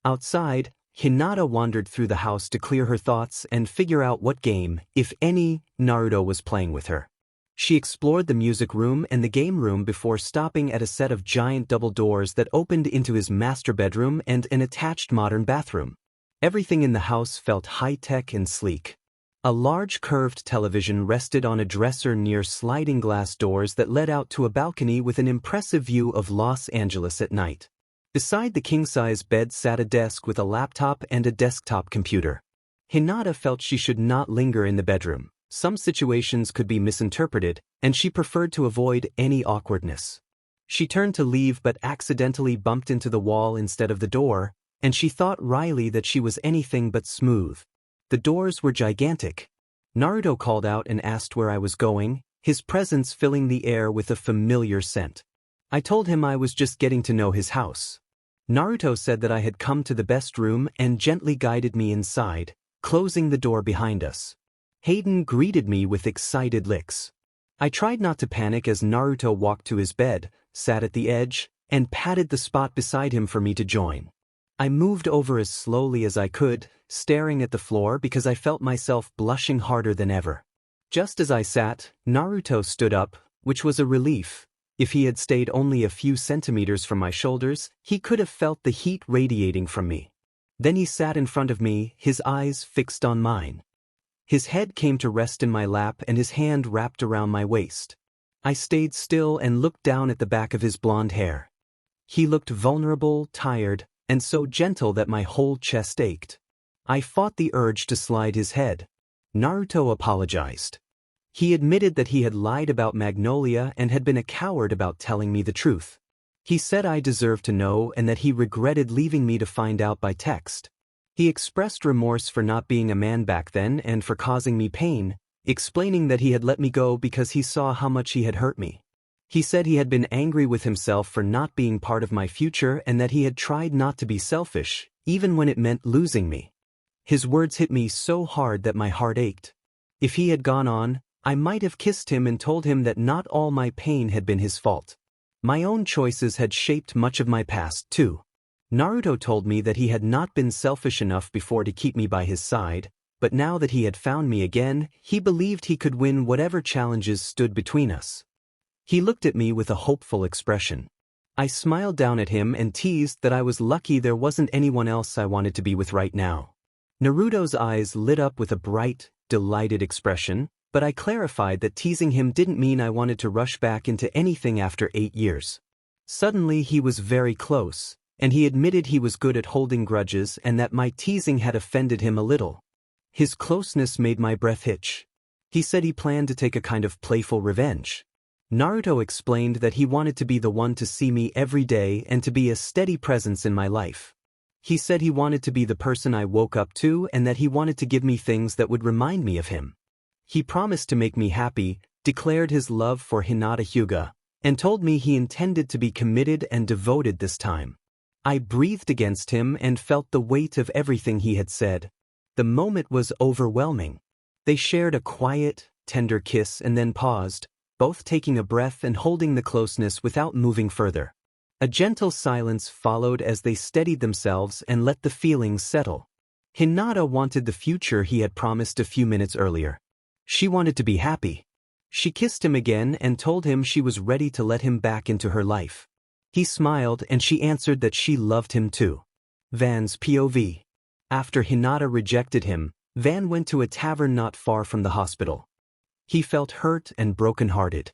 Outside, Hinata wandered through the house to clear her thoughts and figure out what game, if any, Naruto was playing with her. She explored the music room and the game room before stopping at a set of giant double doors that opened into his master bedroom and an attached modern bathroom. Everything in the house felt high-tech and sleek. A large curved television rested on a dresser near sliding glass doors that led out to a balcony with an impressive view of Los Angeles at night. Beside the king-size bed sat a desk with a laptop and a desktop computer. Hinata felt she should not linger in the bedroom. Some situations could be misinterpreted, and she preferred to avoid any awkwardness. She turned to leave but accidentally bumped into the wall instead of the door, and she thought wryly that she was anything but smooth. The doors were gigantic. Naruto called out and asked where I was going, his presence filling the air with a familiar scent. I told him I was just getting to know his house. Naruto said that I had come to the best room and gently guided me inside, closing the door behind us. Hayden greeted me with excited licks. I tried not to panic as Naruto walked to his bed, sat at the edge, and patted the spot beside him for me to join. I moved over as slowly as I could, staring at the floor because I felt myself blushing harder than ever. Just as I sat, Naruto stood up, which was a relief. If he had stayed only a few centimeters from my shoulders, he could have felt the heat radiating from me. Then he sat in front of me, his eyes fixed on mine. His head came to rest in my lap and his hand wrapped around my waist. I stayed still and looked down at the back of his blonde hair. He looked vulnerable, tired, and so gentle that my whole chest ached. I fought the urge to slide his head. Naruto apologized. He admitted that he had lied about Magnolia and had been a coward about telling me the truth. He said I deserved to know and that he regretted leaving me to find out by text. He expressed remorse for not being a man back then and for causing me pain, explaining that he had let me go because he saw how much he had hurt me. He said he had been angry with himself for not being part of my future and that he had tried not to be selfish, even when it meant losing me. His words hit me so hard that my heart ached. If he had gone on, I might have kissed him and told him that not all my pain had been his fault. My own choices had shaped much of my past, too. Naruto told me that he had not been selfish enough before to keep me by his side, but now that he had found me again, he believed he could win whatever challenges stood between us. He looked at me with a hopeful expression. I smiled down at him and teased that I was lucky there wasn't anyone else I wanted to be with right now. Naruto's eyes lit up with a bright, delighted expression, but I clarified that teasing him didn't mean I wanted to rush back into anything after 8 years. Suddenly he was very close, and he admitted he was good at holding grudges and that my teasing had offended him a little. His closeness made my breath hitch. He said he planned to take a kind of playful revenge. Naruto explained that he wanted to be the one to see me every day and to be a steady presence in my life. He said he wanted to be the person I woke up to and that he wanted to give me things that would remind me of him. He promised to make me happy, declared his love for Hinata Hyuga, and told me he intended to be committed and devoted this time. I breathed against him and felt the weight of everything he had said. The moment was overwhelming. They shared a quiet, tender kiss and then paused, both taking a breath and holding the closeness without moving further. A gentle silence followed as they steadied themselves and let the feelings settle. Hinata wanted the future he had promised a few minutes earlier. She wanted to be happy. She kissed him again and told him she was ready to let him back into her life. He smiled and she answered that she loved him too. Van's POV. After Hinata rejected him, Van went to a tavern not far from the hospital. He felt hurt and broken-hearted.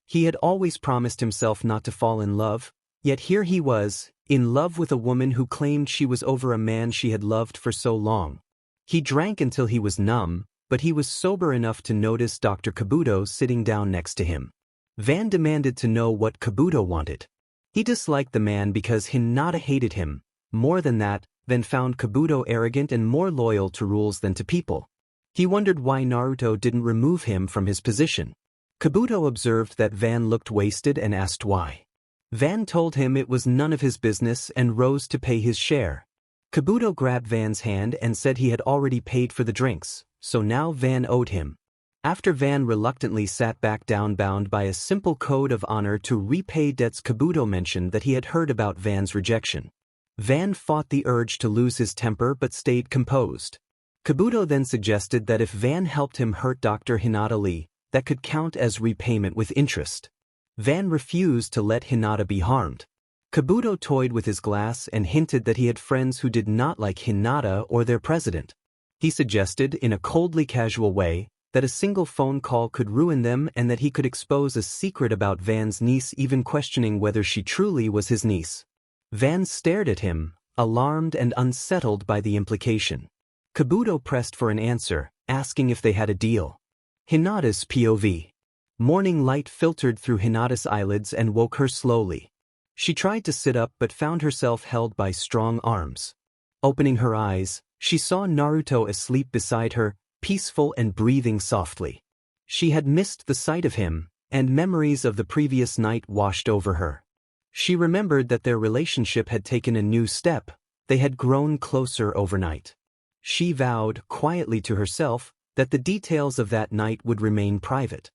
He had always promised himself not to fall in love, yet here he was, in love with a woman who claimed she was over a man she had loved for so long. He drank until he was numb, but he was sober enough to notice Dr. Kabuto sitting down next to him. Van demanded to know what Kabuto wanted. He disliked the man because Hinata hated him. More than that, Van found Kabuto arrogant and more loyal to rules than to people. He wondered why Naruto didn't remove him from his position. Kabuto observed that Van looked wasted and asked why. Van told him it was none of his business and rose to pay his share. Kabuto grabbed Van's hand and said he had already paid for the drinks, so now Van owed him. After Van reluctantly sat back down bound by a simple code of honor to repay debts, Kabuto mentioned that he had heard about Van's rejection. Van fought the urge to lose his temper but stayed composed. Kabuto then suggested that if Van helped him hurt Dr. Hinata Lee, that could count as repayment with interest. Van refused to let Hinata be harmed. Kabuto toyed with his glass and hinted that he had friends who did not like Hinata or their president. He suggested, in a coldly casual way, that a single phone call could ruin them and that he could expose a secret about Van's niece, even questioning whether she truly was his niece. Van stared at him, alarmed and unsettled by the implication. Kabuto pressed for an answer, asking if they had a deal. Hinata's POV. Morning light filtered through Hinata's eyelids and woke her slowly. She tried to sit up but found herself held by strong arms. Opening her eyes, she saw Naruto asleep beside her, peaceful and breathing softly. She had missed the sight of him, and memories of the previous night washed over her. She remembered that their relationship had taken a new step. They had grown closer overnight. She vowed, quietly to herself, that the details of that night would remain private.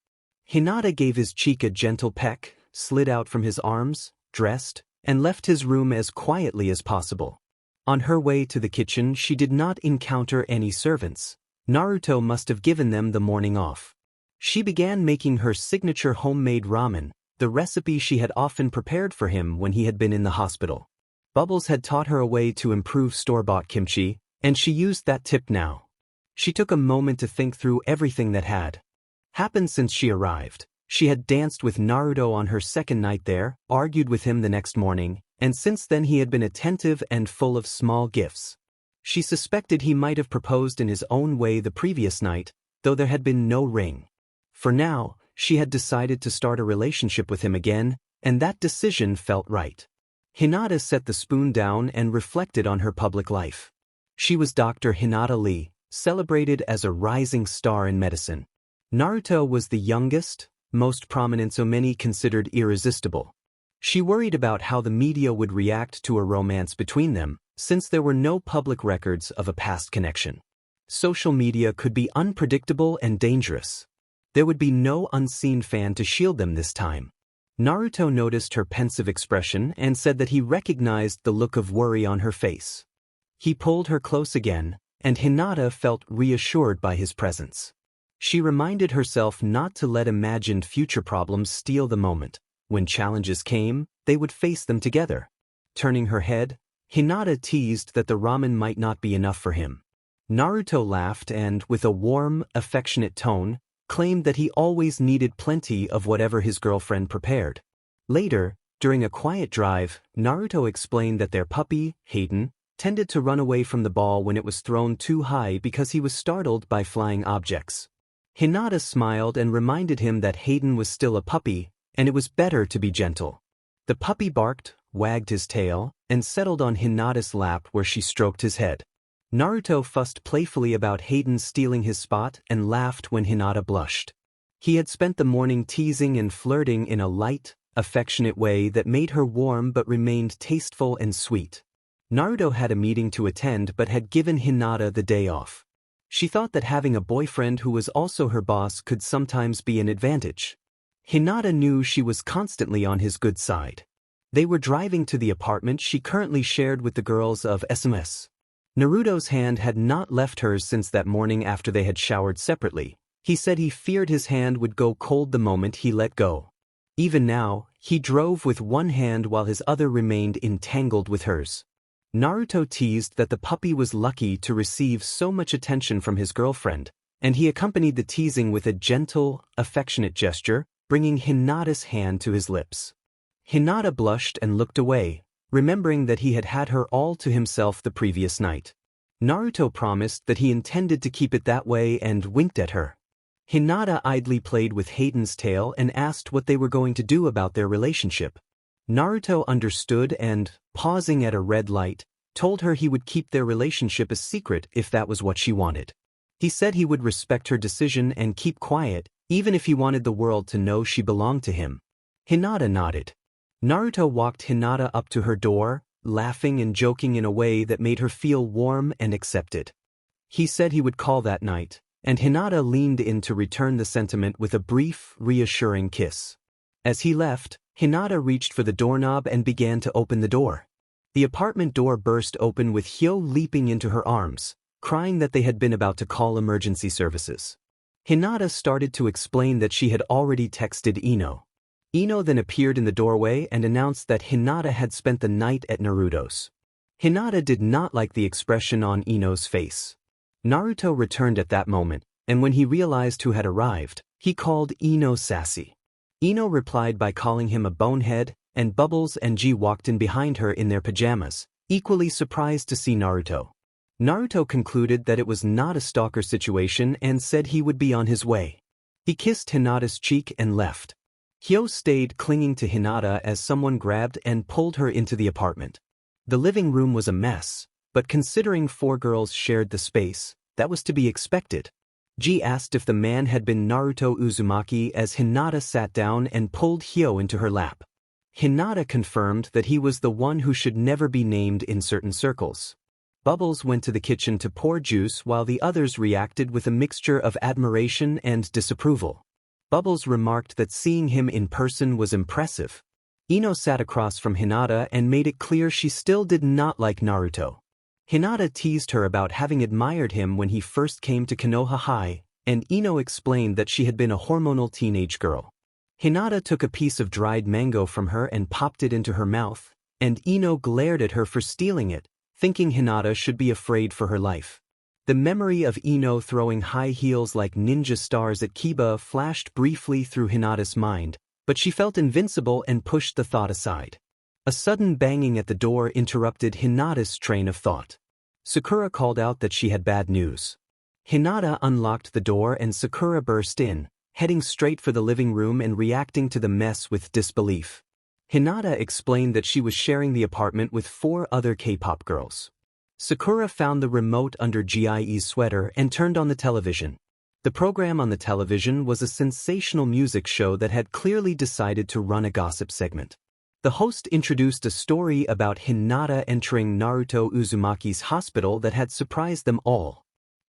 Hinata gave his cheek a gentle peck, slid out from his arms, dressed, and left his room as quietly as possible. On her way to the kitchen, she did not encounter any servants. Naruto must have given them the morning off. She began making her signature homemade ramen, the recipe she had often prepared for him when he had been in the hospital. Bubbles had taught her a way to improve store-bought kimchi, and she used that tip now. She took a moment to think through everything that had happened since she arrived. She had danced with Naruto on her second night there, argued with him the next morning, and since then he had been attentive and full of small gifts. She suspected he might have proposed in his own way the previous night, though there had been no ring. For now, she had decided to start a relationship with him again, and that decision felt right. Hinata set the spoon down and reflected on her public life. She was Dr. Hinata Lee, celebrated as a rising star in medicine. Naruto was the youngest, most prominent, so many considered irresistible. She worried about how the media would react to a romance between them, since there were no public records of a past connection. Social media could be unpredictable and dangerous. There would be no unseen fan to shield them this time. Naruto noticed her pensive expression and said that he recognized the look of worry on her face. He pulled her close again, and Hinata felt reassured by his presence. She reminded herself not to let imagined future problems steal the moment. When challenges came, they would face them together. Turning her head, Hinata teased that the ramen might not be enough for him. Naruto laughed and, with a warm, affectionate tone, claimed that he always needed plenty of whatever his girlfriend prepared. Later, during a quiet drive, Naruto explained that their puppy, Hayden, tended to run away from the ball when it was thrown too high because he was startled by flying objects. Hinata smiled and reminded him that Hayden was still a puppy, and it was better to be gentle. The puppy barked, wagged his tail, and settled on Hinata's lap where she stroked his head. Naruto fussed playfully about Hayden stealing his spot and laughed when Hinata blushed. He had spent the morning teasing and flirting in a light, affectionate way that made her warm but remained tasteful and sweet. Naruto had a meeting to attend but had given Hinata the day off. She thought that having a boyfriend who was also her boss could sometimes be an advantage. Hinata knew she was constantly on his good side. They were driving to the apartment she currently shared with the girls of SMS. Naruto's hand had not left hers since that morning after they had showered separately. He said he feared his hand would go cold the moment he let go. Even now, he drove with one hand while his other remained entangled with hers. Naruto teased that the puppy was lucky to receive so much attention from his girlfriend, and he accompanied the teasing with a gentle, affectionate gesture, bringing Hinata's hand to his lips. Hinata blushed and looked away, remembering that he had had her all to himself the previous night. Naruto promised that he intended to keep it that way and winked at her. Hinata idly played with Hayden's tail and asked what they were going to do about their relationship. Naruto understood and, pausing at a red light, told her he would keep their relationship a secret if that was what she wanted. He said he would respect her decision and keep quiet, even if he wanted the world to know she belonged to him. Hinata nodded. Naruto walked Hinata up to her door, laughing and joking in a way that made her feel warm and accepted. He said he would call that night, and Hinata leaned in to return the sentiment with a brief, reassuring kiss. As he left, Hinata reached for the doorknob and began to open the door. The apartment door burst open with Hyo leaping into her arms, crying that they had been about to call emergency services. Hinata started to explain that she had already texted Ino. Ino then appeared in the doorway and announced that Hinata had spent the night at Naruto's. Hinata did not like the expression on Ino's face. Naruto returned at that moment, and when he realized who had arrived, he called Ino sassy. Ino replied by calling him a bonehead, and Bubbles and G walked in behind her in their pajamas, equally surprised to see Naruto. Naruto concluded that it was not a stalker situation and said he would be on his way. He kissed Hinata's cheek and left. Hyo stayed clinging to Hinata as someone grabbed and pulled her into the apartment. The living room was a mess, but considering 4 girls shared the space, that was to be expected. G asked if the man had been Naruto Uzumaki as Hinata sat down and pulled Hyo into her lap. Hinata confirmed that he was the one who should never be named in certain circles. Bubbles went to the kitchen to pour juice while the others reacted with a mixture of admiration and disapproval. Bubbles remarked that seeing him in person was impressive. Ino sat across from Hinata and made it clear she still did not like Naruto. Hinata teased her about having admired him when he first came to Konoha High, and Ino explained that she had been a hormonal teenage girl. Hinata took a piece of dried mango from her and popped it into her mouth, and Ino glared at her for stealing it, thinking Hinata should be afraid for her life. The memory of Ino throwing high heels like ninja stars at Kiba flashed briefly through Hinata's mind, but she felt invincible and pushed the thought aside. A sudden banging at the door interrupted Hinata's train of thought. Sakura called out that she had bad news. Hinata unlocked the door and Sakura burst in, heading straight for the living room and reacting to the mess with disbelief. Hinata explained that she was sharing the apartment with 4 other K-pop girls. Sakura found the remote under GIE's sweater and turned on the television. The program on the television was a sensational music show that had clearly decided to run a gossip segment. The host introduced a story about Hinata entering Naruto Uzumaki's hospital that had surprised them all.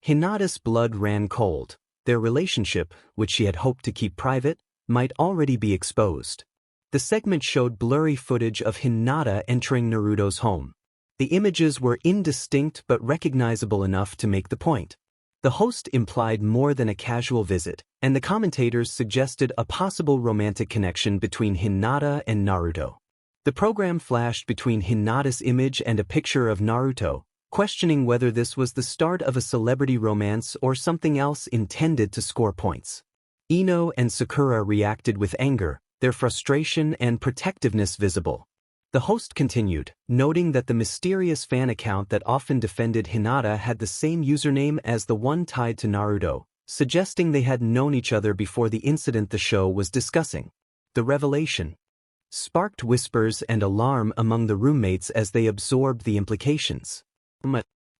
Hinata's blood ran cold. Their relationship, which she had hoped to keep private, might already be exposed. The segment showed blurry footage of Hinata entering Naruto's home. The images were indistinct but recognizable enough to make the point. The host implied more than a casual visit, and the commentators suggested a possible romantic connection between Hinata and Naruto. The program flashed between Hinata's image and a picture of Naruto, questioning whether this was the start of a celebrity romance or something else intended to score points. Ino and Sakura reacted with anger, their frustration and protectiveness visible. The host continued, noting that the mysterious fan account that often defended Hinata had the same username as the one tied to Naruto, suggesting they had known each other before the incident the show was discussing. The revelation sparked whispers and alarm among the roommates as they absorbed the implications.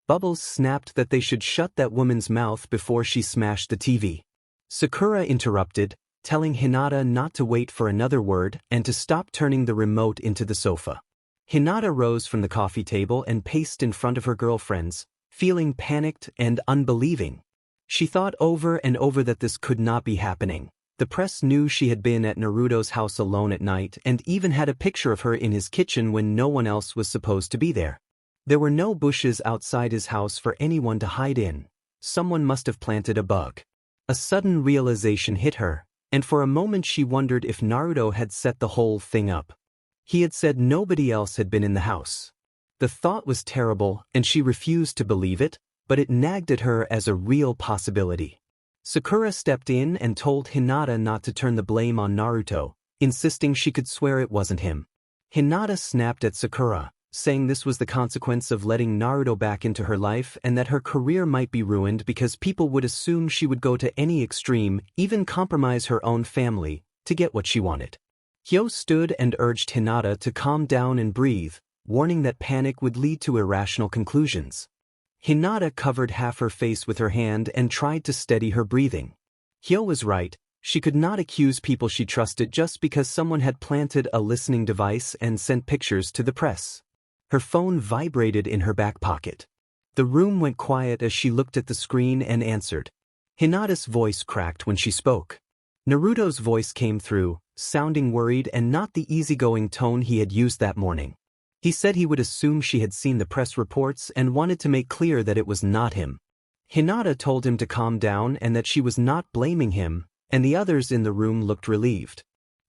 Bubbles snapped that they should shut that woman's mouth before she smashed the TV. Sakura interrupted, telling Hinata not to wait for another word and to stop turning the remote into the sofa. Hinata rose from the coffee table and paced in front of her girlfriends, feeling panicked and unbelieving. She thought over and over that this could not be happening. The press knew she had been at Naruto's house alone at night and even had a picture of her in his kitchen when no one else was supposed to be there. There were no bushes outside his house for anyone to hide in. Someone must have planted a bug. A sudden realization hit her, and for a moment she wondered if Naruto had set the whole thing up. He had said nobody else had been in the house. The thought was terrible, and she refused to believe it, but it nagged at her as a real possibility. Sakura stepped in and told Hinata not to turn the blame on Naruto, insisting she could swear it wasn't him. Hinata snapped at Sakura, saying this was the consequence of letting Naruto back into her life and that her career might be ruined because people would assume she would go to any extreme, even compromise her own family, to get what she wanted. Hyo stood and urged Hinata to calm down and breathe, warning that panic would lead to irrational conclusions. Hinata covered half her face with her hand and tried to steady her breathing. Hyo was right, she could not accuse people she trusted just because someone had planted a listening device and sent pictures to the press. Her phone vibrated in her back pocket. The room went quiet as she looked at the screen and answered. Hinata's voice cracked when she spoke. Naruto's voice came through, sounding worried and not the easygoing tone he had used that morning. He said he would assume she had seen the press reports and wanted to make clear that it was not him. Hinata told him to calm down and that she was not blaming him, and the others in the room looked relieved.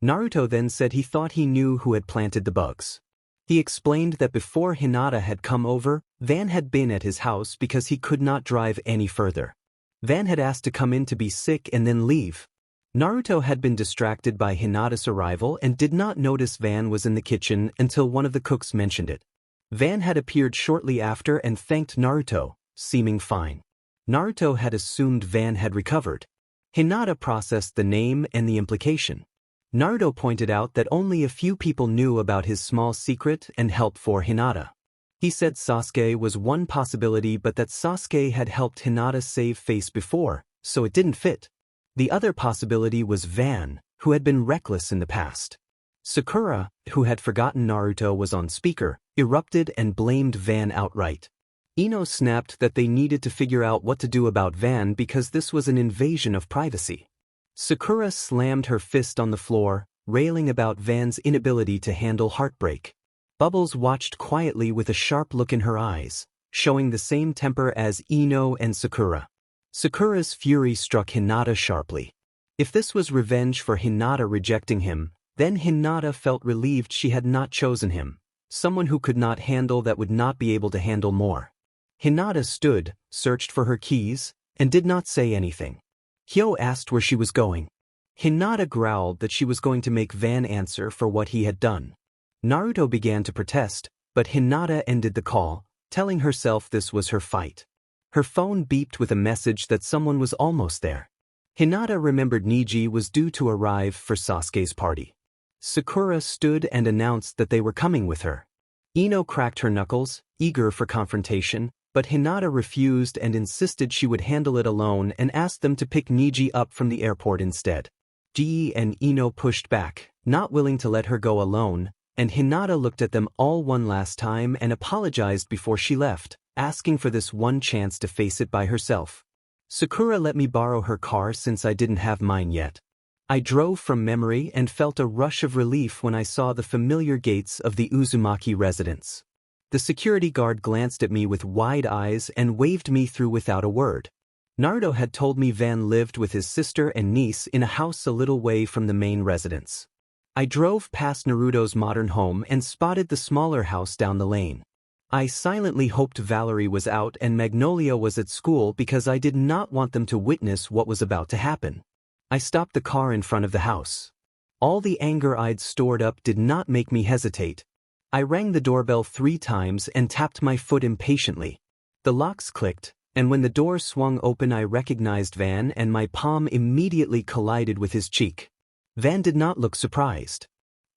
Naruto then said he thought he knew who had planted the bugs. He explained that before Hinata had come over, Van had been at his house because he could not drive any further. Van had asked to come in to be sick and then leave. Naruto had been distracted by Hinata's arrival and did not notice Van was in the kitchen until one of the cooks mentioned it. Van had appeared shortly after and thanked Naruto, seeming fine. Naruto had assumed Van had recovered. Hinata processed the name and the implication. Naruto pointed out that only a few people knew about his small secret and helped for Hinata. He said Sasuke was one possibility but that Sasuke had helped Hinata save face before, so it didn't fit. The other possibility was Van, who had been reckless in the past. Sakura, who had forgotten Naruto was on speaker, erupted and blamed Van outright. Ino snapped that they needed to figure out what to do about Van because this was an invasion of privacy. Sakura slammed her fist on the floor, railing about Van's inability to handle heartbreak. Bubbles watched quietly with a sharp look in her eyes, showing the same temper as Ino and Sakura. Sakura's fury struck Hinata sharply. If this was revenge for Hinata rejecting him, then Hinata felt relieved she had not chosen him, someone who could not handle that would not be able to handle more. Hinata stood, searched for her keys, and did not say anything. Hyo asked where she was going. Hinata growled that she was going to make Van answer for what he had done. Naruto began to protest, but Hinata ended the call, telling herself this was her fight. Her phone beeped with a message that someone was almost there. Hinata remembered Niji was due to arrive for Sasuke's party. Sakura stood and announced that they were coming with her. Ino cracked her knuckles, eager for confrontation, but Hinata refused and insisted she would handle it alone and asked them to pick Niji up from the airport instead. Ji and Ino pushed back, not willing to let her go alone, and Hinata looked at them all one last time and apologized before she left, asking for this one chance to face it by herself. Sakura let me borrow her car since I didn't have mine yet. I drove from memory and felt a rush of relief when I saw the familiar gates of the Uzumaki residence. The security guard glanced at me with wide eyes and waved me through without a word. Naruto had told me Van lived with his sister and niece in a house a little way from the main residence. I drove past Naruto's modern home and spotted the smaller house down the lane. I silently hoped Valerie was out and Magnolia was at school because I did not want them to witness what was about to happen. I stopped the car in front of the house. All the anger I'd stored up did not make me hesitate. I rang the doorbell 3 times and tapped my foot impatiently. The locks clicked, and when the door swung open I recognized Van and my palm immediately collided with his cheek. Van did not look surprised.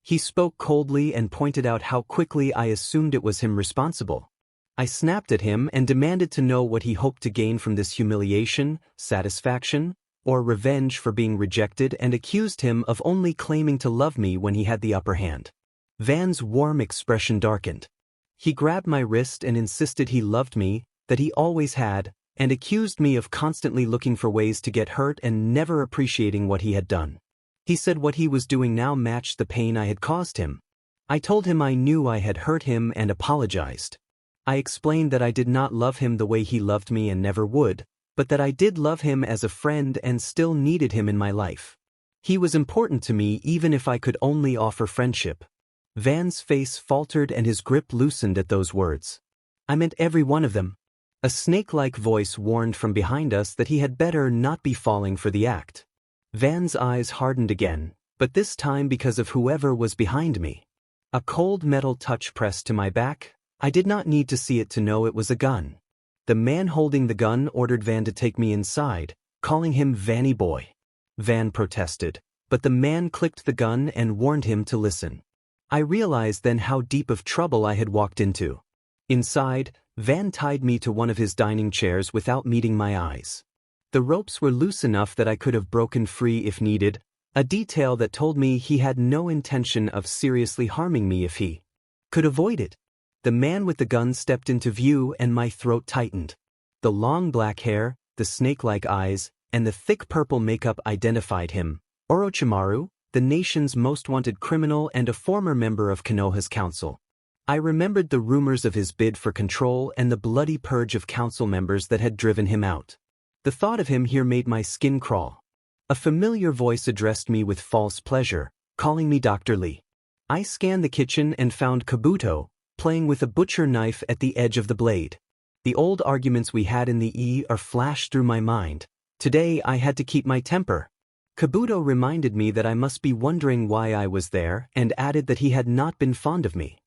He spoke coldly and pointed out how quickly I assumed it was him responsible. I snapped at him and demanded to know what he hoped to gain from this humiliation, satisfaction, or revenge for being rejected, and accused him of only claiming to love me when he had the upper hand. Van's warm expression darkened. He grabbed my wrist and insisted he loved me, that he always had, and accused me of constantly looking for ways to get hurt and never appreciating what he had done. He said what he was doing now matched the pain I had caused him. I told him I knew I had hurt him and apologized. I explained that I did not love him the way he loved me and never would, but that I did love him as a friend and still needed him in my life. He was important to me even if I could only offer friendship. Van's face faltered and his grip loosened at those words. I meant every one of them. A snake-like voice warned from behind us that he had better not be falling for the act. Van's eyes hardened again, but this time because of whoever was behind me. A cold metal touch pressed to my back. I did not need to see it to know it was a gun. The man holding the gun ordered Van to take me inside, calling him Vanny Boy. Van protested, but the man clicked the gun and warned him to listen. I realized then how deep of trouble I had walked into. Inside, Van tied me to one of his dining chairs without meeting my eyes. The ropes were loose enough that I could have broken free if needed, a detail that told me he had no intention of seriously harming me if he could avoid it. The man with the gun stepped into view and my throat tightened. The long black hair, the snake-like eyes, and the thick purple makeup identified him. Orochimaru, the nation's most wanted criminal and a former member of Konoha's council. I remembered the rumors of his bid for control and the bloody purge of council members that had driven him out. The thought of him here made my skin crawl. A familiar voice addressed me with false pleasure, calling me Dr. Lee. I scanned the kitchen and found Kabuto, playing with a butcher knife at the edge of the blade. The old arguments we had in the ER flashed through my mind. Today I had to keep my temper. Kabuto reminded me that I must be wondering why I was there and added that he had not been fond of me.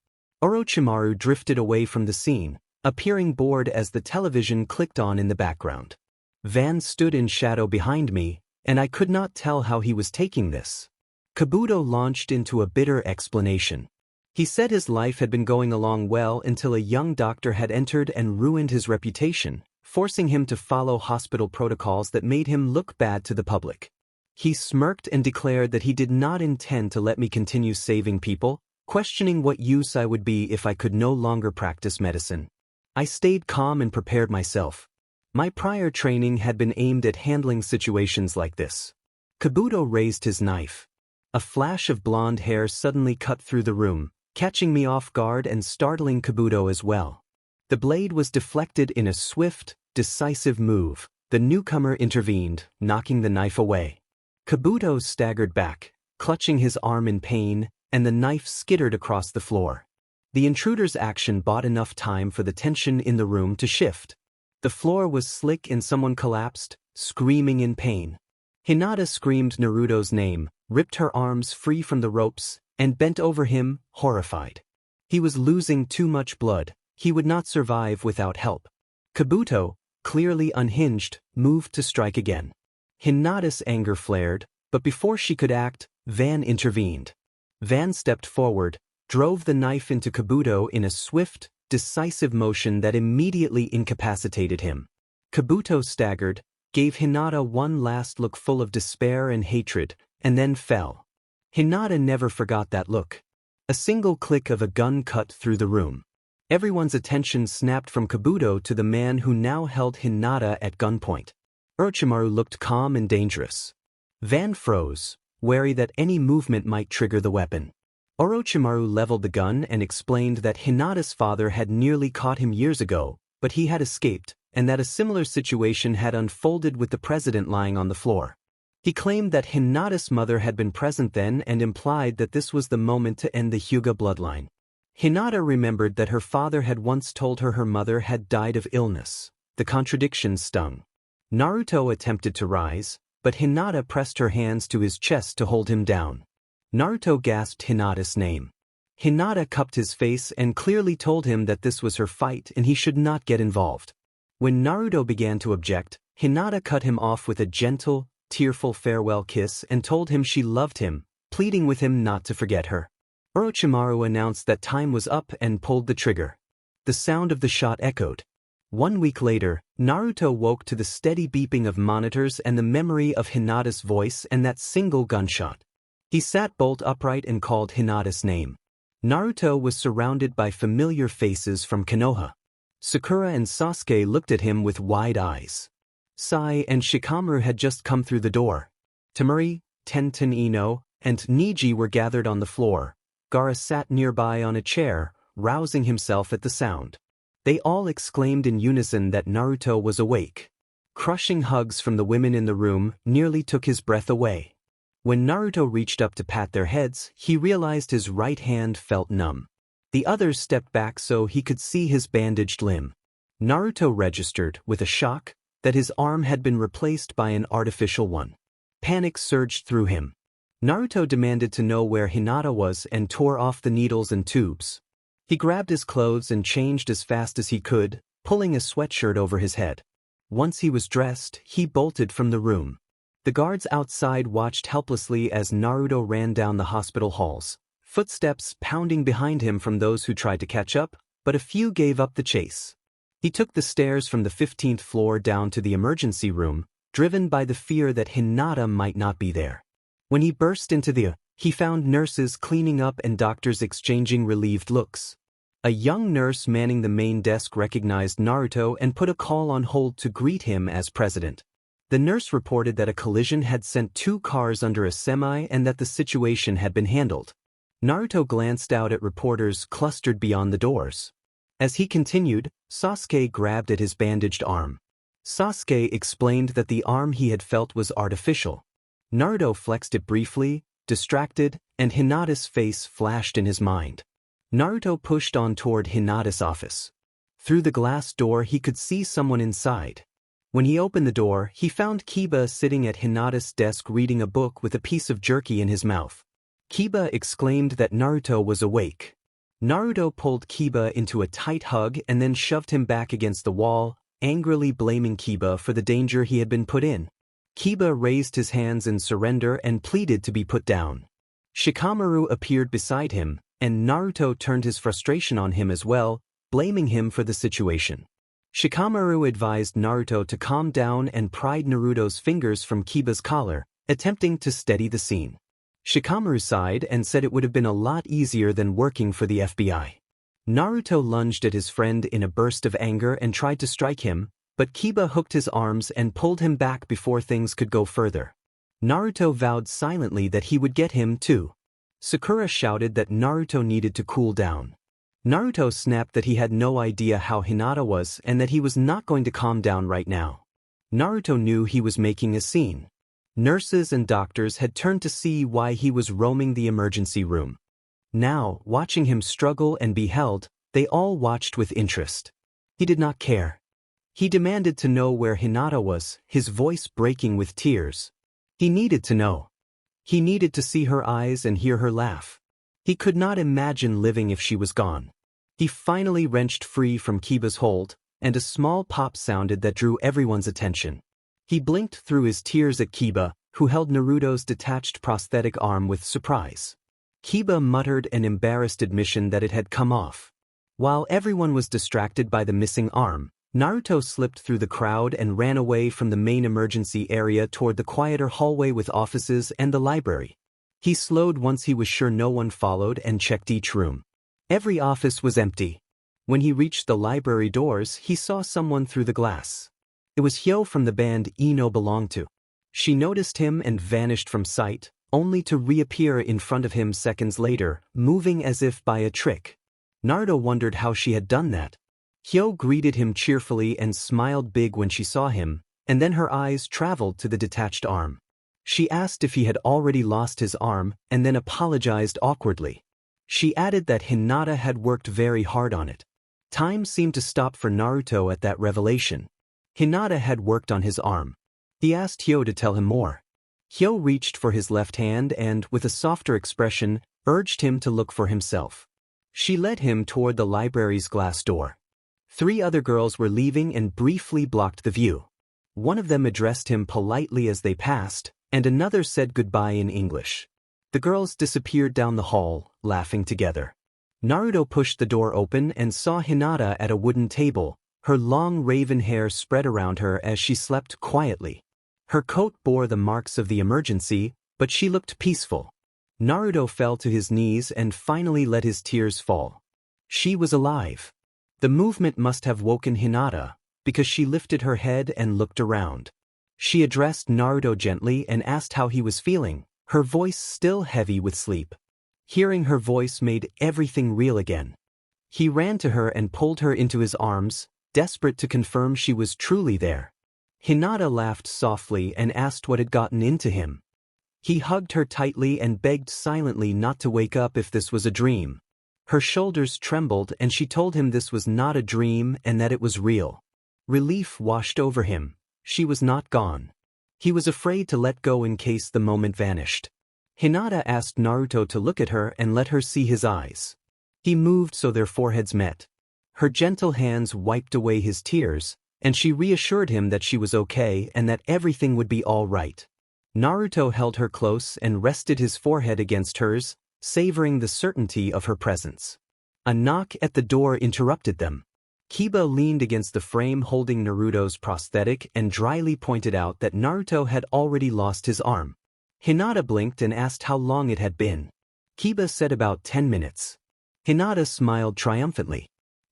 Orochimaru drifted away from the scene, appearing bored as the television clicked on in the background. Van stood in shadow behind me, and I could not tell how he was taking this. Kabuto launched into a bitter explanation. He said his life had been going along well until a young doctor had entered and ruined his reputation, forcing him to follow hospital protocols that made him look bad to the public. He smirked and declared that he did not intend to let me continue saving people, questioning what use I would be if I could no longer practice medicine. I stayed calm and prepared myself. My prior training had been aimed at handling situations like this. Kabuto raised his knife. A flash of blonde hair suddenly cut through the room, catching me off guard and startling Kabuto as well. The blade was deflected in a swift, decisive move. The newcomer intervened, knocking the knife away. Kabuto staggered back, clutching his arm in pain, and the knife skittered across the floor. The intruder's action bought enough time for the tension in the room to shift. The floor was slick and someone collapsed, screaming in pain. Hinata screamed Naruto's name, ripped her arms free from the ropes, and bent over him, horrified. He was losing too much blood. He would not survive without help. Kabuto, clearly unhinged, moved to strike again. Hinata's anger flared, but before she could act, Van intervened. Van stepped forward, drove the knife into Kabuto in a swift, decisive motion that immediately incapacitated him. Kabuto staggered, gave Hinata one last look full of despair and hatred, and then fell. Hinata never forgot that look. A single click of a gun cut through the room. Everyone's attention snapped from Kabuto to the man who now held Hinata at gunpoint. Orochimaru looked calm and dangerous. Van froze, wary that any movement might trigger the weapon. Orochimaru leveled the gun and explained that Hinata's father had nearly caught him years ago, but he had escaped, and that a similar situation had unfolded with the president lying on the floor. He claimed that Hinata's mother had been present then and implied that this was the moment to end the Hyuga bloodline. Hinata remembered that her father had once told her her mother had died of illness. The contradiction stung. Naruto attempted to rise, but Hinata pressed her hands to his chest to hold him down. Naruto gasped Hinata's name. Hinata cupped his face and clearly told him that this was her fight and he should not get involved. When Naruto began to object, Hinata cut him off with a gentle, tearful farewell kiss and told him she loved him, pleading with him not to forget her. Orochimaru announced that time was up and pulled the trigger. The sound of the shot echoed. 1 week later, Naruto woke to the steady beeping of monitors and the memory of Hinata's voice and that single gunshot. He sat bolt upright and called Hinata's name. Naruto was surrounded by familiar faces from Konoha. Sakura and Sasuke looked at him with wide eyes. Sai and Shikamaru had just come through the door. Temari, Tenten Ino, and Niji were gathered on the floor. Gaara sat nearby on a chair, rousing himself at the sound. They all exclaimed in unison that Naruto was awake. Crushing hugs from the women in the room nearly took his breath away. When Naruto reached up to pat their heads, he realized his right hand felt numb. The others stepped back so he could see his bandaged limb. Naruto registered, with a shock, that his arm had been replaced by an artificial one. Panic surged through him. Naruto demanded to know where Hinata was and tore off the needles and tubes. He grabbed his clothes and changed as fast as he could, pulling a sweatshirt over his head. Once he was dressed, he bolted from the room. The guards outside watched helplessly as Naruto ran down the hospital halls, footsteps pounding behind him from those who tried to catch up, but a few gave up the chase. He took the stairs from the 15th floor down to the emergency room, driven by the fear that Hinata might not be there. When he burst into he found nurses cleaning up and doctors exchanging relieved looks. A young nurse manning the main desk recognized Naruto and put a call on hold to greet him as president. The nurse reported that a collision had sent 2 cars under a semi and that the situation had been handled. Naruto glanced out at reporters clustered beyond the doors. As he continued, Sasuke grabbed at his bandaged arm. Sasuke explained that the arm he had felt was artificial. Naruto flexed it briefly, distracted, and Hinata's face flashed in his mind. Naruto pushed on toward Hinata's office. Through the glass door he could see someone inside. When he opened the door, he found Kiba sitting at Hinata's desk reading a book with a piece of jerky in his mouth. Kiba exclaimed that Naruto was awake. Naruto pulled Kiba into a tight hug and then shoved him back against the wall, angrily blaming Kiba for the danger he had been put in. Kiba raised his hands in surrender and pleaded to be put down. Shikamaru appeared beside him, and Naruto turned his frustration on him as well, blaming him for the situation. Shikamaru advised Naruto to calm down and pried Naruto's fingers from Kiba's collar, attempting to steady the scene. Shikamaru sighed and said it would have been a lot easier than working for the FBI. Naruto lunged at his friend in a burst of anger and tried to strike him, but Kiba hooked his arms and pulled him back before things could go further. Naruto vowed silently that he would get him too. Sakura shouted that Naruto needed to cool down. Naruto snapped that he had no idea how Hinata was and that he was not going to calm down right now. Naruto knew he was making a scene. Nurses and doctors had turned to see why he was roaming the emergency room. Now, watching him struggle and be held, they all watched with interest. He did not care. He demanded to know where Hinata was, his voice breaking with tears. He needed to know. He needed to see her eyes and hear her laugh. He could not imagine living if she was gone. He finally wrenched free from Kiba's hold, and a small pop sounded that drew everyone's attention. He blinked through his tears at Kiba, who held Naruto's detached prosthetic arm with surprise. Kiba muttered an embarrassed admission that it had come off. While everyone was distracted by the missing arm, Naruto slipped through the crowd and ran away from the main emergency area toward the quieter hallway with offices and the library. He slowed once he was sure no one followed and checked each room. Every office was empty. When he reached the library doors, he saw someone through the glass. It was Hyo from the band Ino belonged to. She noticed him and vanished from sight, only to reappear in front of him seconds later, moving as if by a trick. Naruto wondered how she had done that. Hyo greeted him cheerfully and smiled big when she saw him, and then her eyes traveled to the detached arm. She asked if he had already lost his arm and then apologized awkwardly. She added that Hinata had worked very hard on it. Time seemed to stop for Naruto at that revelation. Hinata had worked on his arm. He asked Hyo to tell him more. Hyo reached for his left hand and, with a softer expression, urged him to look for himself. She led him toward the library's glass door. 3 other girls were leaving and briefly blocked the view. One of them addressed him politely as they passed, and another said goodbye in English. The girls disappeared down the hall, laughing together. Naruto pushed the door open and saw Hinata at a wooden table, her long raven hair spread around her as she slept quietly. Her coat bore the marks of the emergency, but she looked peaceful. Naruto fell to his knees and finally let his tears fall. She was alive. The movement must have woken Hinata, because she lifted her head and looked around. She addressed Naruto gently and asked how he was feeling, her voice still heavy with sleep. Hearing her voice made everything real again. He ran to her and pulled her into his arms, desperate to confirm she was truly there. Hinata laughed softly and asked what had gotten into him. He hugged her tightly and begged silently not to wake up if this was a dream. Her shoulders trembled and she told him this was not a dream and that it was real. Relief washed over him. She was not gone. He was afraid to let go in case the moment vanished. Hinata asked Naruto to look at her and let her see his eyes. He moved so their foreheads met. Her gentle hands wiped away his tears, and she reassured him that she was okay and that everything would be all right. Naruto held her close and rested his forehead against hers, savoring the certainty of her presence. A knock at the door interrupted them. Kiba leaned against the frame holding Naruto's prosthetic and dryly pointed out that Naruto had already lost his arm. Hinata blinked and asked how long it had been. Kiba said about 10 minutes. Hinata smiled triumphantly.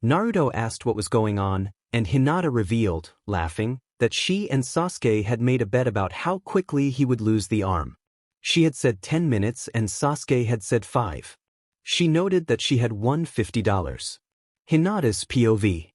Naruto asked what was going on, and Hinata revealed, laughing, that she and Sasuke had made a bet about how quickly he would lose the arm. She had said 10 minutes and Sasuke had said 5. She noted that she had won $50. Hinata's POV.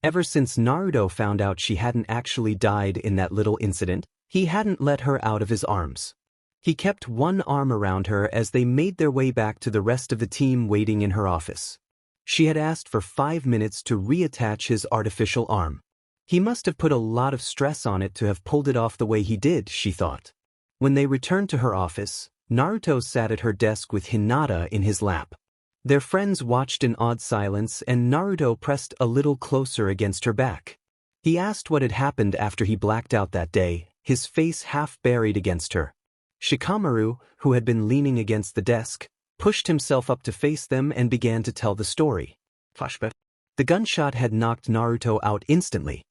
Ever since Naruto found out she hadn't actually died in that little incident, he hadn't let her out of his arms. He kept one arm around her as they made their way back to the rest of the team waiting in her office. She had asked for 5 minutes to reattach his artificial arm. He must have put a lot of stress on it to have pulled it off the way he did, she thought. When they returned to her office, Naruto sat at her desk with Hinata in his lap. Their friends watched in awed silence and Naruto pressed a little closer against her back. He asked what had happened after he blacked out that day, his face half buried against her. Shikamaru, who had been leaning against the desk, pushed himself up to face them and began to tell the story. Flashback. The gunshot had knocked Naruto out instantly.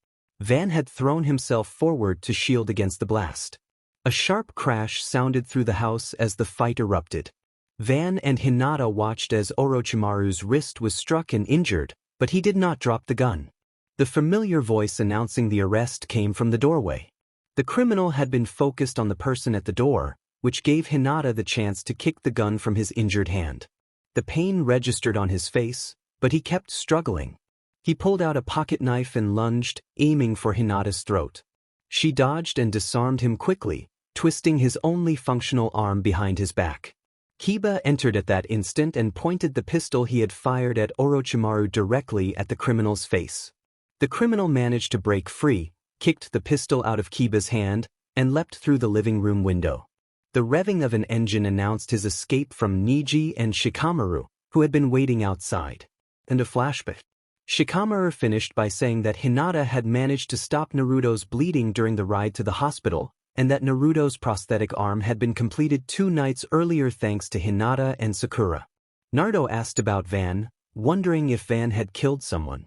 Van had thrown himself forward to shield against the blast. A sharp crash sounded through the house as the fight erupted. Van and Hinata watched as Orochimaru's wrist was struck and injured, but he did not drop the gun. The familiar voice announcing the arrest came from the doorway. The criminal had been focused on the person at the door, which gave Hinata the chance to kick the gun from his injured hand. The pain registered on his face, but he kept struggling. He pulled out a pocket knife and lunged, aiming for Hinata's throat. She dodged and disarmed him quickly, twisting his only functional arm behind his back. Kiba entered at that instant and pointed the pistol he had fired at Orochimaru directly at the criminal's face. The criminal managed to break free, kicked the pistol out of Kiba's hand, and leapt through the living room window. The revving of an engine announced his escape from Niji and Shikamaru, who had been waiting outside. And a flashback. Shikamaru finished by saying that Hinata had managed to stop Naruto's bleeding during the ride to the hospital, and that Naruto's prosthetic arm had been completed 2 nights earlier thanks to Hinata and Sakura. Naruto asked about Van, wondering if Van had killed someone.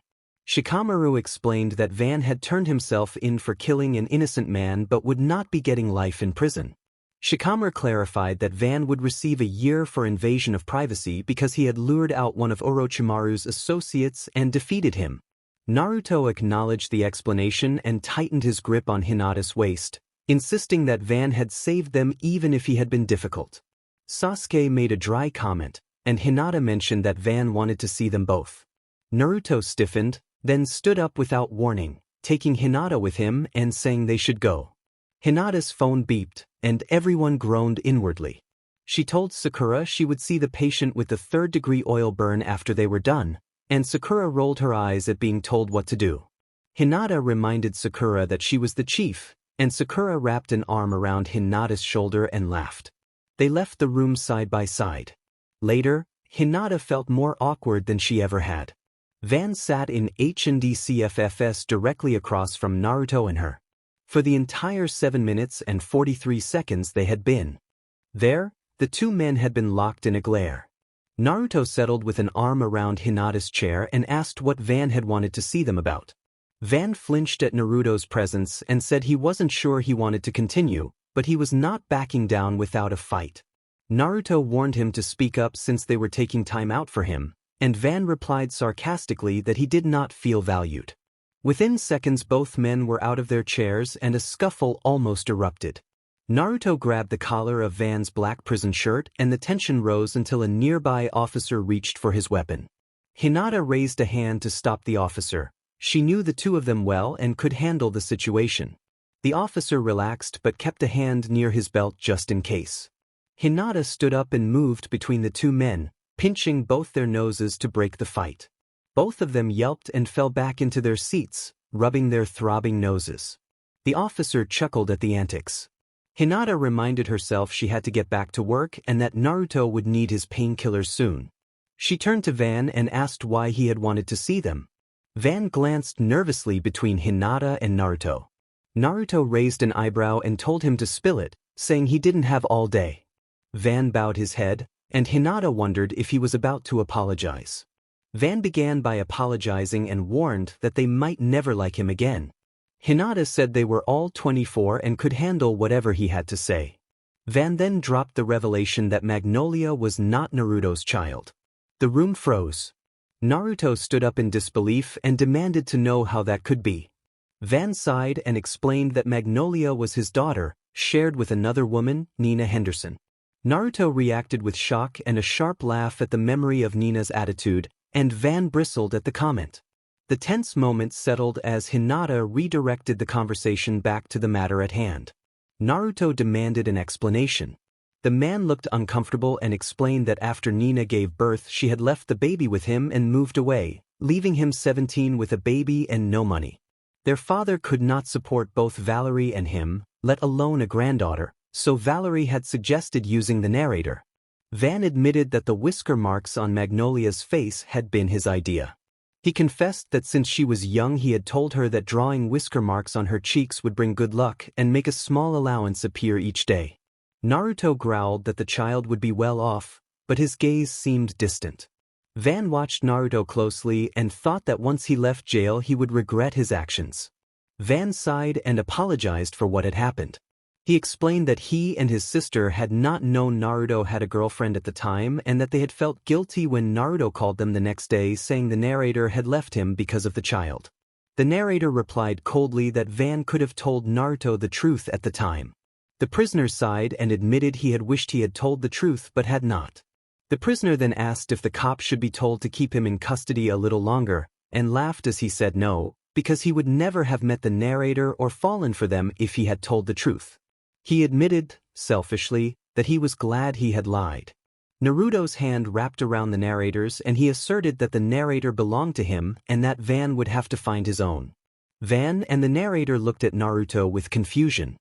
Shikamaru explained that Van had turned himself in for killing an innocent man but would not be getting life in prison. Shikamaru clarified that Van would receive a year for invasion of privacy because he had lured out one of Orochimaru's associates and defeated him. Naruto acknowledged the explanation and tightened his grip on Hinata's waist, insisting that Van had saved them even if he had been difficult. Sasuke made a dry comment, and Hinata mentioned that Van wanted to see them both. Naruto stiffened, then stood up without warning, taking Hinata with him and saying they should go. Hinata's phone beeped, and everyone groaned inwardly. She told Sakura she would see the patient with the 3rd-degree oil burn after they were done, and Sakura rolled her eyes at being told what to do. Hinata reminded Sakura that she was the chief, and Sakura wrapped an arm around Hinata's shoulder and laughed. They left the room side by side. Later, Hinata felt more awkward than she ever had. Van sat in H&D CFFS directly across from Naruto and her. For the entire 7 minutes and 43 seconds they had been there, the 2 men had been locked in a glare. Naruto settled with an arm around Hinata's chair and asked what Van had wanted to see them about. Van flinched at Naruto's presence and said he wasn't sure he wanted to continue, but he was not backing down without a fight. Naruto warned him to speak up since they were taking time out for him, and Van replied sarcastically that he did not feel valued. Within seconds both men were out of their chairs and a scuffle almost erupted. Naruto grabbed the collar of Van's black prison shirt and the tension rose until a nearby officer reached for his weapon. Hinata raised a hand to stop the officer. She knew the 2 of them well and could handle the situation. The officer relaxed but kept a hand near his belt just in case. Hinata stood up and moved between the 2 men, pinching both their noses to break the fight. Both of them yelped and fell back into their seats, rubbing their throbbing noses. The officer chuckled at the antics. Hinata reminded herself she had to get back to work and that Naruto would need his painkillers soon. She turned to Van and asked why he had wanted to see them. Van glanced nervously between Hinata and Naruto. Naruto raised an eyebrow and told him to spill it, saying he didn't have all day. Van bowed his head, and Hinata wondered if he was about to apologize. Van began by apologizing and warned that they might never like him again. Hinata said they were all 24 and could handle whatever he had to say. Van then dropped the revelation that Magnolia was not Naruto's child. The room froze. Naruto stood up in disbelief and demanded to know how that could be. Van sighed and explained that Magnolia was his daughter, shared with another woman, Nina Henderson. Naruto reacted with shock and a sharp laugh at the memory of Nina's attitude, and Van bristled at the comment. The tense moment settled as Hinata redirected the conversation back to the matter at hand. Naruto demanded an explanation. The man looked uncomfortable and explained that after Nina gave birth she had left the baby with him and moved away, leaving him 17 with a baby and no money. Their father could not support both Valerie and him, let alone a granddaughter, so Valerie had suggested using the narrator. Van admitted that the whisker marks on Magnolia's face had been his idea. He confessed that since she was young he had told her that drawing whisker marks on her cheeks would bring good luck and make a small allowance appear each day. Naruto growled that the child would be well off, but his gaze seemed distant. Van watched Naruto closely and thought that once he left jail he would regret his actions. Van sighed and apologized for what had happened. He explained that he and his sister had not known Naruto had a girlfriend at the time and that they had felt guilty when Naruto called them the next day saying the narrator had left him because of the child. The narrator replied coldly that Van could have told Naruto the truth at the time. The prisoner sighed and admitted he had wished he had told the truth but had not. The prisoner then asked if the cop should be told to keep him in custody a little longer, and laughed as he said no, because he would never have met the narrator or fallen for them if he had told the truth. He admitted, selfishly, that he was glad he had lied. Naruto's hand wrapped around the narrator's and he asserted that the narrator belonged to him and that Van would have to find his own. Van and the narrator looked at Naruto with confusion.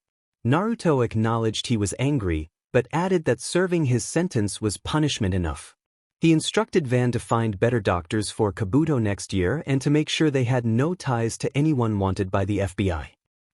Naruto acknowledged he was angry, but added that serving his sentence was punishment enough. He instructed Van to find better doctors for Kabuto next year and to make sure they had no ties to anyone wanted by the FBI.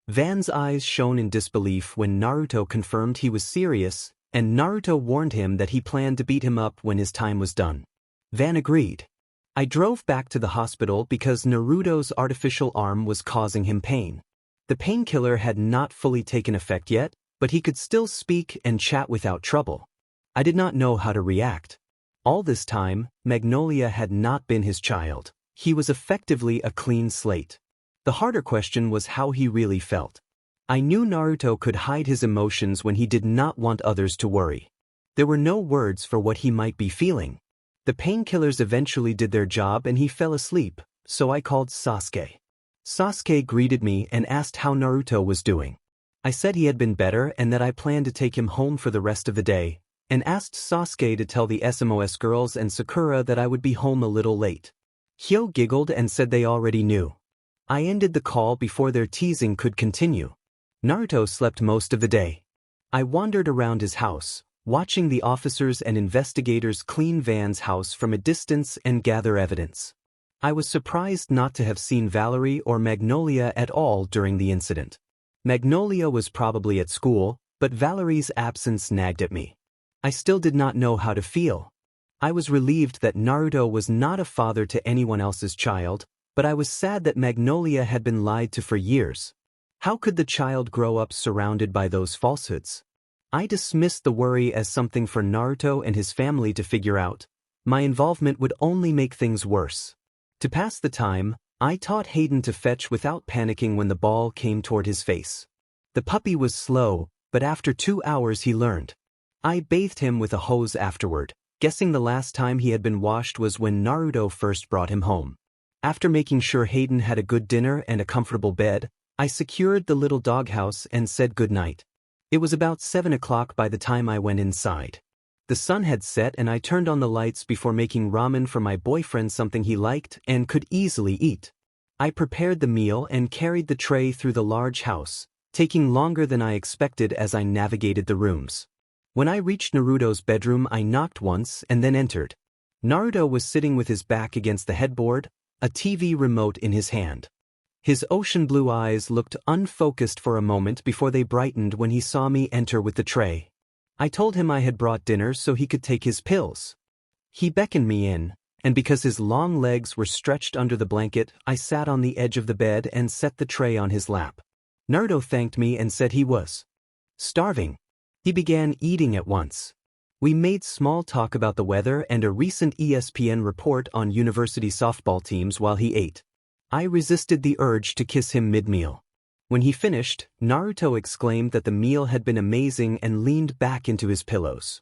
Van's eyes shone in disbelief when Naruto confirmed he was serious, and Naruto warned him that he planned to beat him up when his time was done. Van agreed. I drove back to the hospital because Naruto's artificial arm was causing him pain. The painkiller had not fully taken effect yet, but he could still speak and chat without trouble. I did not know how to react. All this time, Magnolia had not been his child. He was effectively a clean slate. The harder question was how he really felt. I knew Naruto could hide his emotions when he did not want others to worry. There were no words for what he might be feeling. The painkillers eventually did their job and he fell asleep, so I called Sasuke. Sasuke greeted me and asked how Naruto was doing. I said he had been better and that I planned to take him home for the rest of the day, and asked Sasuke to tell the SMOS girls and Sakura that I would be home a little late. Hyo giggled and said they already knew. I ended the call before their teasing could continue. Naruto slept most of the day. I wandered around his house, watching the officers and investigators clean Van's house from a distance and gather evidence. I was surprised not to have seen Valerie or Magnolia at all during the incident. Magnolia was probably at school, but Valerie's absence nagged at me. I still did not know how to feel. I was relieved that Naruto was not a father to anyone else's child, but I was sad that Magnolia had been lied to for years. How could the child grow up surrounded by those falsehoods? I dismissed the worry as something for Naruto and his family to figure out. My involvement would only make things worse. To pass the time, I taught Hayden to fetch without panicking when the ball came toward his face. The puppy was slow, but after 2 hours he learned. I bathed him with a hose afterward, guessing the last time he had been washed was when Naruto first brought him home. After making sure Hayden had a good dinner and a comfortable bed, I secured the little doghouse and said goodnight. It was about 7 o'clock by the time I went inside. The sun had set and I turned on the lights before making ramen for my boyfriend, something he liked and could easily eat. I prepared the meal and carried the tray through the large house, taking longer than I expected as I navigated the rooms. When I reached Naruto's bedroom, I knocked once and then entered. Naruto was sitting with his back against the headboard, a TV remote in his hand. His ocean blue eyes looked unfocused for a moment before they brightened when he saw me enter with the tray. I told him I had brought dinner so he could take his pills. He beckoned me in, and because his long legs were stretched under the blanket, I sat on the edge of the bed and set the tray on his lap. Naruto thanked me and said he was starving. He began eating at once. We made small talk about the weather and a recent ESPN report on university softball teams while he ate. I resisted the urge to kiss him mid-meal. When he finished, Naruto exclaimed that the meal had been amazing and leaned back into his pillows.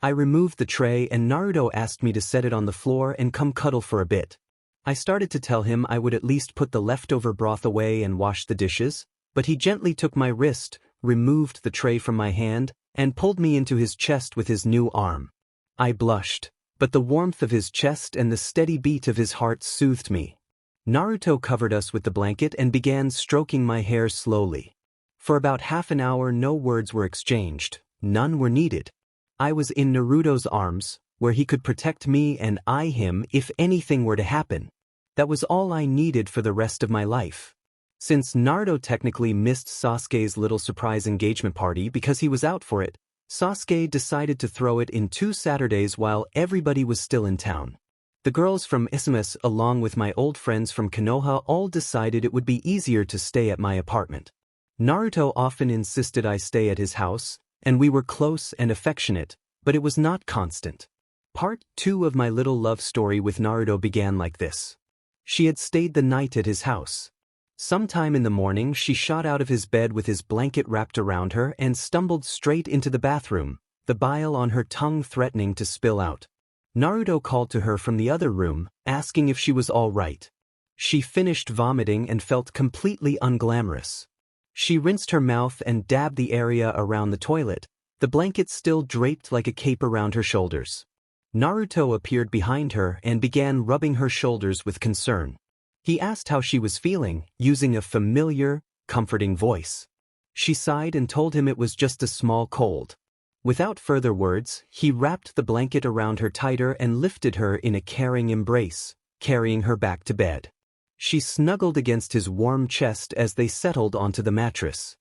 I removed the tray and Naruto asked me to set it on the floor and come cuddle for a bit. I started to tell him I would at least put the leftover broth away and wash the dishes, but he gently took my wrist, removed the tray from my hand, and pulled me into his chest with his new arm. I blushed, but the warmth of his chest and the steady beat of his heart soothed me. Naruto covered us with the blanket and began stroking my hair slowly. For about half an hour no words were exchanged, none were needed. I was in Naruto's arms, where he could protect me and I him if anything were to happen. That was all I needed for the rest of my life. Since Naruto technically missed Sasuke's little surprise engagement party because he was out for it, Sasuke decided to throw it in 2 Saturdays while everybody was still in town. The girls from SMS along with my old friends from Konoha all decided it would be easier to stay at my apartment. Naruto often insisted I stay at his house, and we were close and affectionate, but it was not constant. Part 2 of my little love story with Naruto began like this. She had stayed the night at his house. Sometime in the morning she shot out of his bed with his blanket wrapped around her and stumbled straight into the bathroom, the bile on her tongue threatening to spill out. Naruto called to her from the other room, asking if she was all right. She finished vomiting and felt completely unglamorous. She rinsed her mouth and dabbed the area around the toilet, the blanket still draped like a cape around her shoulders. Naruto appeared behind her and began rubbing her shoulders with concern. He asked how she was feeling, using a familiar, comforting voice. She sighed and told him it was just a small cold. Without further words, he wrapped the blanket around her tighter and lifted her in a caring embrace, carrying her back to bed. She snuggled against his warm chest as they settled onto the mattress.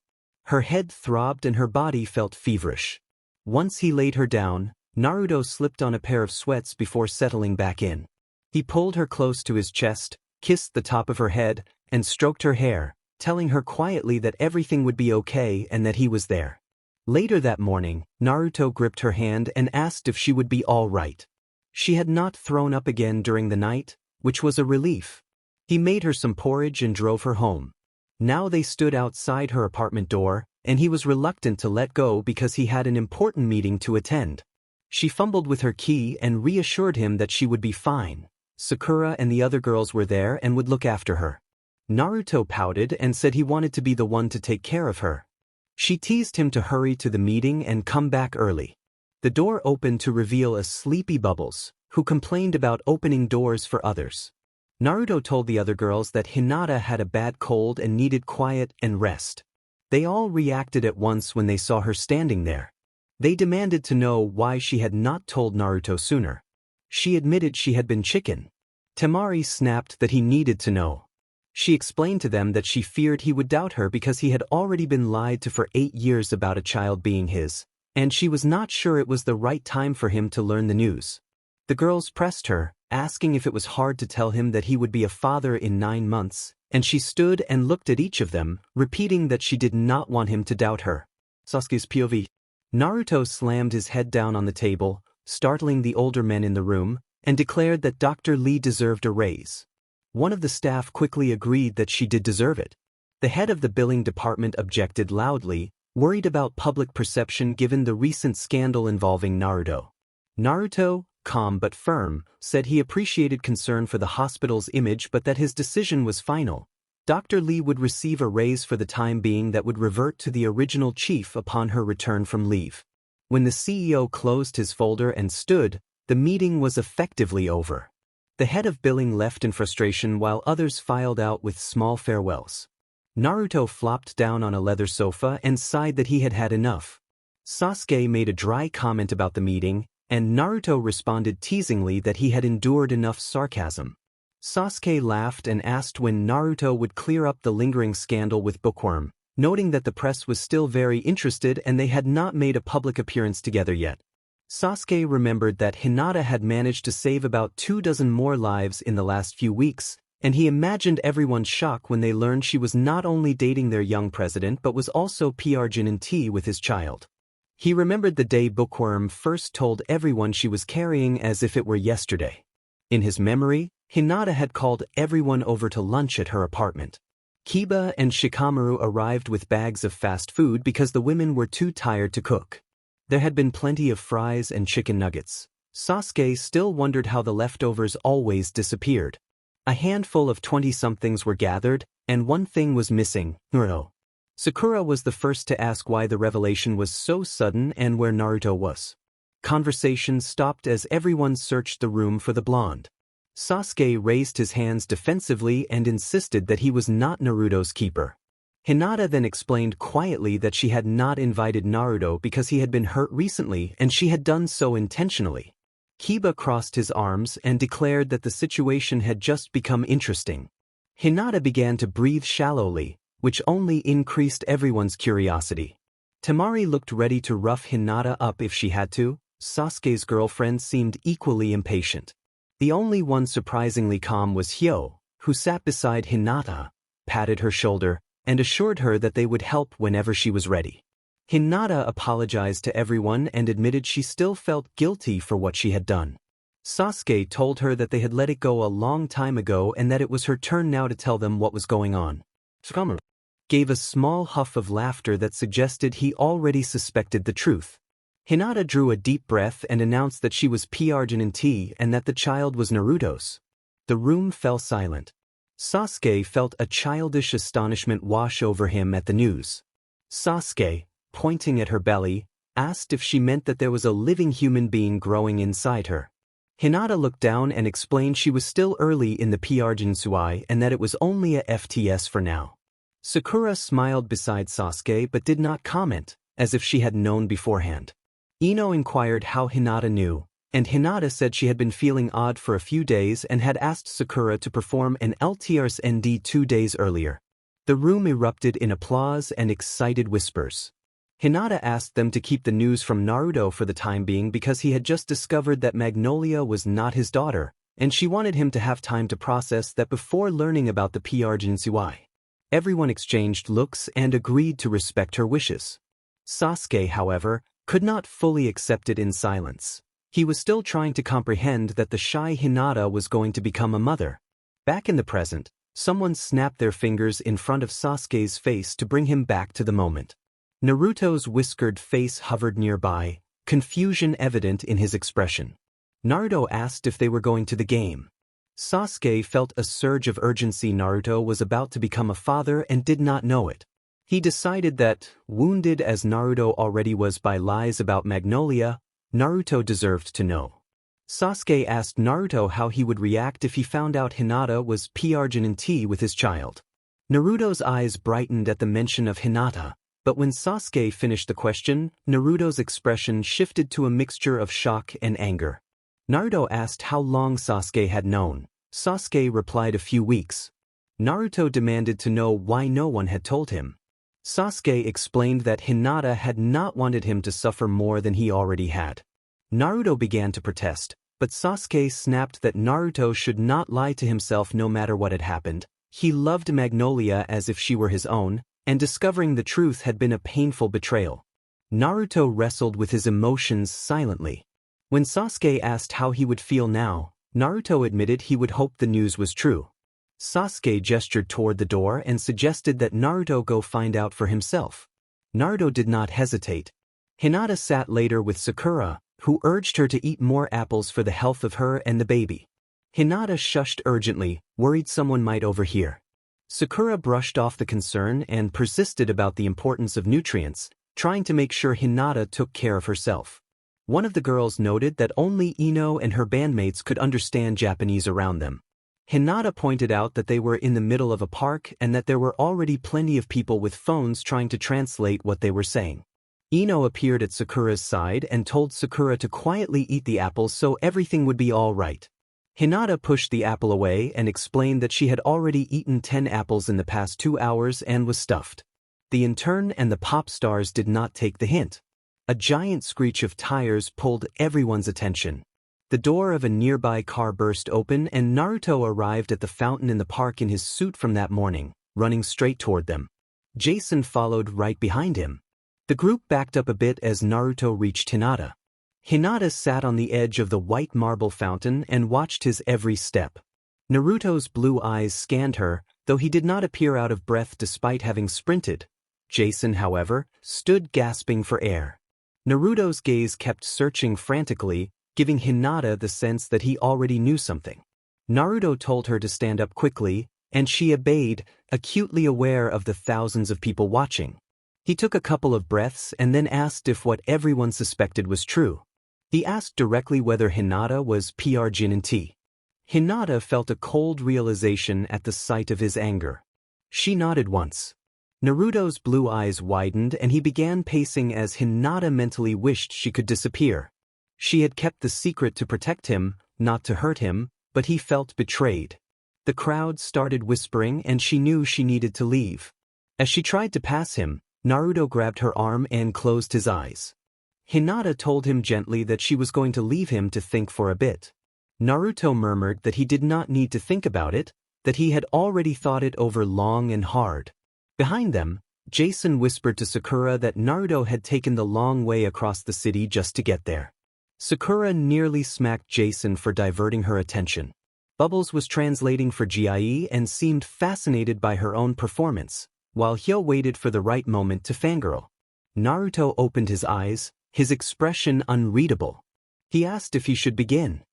Her head throbbed and her body felt feverish. Once he laid her down, Naruto slipped on a pair of sweats before settling back in. He pulled her close to his chest, kissed the top of her head, and stroked her hair, telling her quietly that everything would be okay and that he was there. Later that morning, Naruto gripped her hand and asked if she would be all right. She had not thrown up again during the night, which was a relief. He made her some porridge and drove her home. Now they stood outside her apartment door, and he was reluctant to let go because he had an important meeting to attend. She fumbled with her key and reassured him that she would be fine. Sakura and the other girls were there and would look after her. Naruto pouted and said he wanted to be the one to take care of her. She teased him to hurry to the meeting and come back early. The door opened to reveal a sleepy Bubbles, who complained about opening doors for others. Naruto told the other girls that Hinata had a bad cold and needed quiet and rest. They all reacted at once when they saw her standing there. They demanded to know why she had not told Naruto sooner. She admitted she had been chicken. Temari snapped that he needed to know. She explained to them that she feared he would doubt her because he had already been lied to for 8 years about a child being his, and she was not sure it was the right time for him to learn the news. The girls pressed her, asking if it was hard to tell him that he would be a father in 9 months, and she stood and looked at each of them, repeating that she did not want him to doubt her. Sasuke's POV. Naruto slammed his head down on the table, startling the older men in the room, and declared that Dr. Lee deserved a raise. One of the staff quickly agreed that she did deserve it. The head of the billing department objected loudly, worried about public perception given the recent scandal involving Naruto. Naruto, calm but firm, said he appreciated concern for the hospital's image but that his decision was final. Dr. Lee would receive a raise for the time being that would revert to the original chief upon her return from leave. When the CEO closed his folder and stood, the meeting was effectively over. The head of billing left in frustration while others filed out with small farewells. Naruto flopped down on a leather sofa and sighed that he had had enough. Sasuke made a dry comment about the meeting, and Naruto responded teasingly that he had endured enough sarcasm. Sasuke laughed and asked when Naruto would clear up the lingering scandal with Bookworm, noting that the press was still very interested and they had not made a public appearance together yet. Sasuke remembered that Hinata had managed to save about 24 more lives in the last few weeks, and he imagined everyone's shock when they learned she was not only dating their young president but was also PRing tea with his child. He remembered the day Bookworm first told everyone she was carrying as if it were yesterday. In his memory, Hinata had called everyone over to lunch at her apartment. Kiba and Shikamaru arrived with bags of fast food because the women were too tired to cook. There had been plenty of fries and chicken nuggets. Sasuke still wondered how the leftovers always disappeared. A handful of 20-somethings were gathered, and one thing was missing, Naruto. Sakura was the first to ask why the revelation was so sudden and where Naruto was. Conversation stopped as everyone searched the room for the blonde. Sasuke raised his hands defensively and insisted that he was not Naruto's keeper. Hinata then explained quietly that she had not invited Naruto because he had been hurt recently and she had done so intentionally. Kiba crossed his arms and declared that the situation had just become interesting. Hinata began to breathe shallowly, which only increased everyone's curiosity. Temari looked ready to rough Hinata up if she had to. Sasuke's girlfriend seemed equally impatient. The only one surprisingly calm was Hyo, who sat beside Hinata, patted her shoulder, and assured her that they would help whenever she was ready. Hinata apologized to everyone and admitted she still felt guilty for what she had done. Sasuke told her that they had let it go a long time ago and that it was her turn now to tell them what was going on. Shikamaru gave a small huff of laughter that suggested he already suspected the truth. Hinata drew a deep breath and announced that she was P-Arginin-T and that the child was Naruto's. The room fell silent. Sasuke felt a childish astonishment wash over him at the news. Sasuke, pointing at her belly, asked if she meant that there was a living human being growing inside her. Hinata looked down and explained she was still early in the P-Argin-Sui and that it was only a FTS for now. Sakura smiled beside Sasuke but did not comment, as if she had known beforehand. Ino inquired how Hinata knew, and Hinata said she had been feeling odd for a few days and had asked Sakura to perform an LTR's ND 2 days earlier. The room erupted in applause and excited whispers. Hinata asked them to keep the news from Naruto for the time being because he had just discovered that Magnolia was not his daughter, and she wanted him to have time to process that before learning about the P-Argin-Sui. Everyone exchanged looks and agreed to respect her wishes. Sasuke, however, could not fully accept it in silence. He was still trying to comprehend that the shy Hinata was going to become a mother. Back in the present, someone snapped their fingers in front of Sasuke's face to bring him back to the moment. Naruto's whiskered face hovered nearby, confusion evident in his expression. Naruto asked if they were going to the game. Sasuke felt a surge of urgency. Naruto was about to become a father and did not know it. He decided that, wounded as Naruto already was by lies about Magnolia, Naruto deserved to know. Sasuke asked Naruto how he would react if he found out Hinata was P-Argin-T with his child. Naruto's eyes brightened at the mention of Hinata, but when Sasuke finished the question, Naruto's expression shifted to a mixture of shock and anger. Naruto asked how long Sasuke had known. Sasuke replied a few weeks. Naruto demanded to know why no one had told him. Sasuke explained that Hinata had not wanted him to suffer more than he already had. Naruto began to protest, but Sasuke snapped that Naruto should not lie to himself no matter what had happened. He loved Magnolia as if she were his own, and discovering the truth had been a painful betrayal. Naruto wrestled with his emotions silently. When Sasuke asked how he would feel now, Naruto admitted he would hope the news was true. Sasuke gestured toward the door and suggested that Naruto go find out for himself. Naruto did not hesitate. Hinata sat later with Sakura, who urged her to eat more apples for the health of her and the baby. Hinata shushed urgently, worried someone might overhear. Sakura brushed off the concern and persisted about the importance of nutrients, trying to make sure Hinata took care of herself. One of the girls noted that only Ino and her bandmates could understand Japanese around them. Hinata pointed out that they were in the middle of a park and that there were already plenty of people with phones trying to translate what they were saying. Ino appeared at Sakura's side and told Sakura to quietly eat the apples so everything would be all right. Hinata pushed the apple away and explained that she had already eaten 10 apples in the past 2 hours and was stuffed. The intern and the pop stars did not take the hint. A giant screech of tires pulled everyone's attention. The door of a nearby car burst open and Naruto arrived at the fountain in the park in his suit from that morning, running straight toward them. Jason followed right behind him. The group backed up a bit as Naruto reached Hinata. Hinata sat on the edge of the white marble fountain and watched his every step. Naruto's blue eyes scanned her, though he did not appear out of breath despite having sprinted. Jason, however, stood gasping for air. Naruto's gaze kept searching frantically, giving Hinata the sense that he already knew something. Naruto told her to stand up quickly, and she obeyed, acutely aware of the thousands of people watching. He took a couple of breaths and then asked if what everyone suspected was true. He asked directly whether Hinata was P-Argin-T. Hinata felt a cold realization at the sight of his anger. She nodded once. Naruto's blue eyes widened and he began pacing as Hinata mentally wished she could disappear. She had kept the secret to protect him, not to hurt him, but he felt betrayed. The crowd started whispering and she knew she needed to leave. As she tried to pass him, Naruto grabbed her arm and closed his eyes. Hinata told him gently that she was going to leave him to think for a bit. Naruto murmured that he did not need to think about it, that he had already thought it over long and hard. Behind them, Jason whispered to Sakura that Naruto had taken the long way across the city just to get there. Sakura nearly smacked Jason for diverting her attention. Bubbles was translating for Gie and seemed fascinated by her own performance, while Hyo waited for the right moment to fangirl. Naruto opened his eyes, his expression unreadable. He asked if he should begin.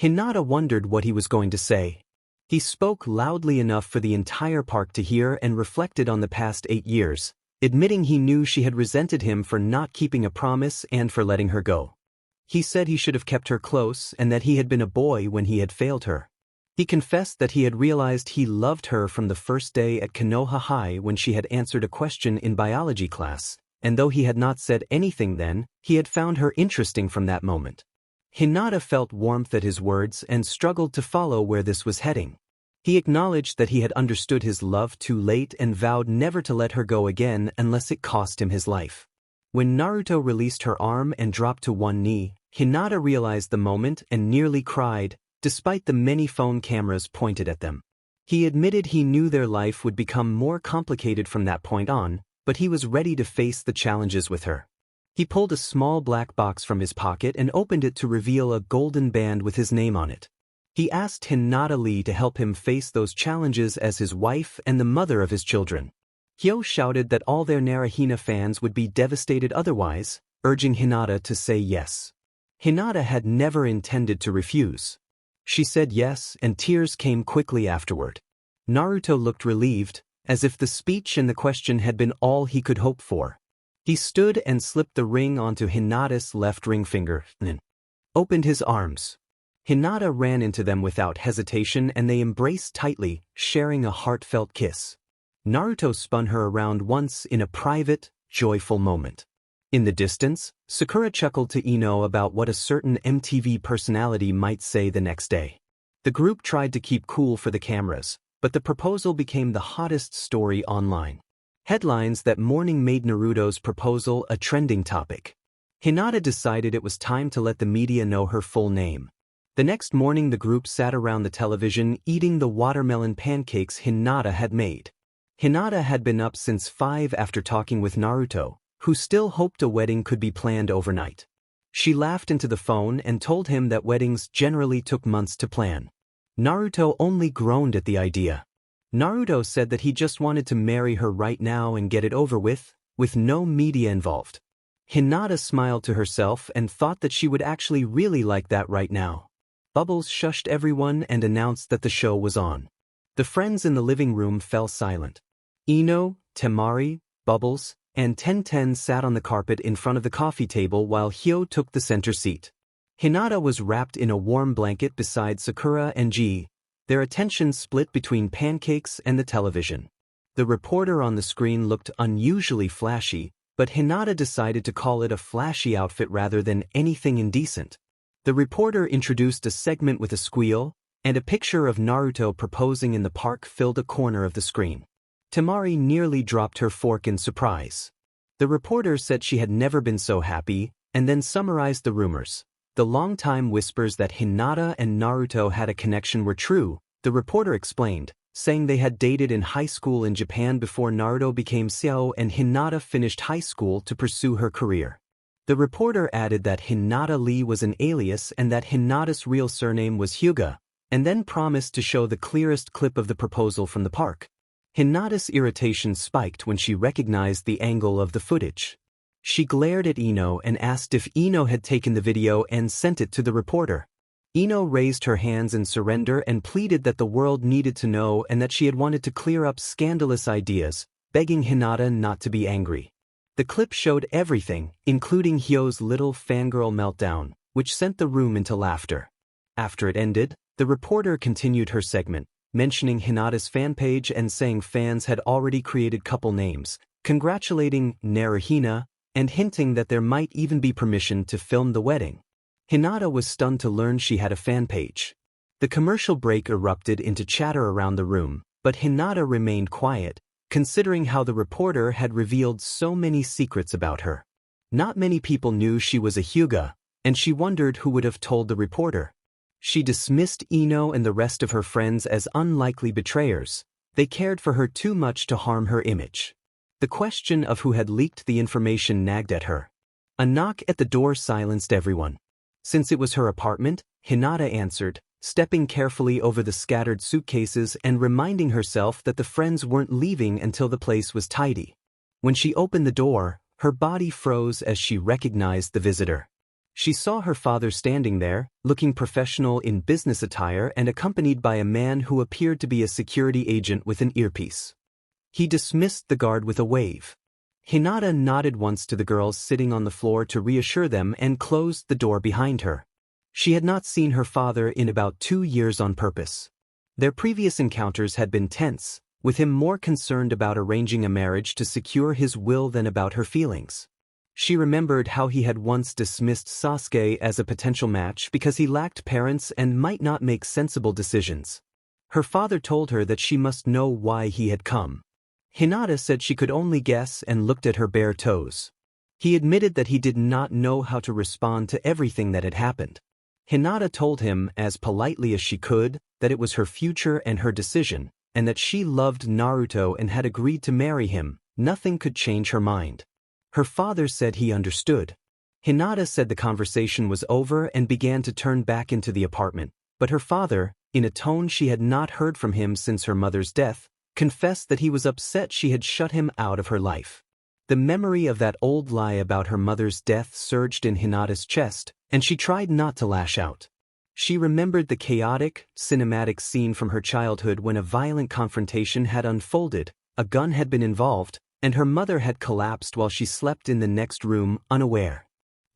Hinata wondered what he was going to say. He spoke loudly enough for the entire park to hear and reflected on the past 8 years, admitting he knew she had resented him for not keeping a promise and for letting her go. He said he should have kept her close and that he had been a boy when he had failed her. He confessed that he had realized he loved her from the first day at Konoha High when she had answered a question in biology class, and though he had not said anything then, he had found her interesting from that moment. Hinata felt warmth at his words and struggled to follow where this was heading. He acknowledged that he had understood his love too late and vowed never to let her go again unless it cost him his life. When Naruto released her arm and dropped to one knee, Hinata realized the moment and nearly cried, despite the many phone cameras pointed at them. He admitted he knew their life would become more complicated from that point on, but he was ready to face the challenges with her. He pulled a small black box from his pocket and opened it to reveal a golden band with his name on it. He asked Hinata Lee to help him face those challenges as his wife and the mother of his children. Hyo shouted that all their Naruhina fans would be devastated otherwise, urging Hinata to say yes. Hinata had never intended to refuse. She said yes, and tears came quickly afterward. Naruto looked relieved, as if the speech and the question had been all he could hope for. He stood and slipped the ring onto Hinata's left ring finger, then opened his arms. Hinata ran into them without hesitation and they embraced tightly, sharing a heartfelt kiss. Naruto spun her around once in a private, joyful moment. In the distance, Sakura chuckled to Ino about what a certain MTV personality might say the next day. The group tried to keep cool for the cameras, but the proposal became the hottest story online. Headlines that morning made Naruto's proposal a trending topic. Hinata decided it was time to let the media know her full name. The next morning the group sat around the television eating the watermelon pancakes Hinata had made. Hinata had been up since 5 after talking with Naruto, who still hoped a wedding could be planned overnight. She laughed into the phone and told him that weddings generally took months to plan. Naruto only groaned at the idea. Naruto said that he just wanted to marry her right now and get it over with no media involved. Hinata smiled to herself and thought that she would actually really like that right now. Bubbles shushed everyone and announced that the show was on. The friends in the living room fell silent. Ino, Temari, Bubbles, and Tenten sat on the carpet in front of the coffee table while Hyo took the center seat. Hinata was wrapped in a warm blanket beside Sakura and Ji, their attention split between pancakes and the television. The reporter on the screen looked unusually flashy, but Hinata decided to call it a flashy outfit rather than anything indecent. The reporter introduced a segment with a squeal, and a picture of Naruto proposing in the park filled a corner of the screen. Temari nearly dropped her fork in surprise. The reporter said she had never been so happy, and then summarized the rumors. The long-time whispers that Hinata and Naruto had a connection were true, the reporter explained, saying they had dated in high school in Japan before Naruto became Xiao and Hinata finished high school to pursue her career. The reporter added that Hinata Lee was an alias and that Hinata's real surname was Hyuga, and then promised to show the clearest clip of the proposal from the park. Hinata's irritation spiked when she recognized the angle of the footage. She glared at Ino and asked if Ino had taken the video and sent it to the reporter. Ino raised her hands in surrender and pleaded that the world needed to know and that she had wanted to clear up scandalous ideas, begging Hinata not to be angry. The clip showed everything, including Hyo's little fangirl meltdown, which sent the room into laughter. After it ended, the reporter continued her segment, mentioning Hinata's fan page and saying fans had already created couple names, congratulating Naruhina, and hinting that there might even be permission to film the wedding. Hinata was stunned to learn she had a fan page. The commercial break erupted into chatter around the room, but Hinata remained quiet, considering how the reporter had revealed so many secrets about her. Not many people knew she was a Hyuga, and she wondered who would have told the reporter. She dismissed Ino and the rest of her friends as unlikely betrayers. They cared for her too much to harm her image. The question of who had leaked the information nagged at her. A knock at the door silenced everyone. Since it was her apartment, Hinata answered, stepping carefully over the scattered suitcases and reminding herself that the friends weren't leaving until the place was tidy. When she opened the door, Her body froze as she recognized the visitor. She saw her father standing there, looking professional in business attire and accompanied by a man who appeared to be a security agent with an earpiece. He dismissed the guard with a wave. Hinata nodded once to the girls sitting on the floor to reassure them and closed the door behind her. She had not seen her father in about 2 years on purpose. Their previous encounters had been tense, with him more concerned about arranging a marriage to secure his will than about her feelings. She remembered how he had once dismissed Sasuke as a potential match because he lacked parents and might not make sensible decisions. Her father told her that she must know why he had come. Hinata said she could only guess and looked at her bare toes. He admitted that he did not know how to respond to everything that had happened. Hinata told him, as politely as she could, that it was her future and her decision, and that she loved Naruto and had agreed to marry him. Nothing could change her mind. Her father said he understood. Hinata said the conversation was over and began to turn back into the apartment, but her father, in a tone she had not heard from him since her mother's death, confessed that he was upset she had shut him out of her life. The memory of that old lie about her mother's death surged in Hinata's chest, and she tried not to lash out. She remembered the chaotic, cinematic scene from her childhood when a violent confrontation had unfolded, a gun had been involved, and her mother had collapsed while she slept in the next room, unaware.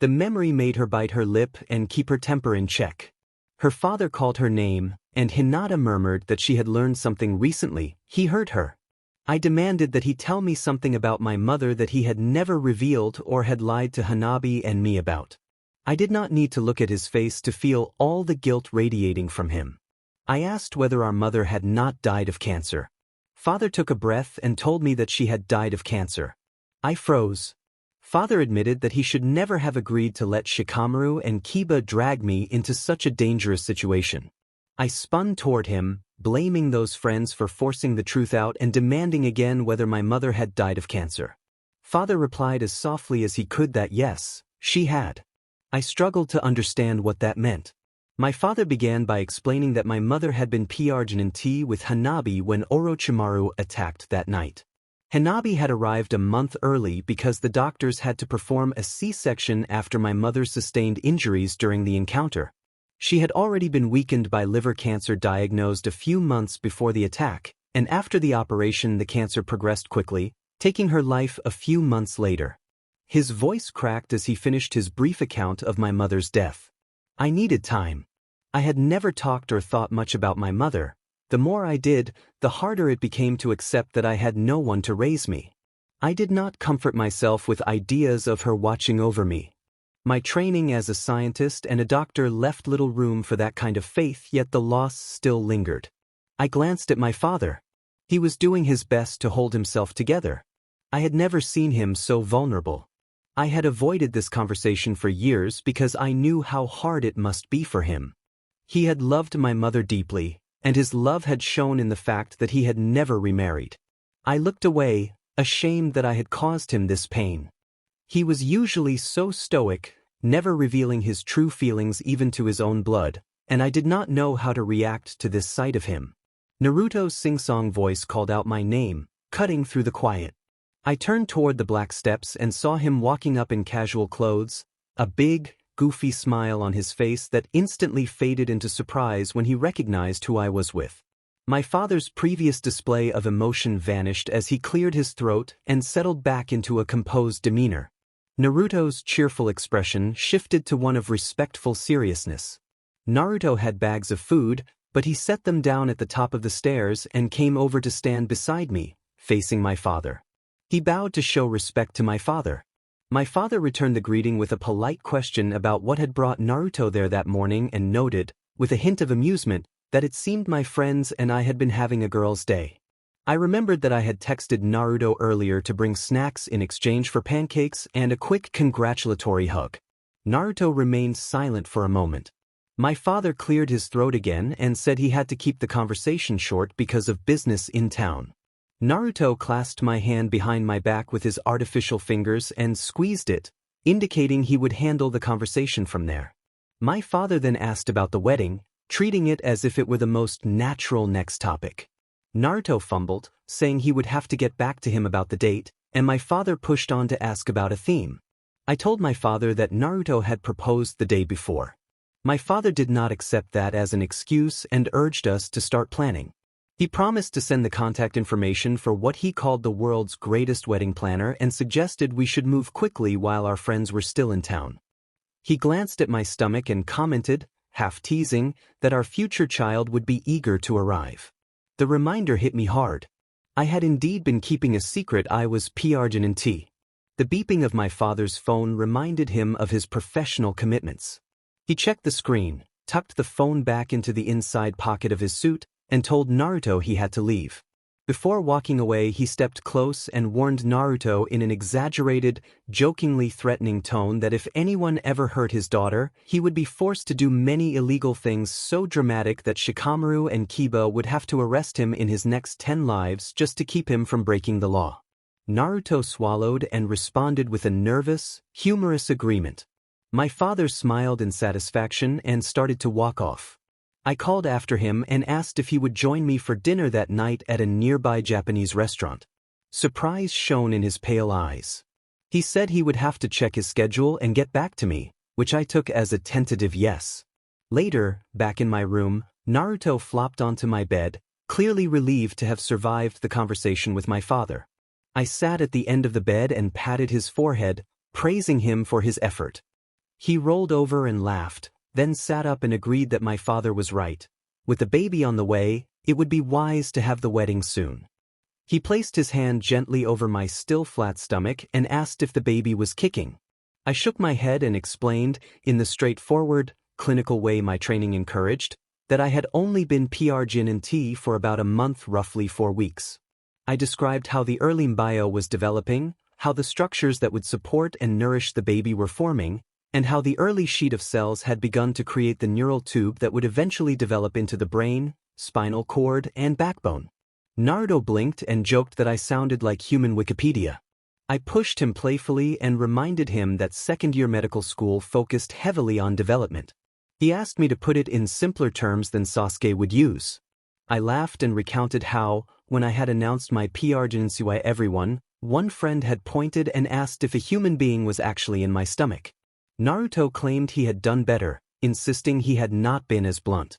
The memory made her bite her lip and keep her temper in check. Her father called her name, and Hinata murmured that she had learned something recently. He heard her. I demanded that he tell me something about my mother that he had never revealed or had lied to Hanabi and me about. I did not need to look at his face to feel all the guilt radiating from him. I asked whether our mother had not died of cancer. Father took a breath and told me that she had died of cancer. I froze. Father admitted that he should never have agreed to let Shikamaru and Kiba drag me into such a dangerous situation. I spun toward him, blaming those friends for forcing the truth out and demanding again whether my mother had died of cancer. Father replied as softly as he could that yes, she had. I struggled to understand what that meant. My father began by explaining that my mother had been pregnant with Hanabi when Orochimaru attacked that night. Hanabi had arrived a month early because the doctors had to perform a C-section after my mother sustained injuries during the encounter. She had already been weakened by liver cancer diagnosed a few months before the attack, and after the operation the cancer progressed quickly, taking her life a few months later. His voice cracked as he finished his brief account of my mother's death. I needed time. I had never talked or thought much about my mother. The more I did, the harder it became to accept that I had no one to raise me. I did not comfort myself with ideas of her watching over me. My training as a scientist and a doctor left little room for that kind of faith, yet the loss still lingered. I glanced at my father. He was doing his best to hold himself together. I had never seen him so vulnerable. I had avoided this conversation for years because I knew how hard it must be for him. He had loved my mother deeply, and his love had shown in the fact that he had never remarried. I looked away, ashamed that I had caused him this pain. He was usually so stoic, never revealing his true feelings even to his own blood, and I did not know how to react to this sight of him. Naruto's sing-song voice called out my name, cutting through the quiet. I turned toward the black steps and saw him walking up in casual clothes, a big, goofy smile on his face that instantly faded into surprise when he recognized who I was with. My father's previous display of emotion vanished as he cleared his throat and settled back into a composed demeanor. Naruto's cheerful expression shifted to one of respectful seriousness. Naruto had bags of food, but he set them down at the top of the stairs and came over to stand beside me, facing my father. He bowed to show respect to my father. My father returned the greeting with a polite question about what had brought Naruto there that morning and noted, with a hint of amusement, that it seemed my friends and I had been having a girls' day. I remembered that I had texted Naruto earlier to bring snacks in exchange for pancakes and a quick congratulatory hug. Naruto remained silent for a moment. My father cleared his throat again and said he had to keep the conversation short because of business in town. Naruto clasped my hand behind my back with his artificial fingers and squeezed it, indicating he would handle the conversation from there. My father then asked about the wedding, treating it as if it were the most natural next topic. Naruto fumbled, saying he would have to get back to him about the date, and my father pushed on to ask about a theme. I told my father that Naruto had proposed the day before. My father did not accept that as an excuse and urged us to start planning. He promised to send the contact information for what he called the world's greatest wedding planner and suggested we should move quickly while our friends were still in town. He glanced at my stomach and commented, half teasing, that our future child would be eager to arrive. The reminder hit me hard. I had indeed been keeping a secret I was PRGNT. The beeping of my father's phone reminded him of his professional commitments. He checked the screen, tucked the phone back into the inside pocket of his suit, and told Naruto he had to leave. Before walking away, he stepped close and warned Naruto in an exaggerated, jokingly threatening tone that if anyone ever hurt his daughter, he would be forced to do many illegal things so dramatic that Shikamaru and Kiba would have to arrest him in his next 10 lives just to keep him from breaking the law. Naruto swallowed and responded with a nervous, humorous agreement. My father smiled in satisfaction and started to walk off. I called after him and asked if he would join me for dinner that night at a nearby Japanese restaurant. Surprise shone in his pale eyes. He said he would have to check his schedule and get back to me, which I took as a tentative yes. Later, back in my room, Naruto flopped onto my bed, clearly relieved to have survived the conversation with my father. I sat at the end of the bed and patted his forehead, praising him for his effort. He rolled over and laughed, then sat up and agreed that my father was right. With the baby on the way, it would be wise to have the wedding soon. He placed his hand gently over my still flat stomach and asked if the baby was kicking. I shook my head and explained, in the straightforward, clinical way my training encouraged, that I had only been PRGNT for about a month, roughly 4 weeks. I described how the early embryo was developing, how the structures that would support and nourish the baby were forming, and how the early sheet of cells had begun to create the neural tube that would eventually develop into the brain, spinal cord, and backbone. Naruto blinked and joked that I sounded like human Wikipedia. I pushed him playfully and reminded him that second-year medical school focused heavily on development. He asked me to put it in simpler terms than Sasuke would use. I laughed and recounted how, when I had announced my PRGNcy everyone, one friend had pointed and asked if a human being was actually in my stomach. Naruto claimed he had done better, insisting he had not been as blunt.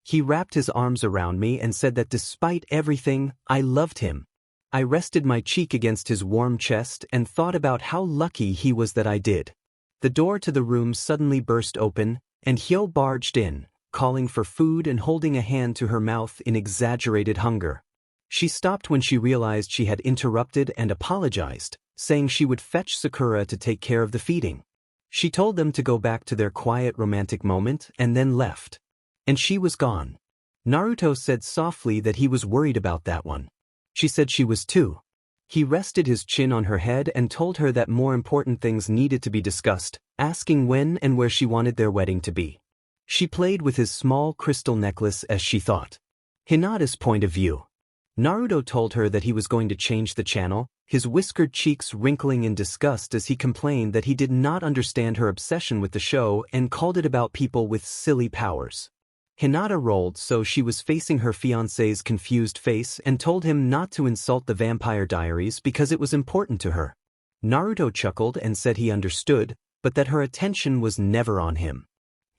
He wrapped his arms around me and said that despite everything, I loved him. I rested my cheek against his warm chest and thought about how lucky he was that I did. The door to the room suddenly burst open, and Hyo barged in, calling for food and holding a hand to her mouth in exaggerated hunger. She stopped when she realized she had interrupted and apologized, saying she would fetch Sakura to take care of the feeding. She told them to go back to their quiet romantic moment and then left. And she was gone. Naruto said softly that he was worried about that one. She said she was too. He rested his chin on her head and told her that more important things needed to be discussed, asking when and where she wanted their wedding to be. She played with his small crystal necklace as she thought. Hinata's point of view. Naruto told her that he was going to change the channel, his whiskered cheeks wrinkling in disgust as he complained that he did not understand her obsession with the show and called it about people with silly powers. Hinata rolled so she was facing her fiancé's confused face and told him not to insult the Vampire Diaries because it was important to her. Naruto chuckled and said he understood, but that her attention was never on him.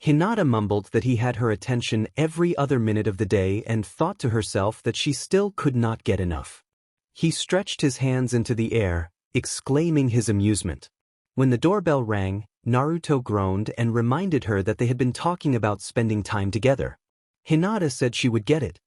Hinata mumbled that he had her attention every other minute of the day and thought to herself that she still could not get enough. He stretched his hands into the air, exclaiming his amusement. When the doorbell rang, Naruto groaned and reminded her that they had been talking about spending time together. Hinata said she would get it.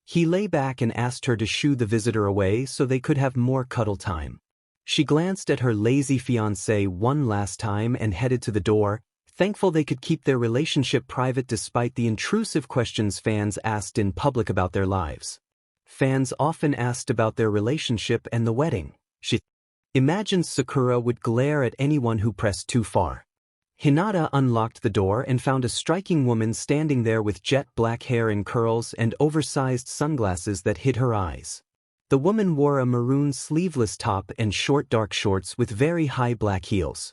He lay back and asked her to shoo the visitor away so they could have more cuddle time. She glanced at her lazy fiancé one last time and headed to the door, thankful they could keep their relationship private despite the intrusive questions fans asked in public about their lives. Fans often asked about their relationship and the wedding. She imagined Sakura would glare at anyone who pressed too far. Hinata unlocked the door and found a striking woman standing there with jet black hair in curls and oversized sunglasses that hid her eyes. The woman wore a maroon sleeveless top and short dark shorts with very high black heels.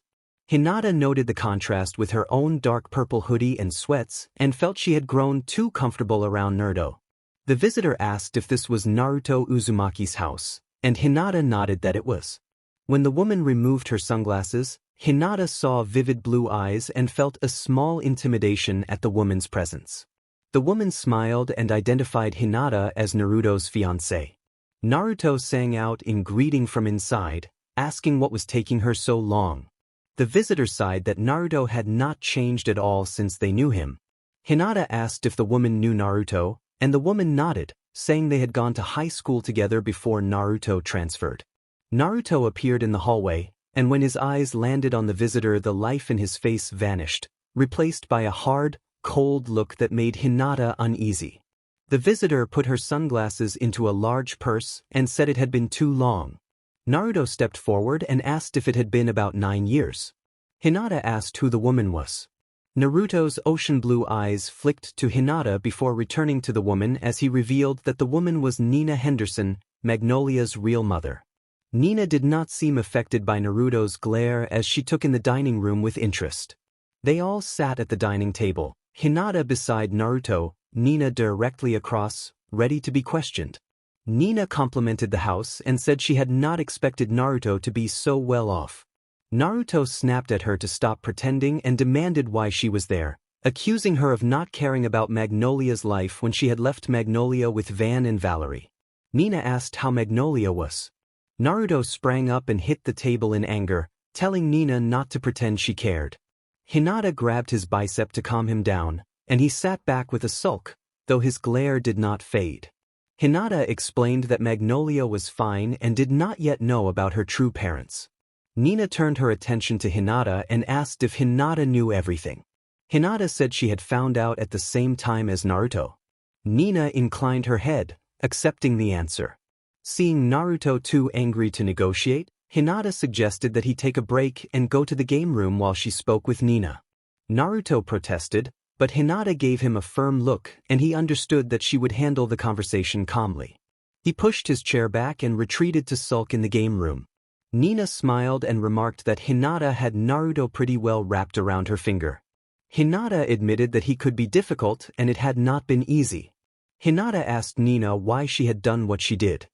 Hinata noted the contrast with her own dark purple hoodie and sweats and felt she had grown too comfortable around Naruto. The visitor asked if this was Naruto Uzumaki's house, and Hinata nodded that it was. When the woman removed her sunglasses, Hinata saw vivid blue eyes and felt a small intimidation at the woman's presence. The woman smiled and identified Hinata as Naruto's fiancée. Naruto sang out in greeting from inside, asking what was taking her so long. The visitor sighed that Naruto had not changed at all since they knew him. Hinata asked if the woman knew Naruto, and the woman nodded, saying they had gone to high school together before Naruto transferred. Naruto appeared in the hallway, and when his eyes landed on the visitor, the life in his face vanished, replaced by a hard, cold look that made Hinata uneasy. The visitor put her sunglasses into a large purse and said it had been too long. Naruto stepped forward and asked if it had been about 9 years. Hinata asked who the woman was. Naruto's ocean blue eyes flicked to Hinata before returning to the woman as he revealed that the woman was Nina Henderson, Magnolia's real mother. Nina did not seem affected by Naruto's glare as she took in the dining room with interest. They all sat at the dining table, Hinata beside Naruto, Nina directly across, ready to be questioned. Nina complimented the house and said she had not expected Naruto to be so well off. Naruto snapped at her to stop pretending and demanded why she was there, accusing her of not caring about Magnolia's life when she had left Magnolia with Van and Valerie. Nina asked how Magnolia was. Naruto sprang up and hit the table in anger, telling Nina not to pretend she cared. Hinata grabbed his bicep to calm him down, and he sat back with a sulk, though his glare did not fade. Hinata explained that Magnolia was fine and did not yet know about her true parents. Nina turned her attention to Hinata and asked if Hinata knew everything. Hinata said she had found out at the same time as Naruto. Nina inclined her head, accepting the answer. Seeing Naruto too angry to negotiate, Hinata suggested that he take a break and go to the game room while she spoke with Nina. Naruto protested, but Hinata gave him a firm look and he understood that she would handle the conversation calmly. He pushed his chair back and retreated to sulk in the game room. Nina smiled and remarked that Hinata had Naruto pretty well wrapped around her finger. Hinata admitted that he could be difficult and it had not been easy. Hinata asked Nina why she had done what she did.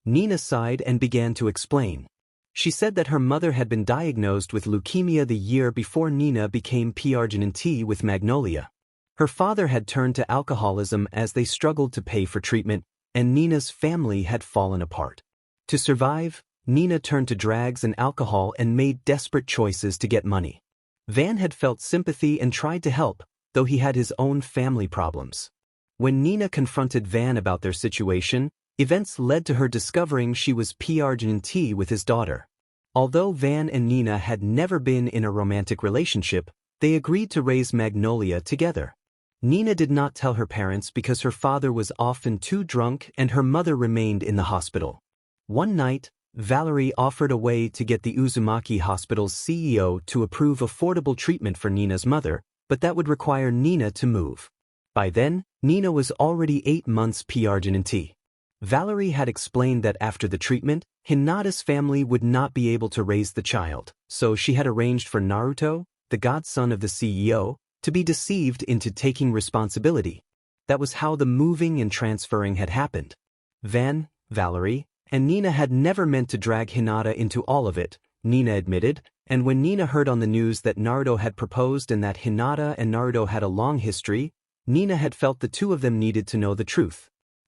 Nina sighed and began to explain. She said that her mother had been diagnosed with leukemia the year before Nina became P-Arginine with Magnolia. Her father had turned to alcoholism as they struggled to pay for treatment, and Nina's family had fallen apart. To survive, Nina turned to drugs and alcohol and made desperate choices to get money. Van had felt sympathy and tried to help, though he had his own family problems. When Nina confronted Van about their situation, events led to her discovering she was P-Arginine with his daughter. Although Van and Nina had never been in a romantic relationship, they agreed to raise Magnolia together. Nina did not tell her parents because her father was often too drunk and her mother remained in the hospital. One night, Valerie offered a way to get the Uzumaki Hospital's CEO to approve affordable treatment for Nina's mother, but that would require Nina to move. By then, Nina was already 8 months P-Arginine. Valerie had explained that after the treatment, Hinata's family would not be able to raise the child, so she had arranged for Naruto, the godson of the CEO, to be deceived into taking responsibility. That was how the moving and transferring had happened. Van, Valerie, and Nina had never meant to drag Hinata into all of it, Nina admitted, and when Nina heard on the news that Naruto had proposed and that Hinata and Naruto had a long history, Nina had felt the two of them needed to know the truth.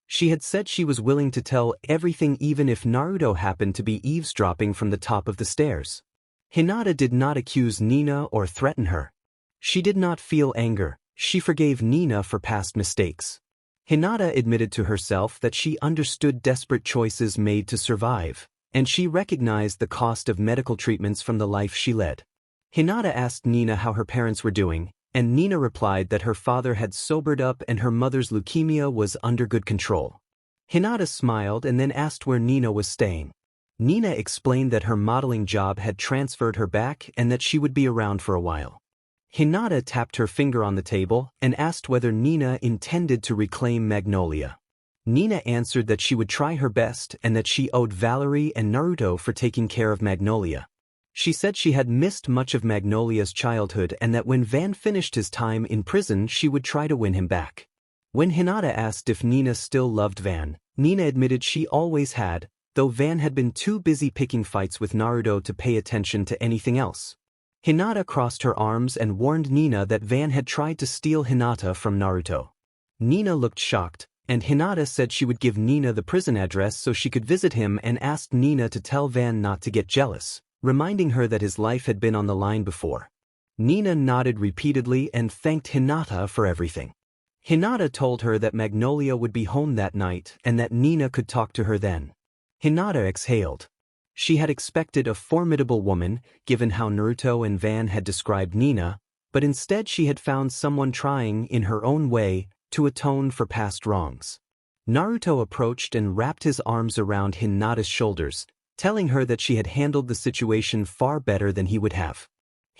She had said she was willing to tell everything even if Naruto happened to be eavesdropping from the top of the stairs. Hinata did not accuse Nina or threaten her. She did not feel anger, she forgave Nina for past mistakes. Hinata admitted to herself that she understood desperate choices made to survive, and she recognized the cost of medical treatments from the life she led. Hinata asked Nina how her parents were doing, and Nina replied that her father had sobered up and her mother's leukemia was under good control. Hinata smiled and then asked where Nina was staying. Nina explained that her modeling job had transferred her back and that she would be around for a while. Hinata tapped her finger on the table and asked whether Nina intended to reclaim Magnolia. Nina answered that she would try her best and that she owed Valerie and Naruto for taking care of Magnolia. She said she had missed much of Magnolia's childhood and that when Van finished his time in prison she would try to win him back. When Hinata asked if Nina still loved Van, Nina admitted she always had, though Van had been too busy picking fights with Naruto to pay attention to anything else. Hinata crossed her arms and warned Nina that Van had tried to steal Hinata from Naruto. Nina looked shocked, and Hinata said she would give Nina the prison address so she could visit him and asked Nina to tell Van not to get jealous, reminding her that his life had been on the line before. Nina nodded repeatedly and thanked Hinata for everything. Hinata told her that Magnolia would be home that night and that Nina could talk to her then. Hinata exhaled. She had expected a formidable woman, given how Naruto and Van had described Nina, but instead she had found someone trying, in her own way, to atone for past wrongs. Naruto approached and wrapped his arms around Hinata's shoulders, telling her that she had handled the situation far better than he would have.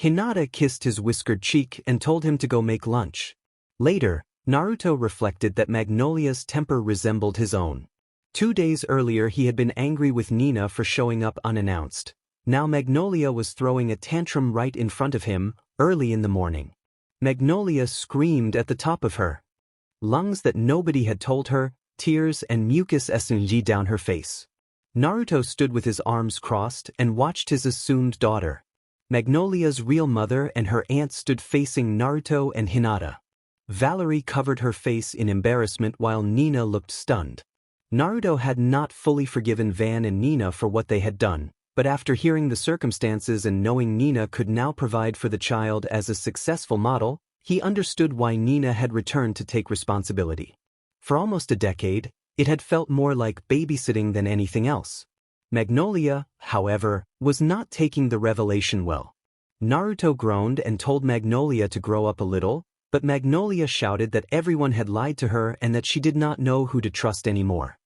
Hinata kissed his whiskered cheek and told him to go make lunch. Later, Naruto reflected that Magnolia's temper resembled his own. 2 days earlier he had been angry with Nina for showing up unannounced. Now Magnolia was throwing a tantrum right in front of him, early in the morning. Magnolia screamed at the top of her lungs that nobody had told her, tears and mucus SNG down her face. Naruto stood with his arms crossed and watched his assumed daughter. Magnolia's real mother and her aunt stood facing Naruto and Hinata. Valerie covered her face in embarrassment while Nina looked stunned. Naruto had not fully forgiven Van and Nina for what they had done, but after hearing the circumstances and knowing Nina could now provide for the child as a successful model, he understood why Nina had returned to take responsibility. For almost a decade, it had felt more like babysitting than anything else. Magnolia, however, was not taking the revelation well. Naruto groaned and told Magnolia to grow up a little, but Magnolia shouted that everyone had lied to her and that she did not know who to trust anymore.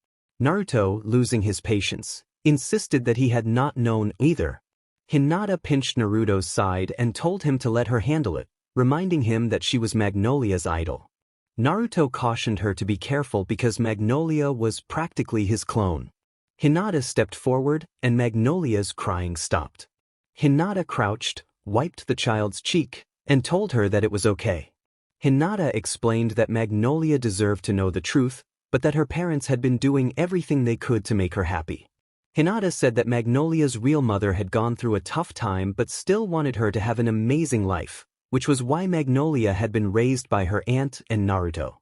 Naruto, losing his patience, insisted that he had not known either. Hinata pinched Naruto's side and told him to let her handle it, reminding him that she was Magnolia's idol. Naruto cautioned her to be careful because Magnolia was practically his clone. Hinata stepped forward, and Magnolia's crying stopped. Hinata crouched, wiped the child's cheek, and told her that it was okay. Hinata explained that Magnolia deserved to know the truth, but that her parents had been doing everything they could to make her happy. Hinata said that Magnolia's real mother had gone through a tough time but still wanted her to have an amazing life, which was why Magnolia had been raised by her aunt and Naruto.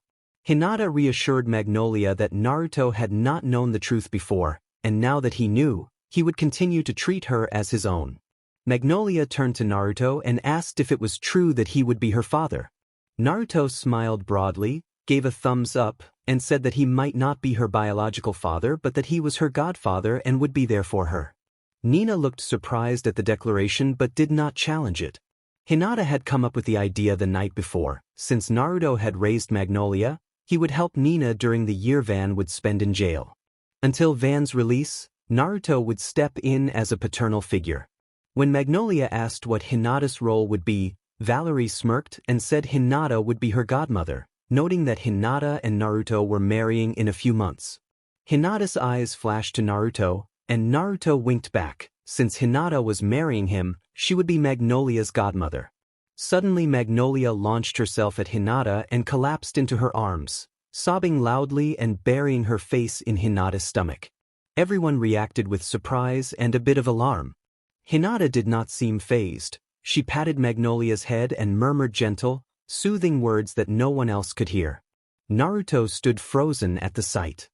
Hinata reassured Magnolia that Naruto had not known the truth before, and now that he knew, he would continue to treat her as his own. Magnolia turned to Naruto and asked if it was true that he would be her father. Naruto smiled broadly, gave a thumbs up, and said that he might not be her biological father but that he was her godfather and would be there for her. Nina looked surprised at the declaration but did not challenge it. Hinata had come up with the idea the night before. Since Naruto had raised Magnolia, he would help Nina during the year Van would spend in jail. Until Van's release, Naruto would step in as a paternal figure. When Magnolia asked what Hinata's role would be, Valerie smirked and said Hinata would be her godmother, noting that Hinata and Naruto were marrying in a few months. Hinata's eyes flashed to Naruto, and Naruto winked back. Since Hinata was marrying him, she would be Magnolia's godmother. Suddenly Magnolia launched herself at Hinata and collapsed into her arms, sobbing loudly and burying her face in Hinata's stomach. Everyone reacted with surprise and a bit of alarm. Hinata did not seem fazed. She patted Magnolia's head and murmured gentle, soothing words that no one else could hear. Naruto stood frozen at the sight.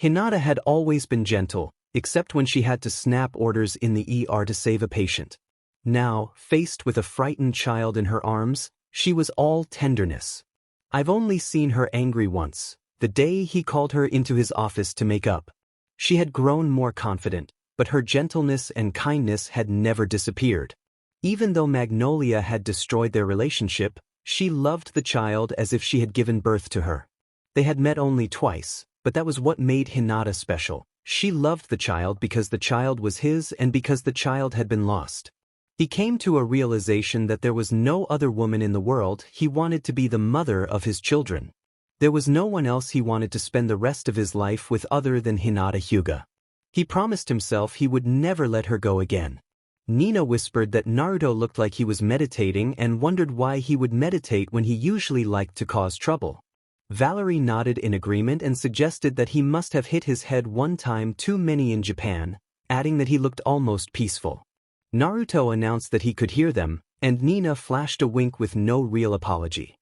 Hinata had always been gentle, except when she had to snap orders in the ER to save a patient. Now, faced with a frightened child in her arms, she was all tenderness. I've only seen her angry once, the day he called her into his office to make up. She had grown more confident, but her gentleness and kindness had never disappeared. Even though Magnolia had destroyed their relationship, she loved the child as if she had given birth to her. They had met only twice, but that was what made Hinata special. She loved the child because the child was his and because the child had been lost. He came to a realization that there was no other woman in the world he wanted to be the mother of his children. There was no one else he wanted to spend the rest of his life with other than Hinata Hyuga. He promised himself he would never let her go again. Nina whispered that Naruto looked like he was meditating and wondered why he would meditate when he usually liked to cause trouble. Valerie nodded in agreement and suggested that he must have hit his head one time too many in Japan, adding that he looked almost peaceful. Naruto announced that he could hear them, and Nina flashed a wink with no real apology.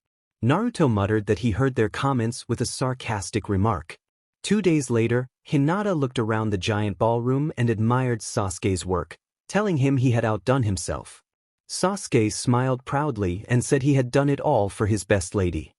Naruto muttered that he heard their comments with a sarcastic remark. 2 days later, Hinata looked around the giant ballroom and admired Sasuke's work, telling him he had outdone himself. Sasuke smiled proudly and said he had done it all for his best lady.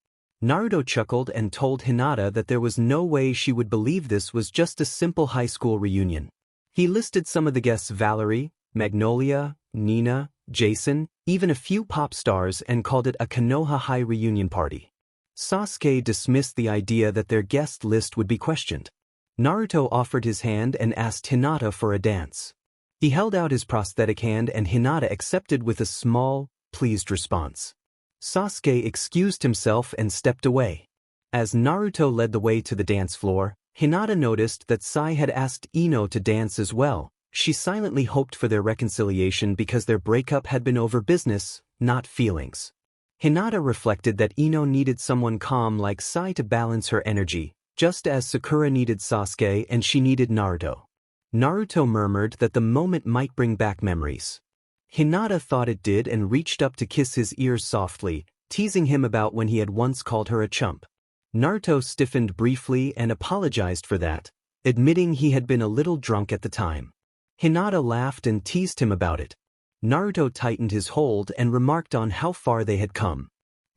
Naruto chuckled and told Hinata that there was no way she would believe this was just a simple high school reunion. He listed some of the guests: Valerie, Magnolia, Nina, Jason, even a few pop stars, and called it a Konoha High reunion party. Sasuke dismissed the idea that their guest list would be questioned. Naruto offered his hand and asked Hinata for a dance. He held out his prosthetic hand and Hinata accepted with a small, pleased response. Sasuke excused himself and stepped away. As Naruto led the way to the dance floor, Hinata noticed that Sai had asked Ino to dance as well. She silently hoped for their reconciliation because their breakup had been over business, not feelings. Hinata reflected that Ino needed someone calm like Sai to balance her energy, just as Sakura needed Sasuke and she needed Naruto. Naruto murmured that the moment might bring back memories. Hinata thought it did and reached up to kiss his ears softly, teasing him about when he had once called her a chump. Naruto stiffened briefly and apologized for that, admitting he had been a little drunk at the time. Hinata laughed and teased him about it. Naruto tightened his hold and remarked on how far they had come.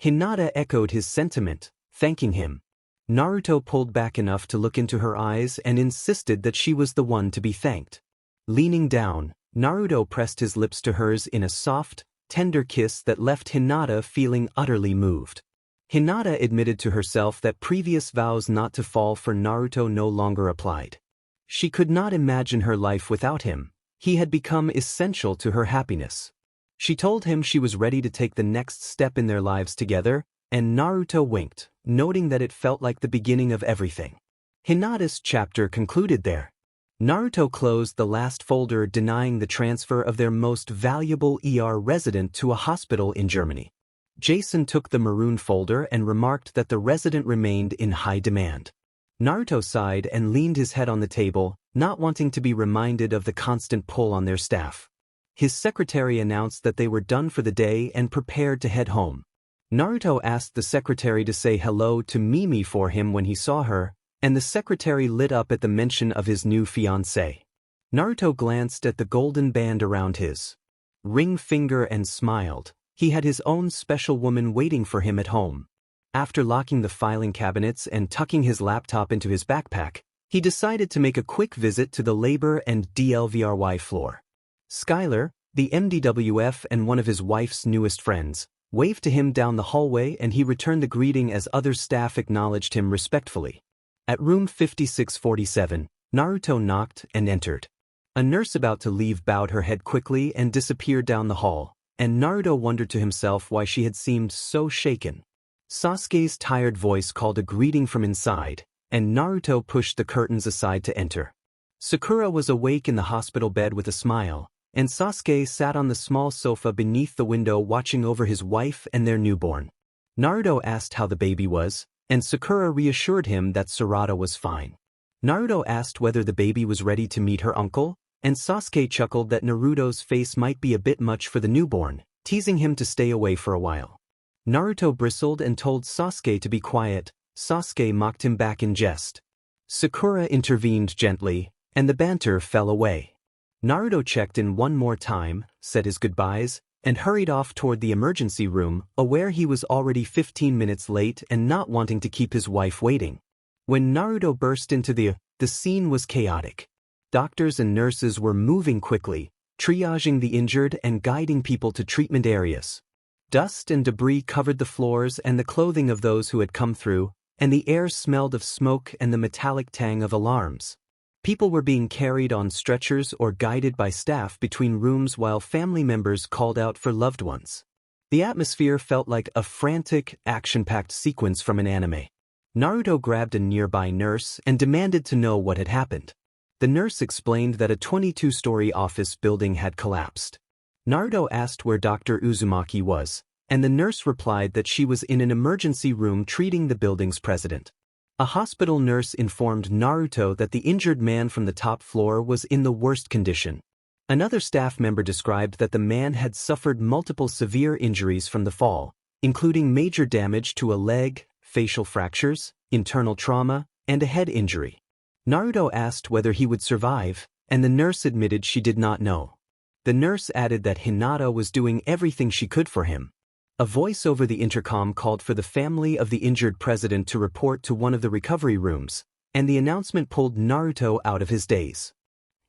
Hinata echoed his sentiment, thanking him. Naruto pulled back enough to look into her eyes and insisted that she was the one to be thanked. Leaning down, Naruto pressed his lips to hers in a soft, tender kiss that left Hinata feeling utterly moved. Hinata admitted to herself that previous vows not to fall for Naruto no longer applied. She could not imagine her life without him. He had become essential to her happiness. She told him she was ready to take the next step in their lives together, and Naruto winked, noting that it felt like the beginning of everything. Hinata's chapter concluded there. Naruto closed the last folder denying the transfer of their most valuable resident to a hospital in Germany. Jason took the maroon folder and remarked that the resident remained in high demand. Naruto sighed and leaned his head on the table, not wanting to be reminded of the constant pull on their staff. His secretary announced that they were done for the day and prepared to head home. Naruto asked the secretary to say hello to Mimi for him when he saw her, and the secretary lit up at the mention of his new fiancée. Naruto glanced at the golden band around his ring finger and smiled. He had his own special woman waiting for him at home. After locking the filing cabinets and tucking his laptop into his backpack, he decided to make a quick visit to the labor and DLVRY floor. Skylar, the MDWF and one of his wife's newest friends, waved to him down the hallway and he returned the greeting as other staff acknowledged him respectfully. At room 5647, Naruto knocked and entered. A nurse about to leave bowed her head quickly and disappeared down the hall, and Naruto wondered to himself why she had seemed so shaken. Sasuke's tired voice called a greeting from inside, and Naruto pushed the curtains aside to enter. Sakura was awake in the hospital bed with a smile, and Sasuke sat on the small sofa beneath the window watching over his wife and their newborn. Naruto asked how the baby was, and Sakura reassured him that Sarada was fine. Naruto asked whether the baby was ready to meet her uncle, and Sasuke chuckled that Naruto's face might be a bit much for the newborn, teasing him to stay away for a while. Naruto bristled and told Sasuke to be quiet. Sasuke mocked him back in jest. Sakura intervened gently, and the banter fell away. Naruto checked in one more time, said his goodbyes, and hurried off toward the emergency room, aware he was already 15 minutes late and not wanting to keep his wife waiting. When Naruto burst into the scene was chaotic. Doctors and nurses were moving quickly, triaging the injured and guiding people to treatment areas. Dust and debris covered the floors and the clothing of those who had come through, and the air smelled of smoke and the metallic tang of alarms. People were being carried on stretchers or guided by staff between rooms while family members called out for loved ones. The atmosphere felt like a frantic, action-packed sequence from an anime. Naruto grabbed a nearby nurse and demanded to know what had happened. The nurse explained that a 22-story office building had collapsed. Naruto asked where Dr. Uzumaki was, and the nurse replied that she was in an emergency room treating the building's president. A hospital nurse informed Naruto that the injured man from the top floor was in the worst condition. Another staff member described that the man had suffered multiple severe injuries from the fall, including major damage to a leg, facial fractures, internal trauma, and a head injury. Naruto asked whether he would survive, and the nurse admitted she did not know. The nurse added that Hinata was doing everything she could for him. A voice over the intercom called for the family of the injured president to report to one of the recovery rooms, and the announcement pulled Naruto out of his daze.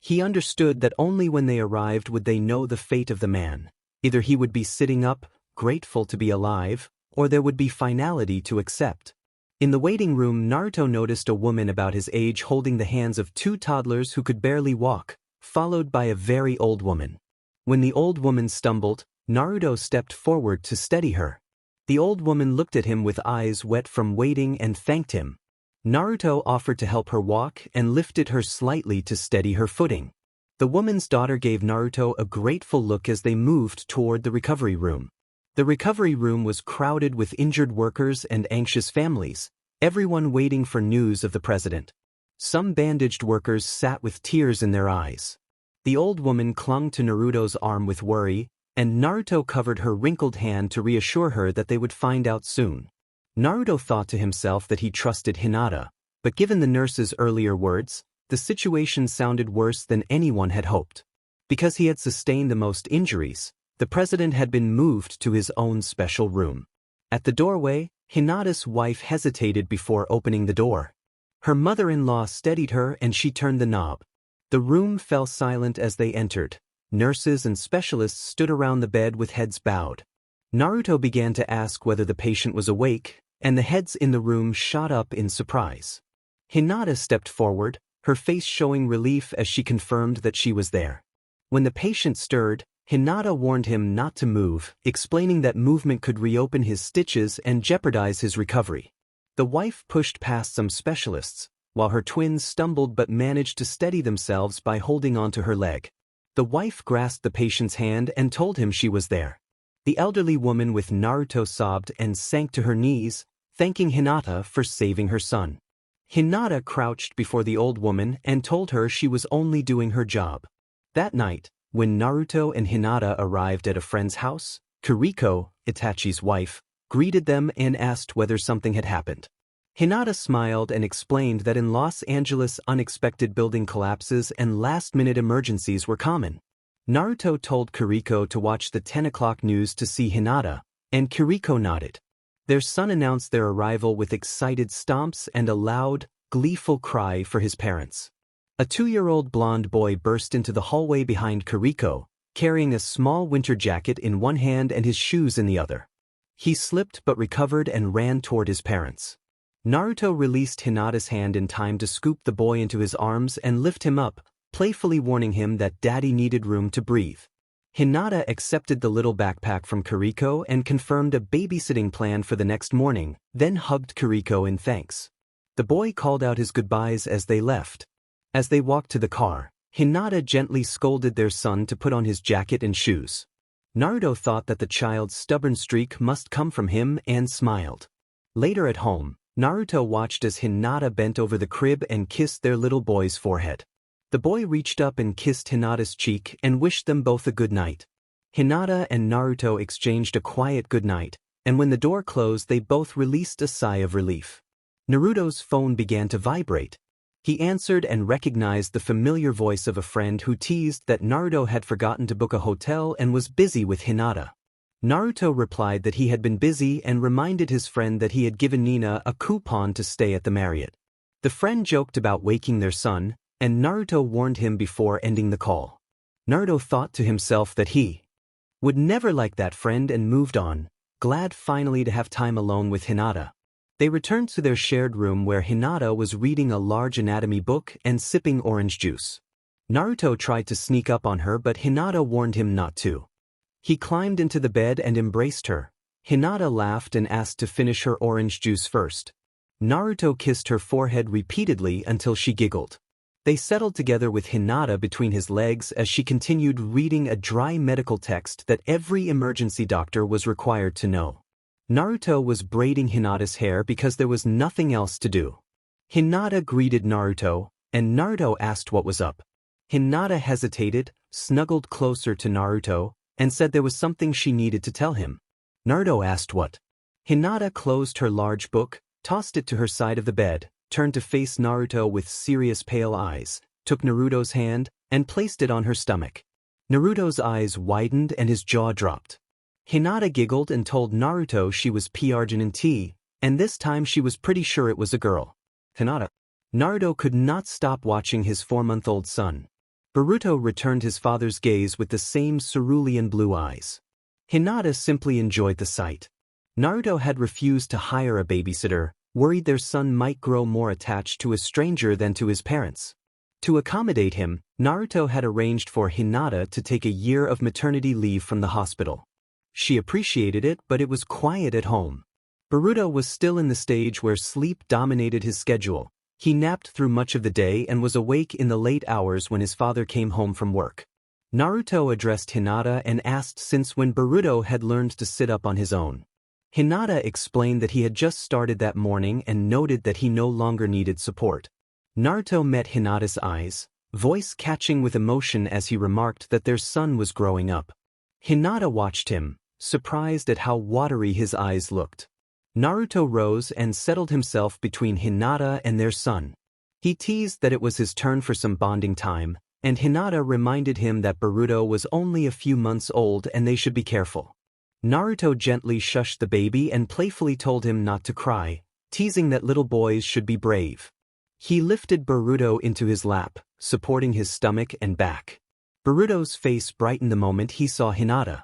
He understood that only when they arrived would they know the fate of the man. Either he would be sitting up, grateful to be alive, or there would be finality to accept. In the waiting room, Naruto noticed a woman about his age holding the hands of two toddlers who could barely walk, followed by a very old woman. When the old woman stumbled, Naruto stepped forward to steady her. The old woman looked at him with eyes wet from waiting and thanked him. Naruto offered to help her walk and lifted her slightly to steady her footing. The woman's daughter gave Naruto a grateful look as they moved toward the recovery room. The recovery room was crowded with injured workers and anxious families, everyone waiting for news of the president. Some bandaged workers sat with tears in their eyes. The old woman clung to Naruto's arm with worry, and Naruto covered her wrinkled hand to reassure her that they would find out soon. Naruto thought to himself that he trusted Hinata, but given the nurse's earlier words, the situation sounded worse than anyone had hoped. Because he had sustained the most injuries, the president had been moved to his own special room. At the doorway, Hinata's wife hesitated before opening the door. Her mother-in-law steadied her and she turned the knob. The room fell silent as they entered. Nurses and specialists stood around the bed with heads bowed. Naruto began to ask whether the patient was awake, and the heads in the room shot up in surprise. Hinata stepped forward, her face showing relief as she confirmed that she was there. When the patient stirred, Hinata warned him not to move, explaining that movement could reopen his stitches and jeopardize his recovery. The wife pushed past some specialists, while her twins stumbled but managed to steady themselves by holding onto her leg. The wife grasped the patient's hand and told him she was there. The elderly woman with Naruto sobbed and sank to her knees, thanking Hinata for saving her son. Hinata crouched before the old woman and told her she was only doing her job. That night, when Naruto and Hinata arrived at a friend's house, Kiriko, Itachi's wife, greeted them and asked whether something had happened. Hinata smiled and explained that in Los Angeles unexpected building collapses and last-minute emergencies were common. Naruto told Kiriko to watch the 10 o'clock news to see Hinata, and Kiriko nodded. Their son announced their arrival with excited stomps and a loud, gleeful cry for his parents. A 2-year-old blonde boy burst into the hallway behind Kiriko, carrying a small winter jacket in one hand and his shoes in the other. He slipped but recovered and ran toward his parents. Naruto released Hinata's hand in time to scoop the boy into his arms and lift him up, playfully warning him that daddy needed room to breathe. Hinata accepted the little backpack from Kiriko and confirmed a babysitting plan for the next morning, then hugged Kiriko in thanks. The boy called out his goodbyes as they left. As they walked to the car, Hinata gently scolded their son to put on his jacket and shoes. Naruto thought that the child's stubborn streak must come from him and smiled. Later at home, Naruto watched as Hinata bent over the crib and kissed their little boy's forehead. The boy reached up and kissed Hinata's cheek and wished them both a good night. Hinata and Naruto exchanged a quiet good night, and when the door closed they both released a sigh of relief. Naruto's phone began to vibrate. He answered and recognized the familiar voice of a friend who teased that Naruto had forgotten to book a hotel and was busy with Hinata. Naruto replied that he had been busy and reminded his friend that he had given Nina a coupon to stay at the Marriott. The friend joked about waking their son, and Naruto warned him before ending the call. Naruto thought to himself that he would never like that friend and moved on, glad finally to have time alone with Hinata. They returned to their shared room where Hinata was reading a large anatomy book and sipping orange juice. Naruto tried to sneak up on her but Hinata warned him not to. He climbed into the bed and embraced her. Hinata laughed and asked to finish her orange juice first. Naruto kissed her forehead repeatedly until she giggled. They settled together with Hinata between his legs as she continued reading a dry medical text that every emergency doctor was required to know. Naruto was braiding Hinata's hair because there was nothing else to do. Hinata greeted Naruto, and Naruto asked what was up. Hinata hesitated, snuggled closer to Naruto, and said there was something she needed to tell him. Naruto asked what. Hinata closed her large book, tossed it to her side of the bed, turned to face Naruto with serious pale eyes, took Naruto's hand, and placed it on her stomach. Naruto's eyes widened and his jaw dropped. Hinata giggled and told Naruto she was P-Arginine, and this time she was pretty sure it was a girl. Hinata. Naruto could not stop watching his 4-month-old son. Boruto returned his father's gaze with the same cerulean blue eyes. Hinata simply enjoyed the sight. Naruto had refused to hire a babysitter, worried their son might grow more attached to a stranger than to his parents. To accommodate him, Naruto had arranged for Hinata to take a year of maternity leave from the hospital. She appreciated it, but it was quiet at home. Boruto was still in the stage where sleep dominated his schedule. He napped through much of the day and was awake in the late hours when his father came home from work. Naruto addressed Hinata and asked since when Boruto had learned to sit up on his own. Hinata explained that he had just started that morning and noted that he no longer needed support. Naruto met Hinata's eyes, voice catching with emotion as he remarked that their son was growing up. Hinata watched him, surprised at how watery his eyes looked. Naruto rose and settled himself between Hinata and their son. He teased that it was his turn for some bonding time, and Hinata reminded him that Boruto was only a few months old and they should be careful. Naruto gently shushed the baby and playfully told him not to cry, teasing that little boys should be brave. He lifted Boruto into his lap, supporting his stomach and back. Boruto's face brightened the moment he saw Hinata.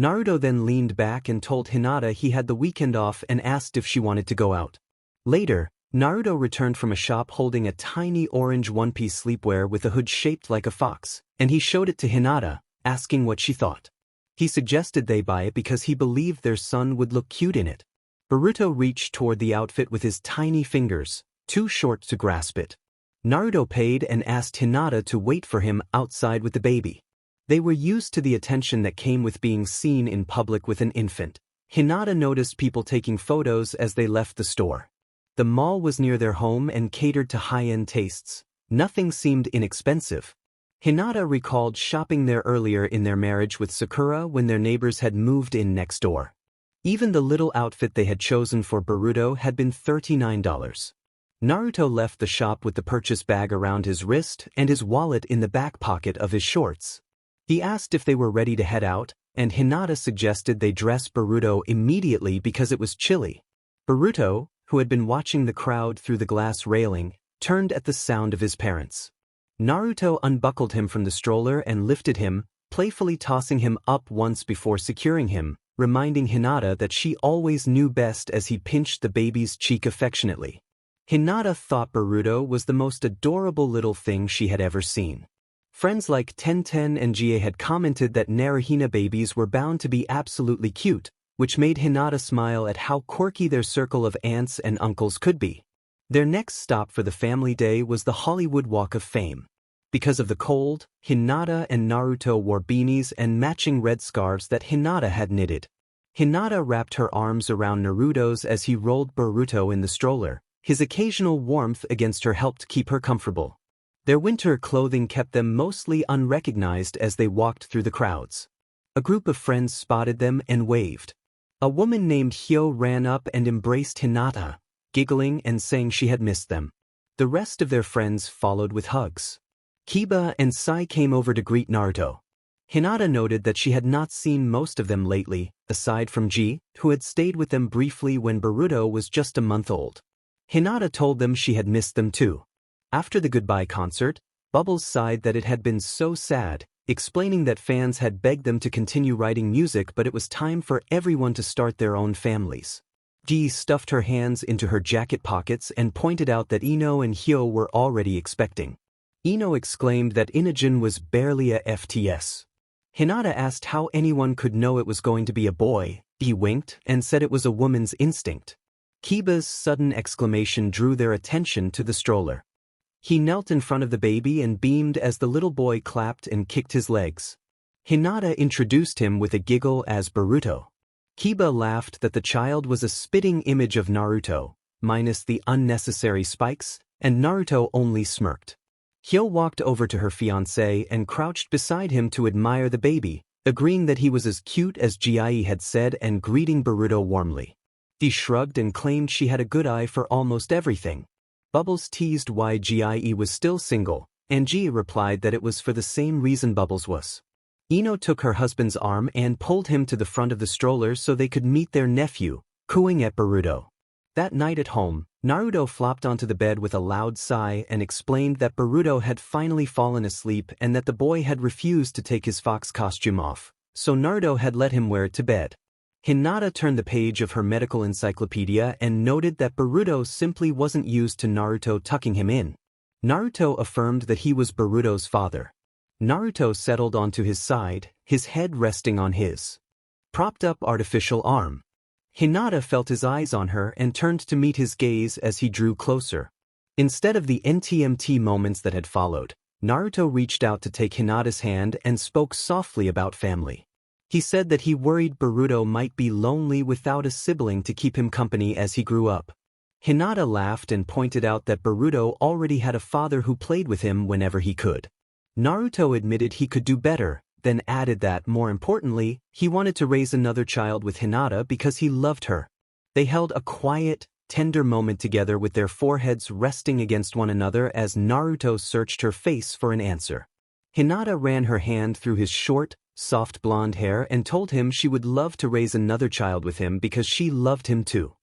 Naruto then leaned back and told Hinata he had the weekend off and asked if she wanted to go out. Later, Naruto returned from a shop holding a tiny orange one-piece sleepwear with a hood shaped like a fox, and he showed it to Hinata, asking what she thought. He suggested they buy it because he believed their son would look cute in it. Boruto reached toward the outfit with his tiny fingers, too short to grasp it. Naruto paid and asked Hinata to wait for him outside with the baby. They were used to the attention that came with being seen in public with an infant. Hinata noticed people taking photos as they left the store. The mall was near their home and catered to high-end tastes. Nothing seemed inexpensive. Hinata recalled shopping there earlier in their marriage with Sakura when their neighbors had moved in next door. Even the little outfit they had chosen for Boruto had been $39. Naruto left the shop with the purchase bag around his wrist and his wallet in the back pocket of his shorts. He asked if they were ready to head out, and Hinata suggested they dress Boruto immediately because it was chilly. Boruto, who had been watching the crowd through the glass railing, turned at the sound of his parents. Naruto unbuckled him from the stroller and lifted him, playfully tossing him up once before securing him, reminding Hinata that she always knew best as he pinched the baby's cheek affectionately. Hinata thought Boruto was the most adorable little thing she had ever seen. Friends like Tenten and Jie had commented that Naruhina babies were bound to be absolutely cute, which made Hinata smile at how quirky their circle of aunts and uncles could be. Their next stop for the family day was the Hollywood Walk of Fame. Because of the cold, Hinata and Naruto wore beanies and matching red scarves that Hinata had knitted. Hinata wrapped her arms around Naruto's as he rolled Boruto in the stroller. His occasional warmth against her helped keep her comfortable. Their winter clothing kept them mostly unrecognized as they walked through the crowds. A group of friends spotted them and waved. A woman named Hyo ran up and embraced Hinata, giggling and saying she had missed them. The rest of their friends followed with hugs. Kiba and Sai came over to greet Naruto. Hinata noted that she had not seen most of them lately, aside from Ji, who had stayed with them briefly when Boruto was just a month old. Hinata told them she had missed them too. After the goodbye concert, Bubbles sighed that it had been so sad, explaining that fans had begged them to continue writing music but it was time for everyone to start their own families. Ji stuffed her hands into her jacket pockets and pointed out that Ino and Hyo were already expecting. Ino exclaimed that Inajin was barely a FTS. Hinata asked how anyone could know it was going to be a boy. He winked and said it was a woman's instinct. Kiba's sudden exclamation drew their attention to the stroller. He knelt in front of the baby and beamed as the little boy clapped and kicked his legs. Hinata introduced him with a giggle as Boruto. Kiba laughed that the child was a spitting image of Naruto, minus the unnecessary spikes, and Naruto only smirked. Hyo walked over to her fiancé and crouched beside him to admire the baby, agreeing that he was as cute as Jie had said and greeting Boruto warmly. She shrugged and claimed she had a good eye for almost everything. Bubbles teased why Jie was still single, and Jie replied that it was for the same reason Bubbles was. Ino took her husband's arm and pulled him to the front of the stroller so they could meet their nephew, cooing at Boruto. That night at home, Naruto flopped onto the bed with a loud sigh and explained that Boruto had finally fallen asleep and that the boy had refused to take his fox costume off, so Naruto had let him wear it to bed. Hinata turned the page of her medical encyclopedia and noted that Boruto simply wasn't used to Naruto tucking him in. Naruto affirmed that he was Boruto's father. Naruto settled onto his side, his head resting on his propped-up artificial arm. Hinata felt his eyes on her and turned to meet his gaze as he drew closer. Instead of the NTMT moments that had followed, Naruto reached out to take Hinata's hand and spoke softly about family. He said that he worried Boruto might be lonely without a sibling to keep him company as he grew up. Hinata laughed and pointed out that Boruto already had a father who played with him whenever he could. Naruto admitted he could do better, then added that, more importantly, he wanted to raise another child with Hinata because he loved her. They held a quiet, tender moment together with their foreheads resting against one another as Naruto searched her face for an answer. Hinata ran her hand through his short, soft blonde hair and told him she would love to raise another child with him because she loved him too.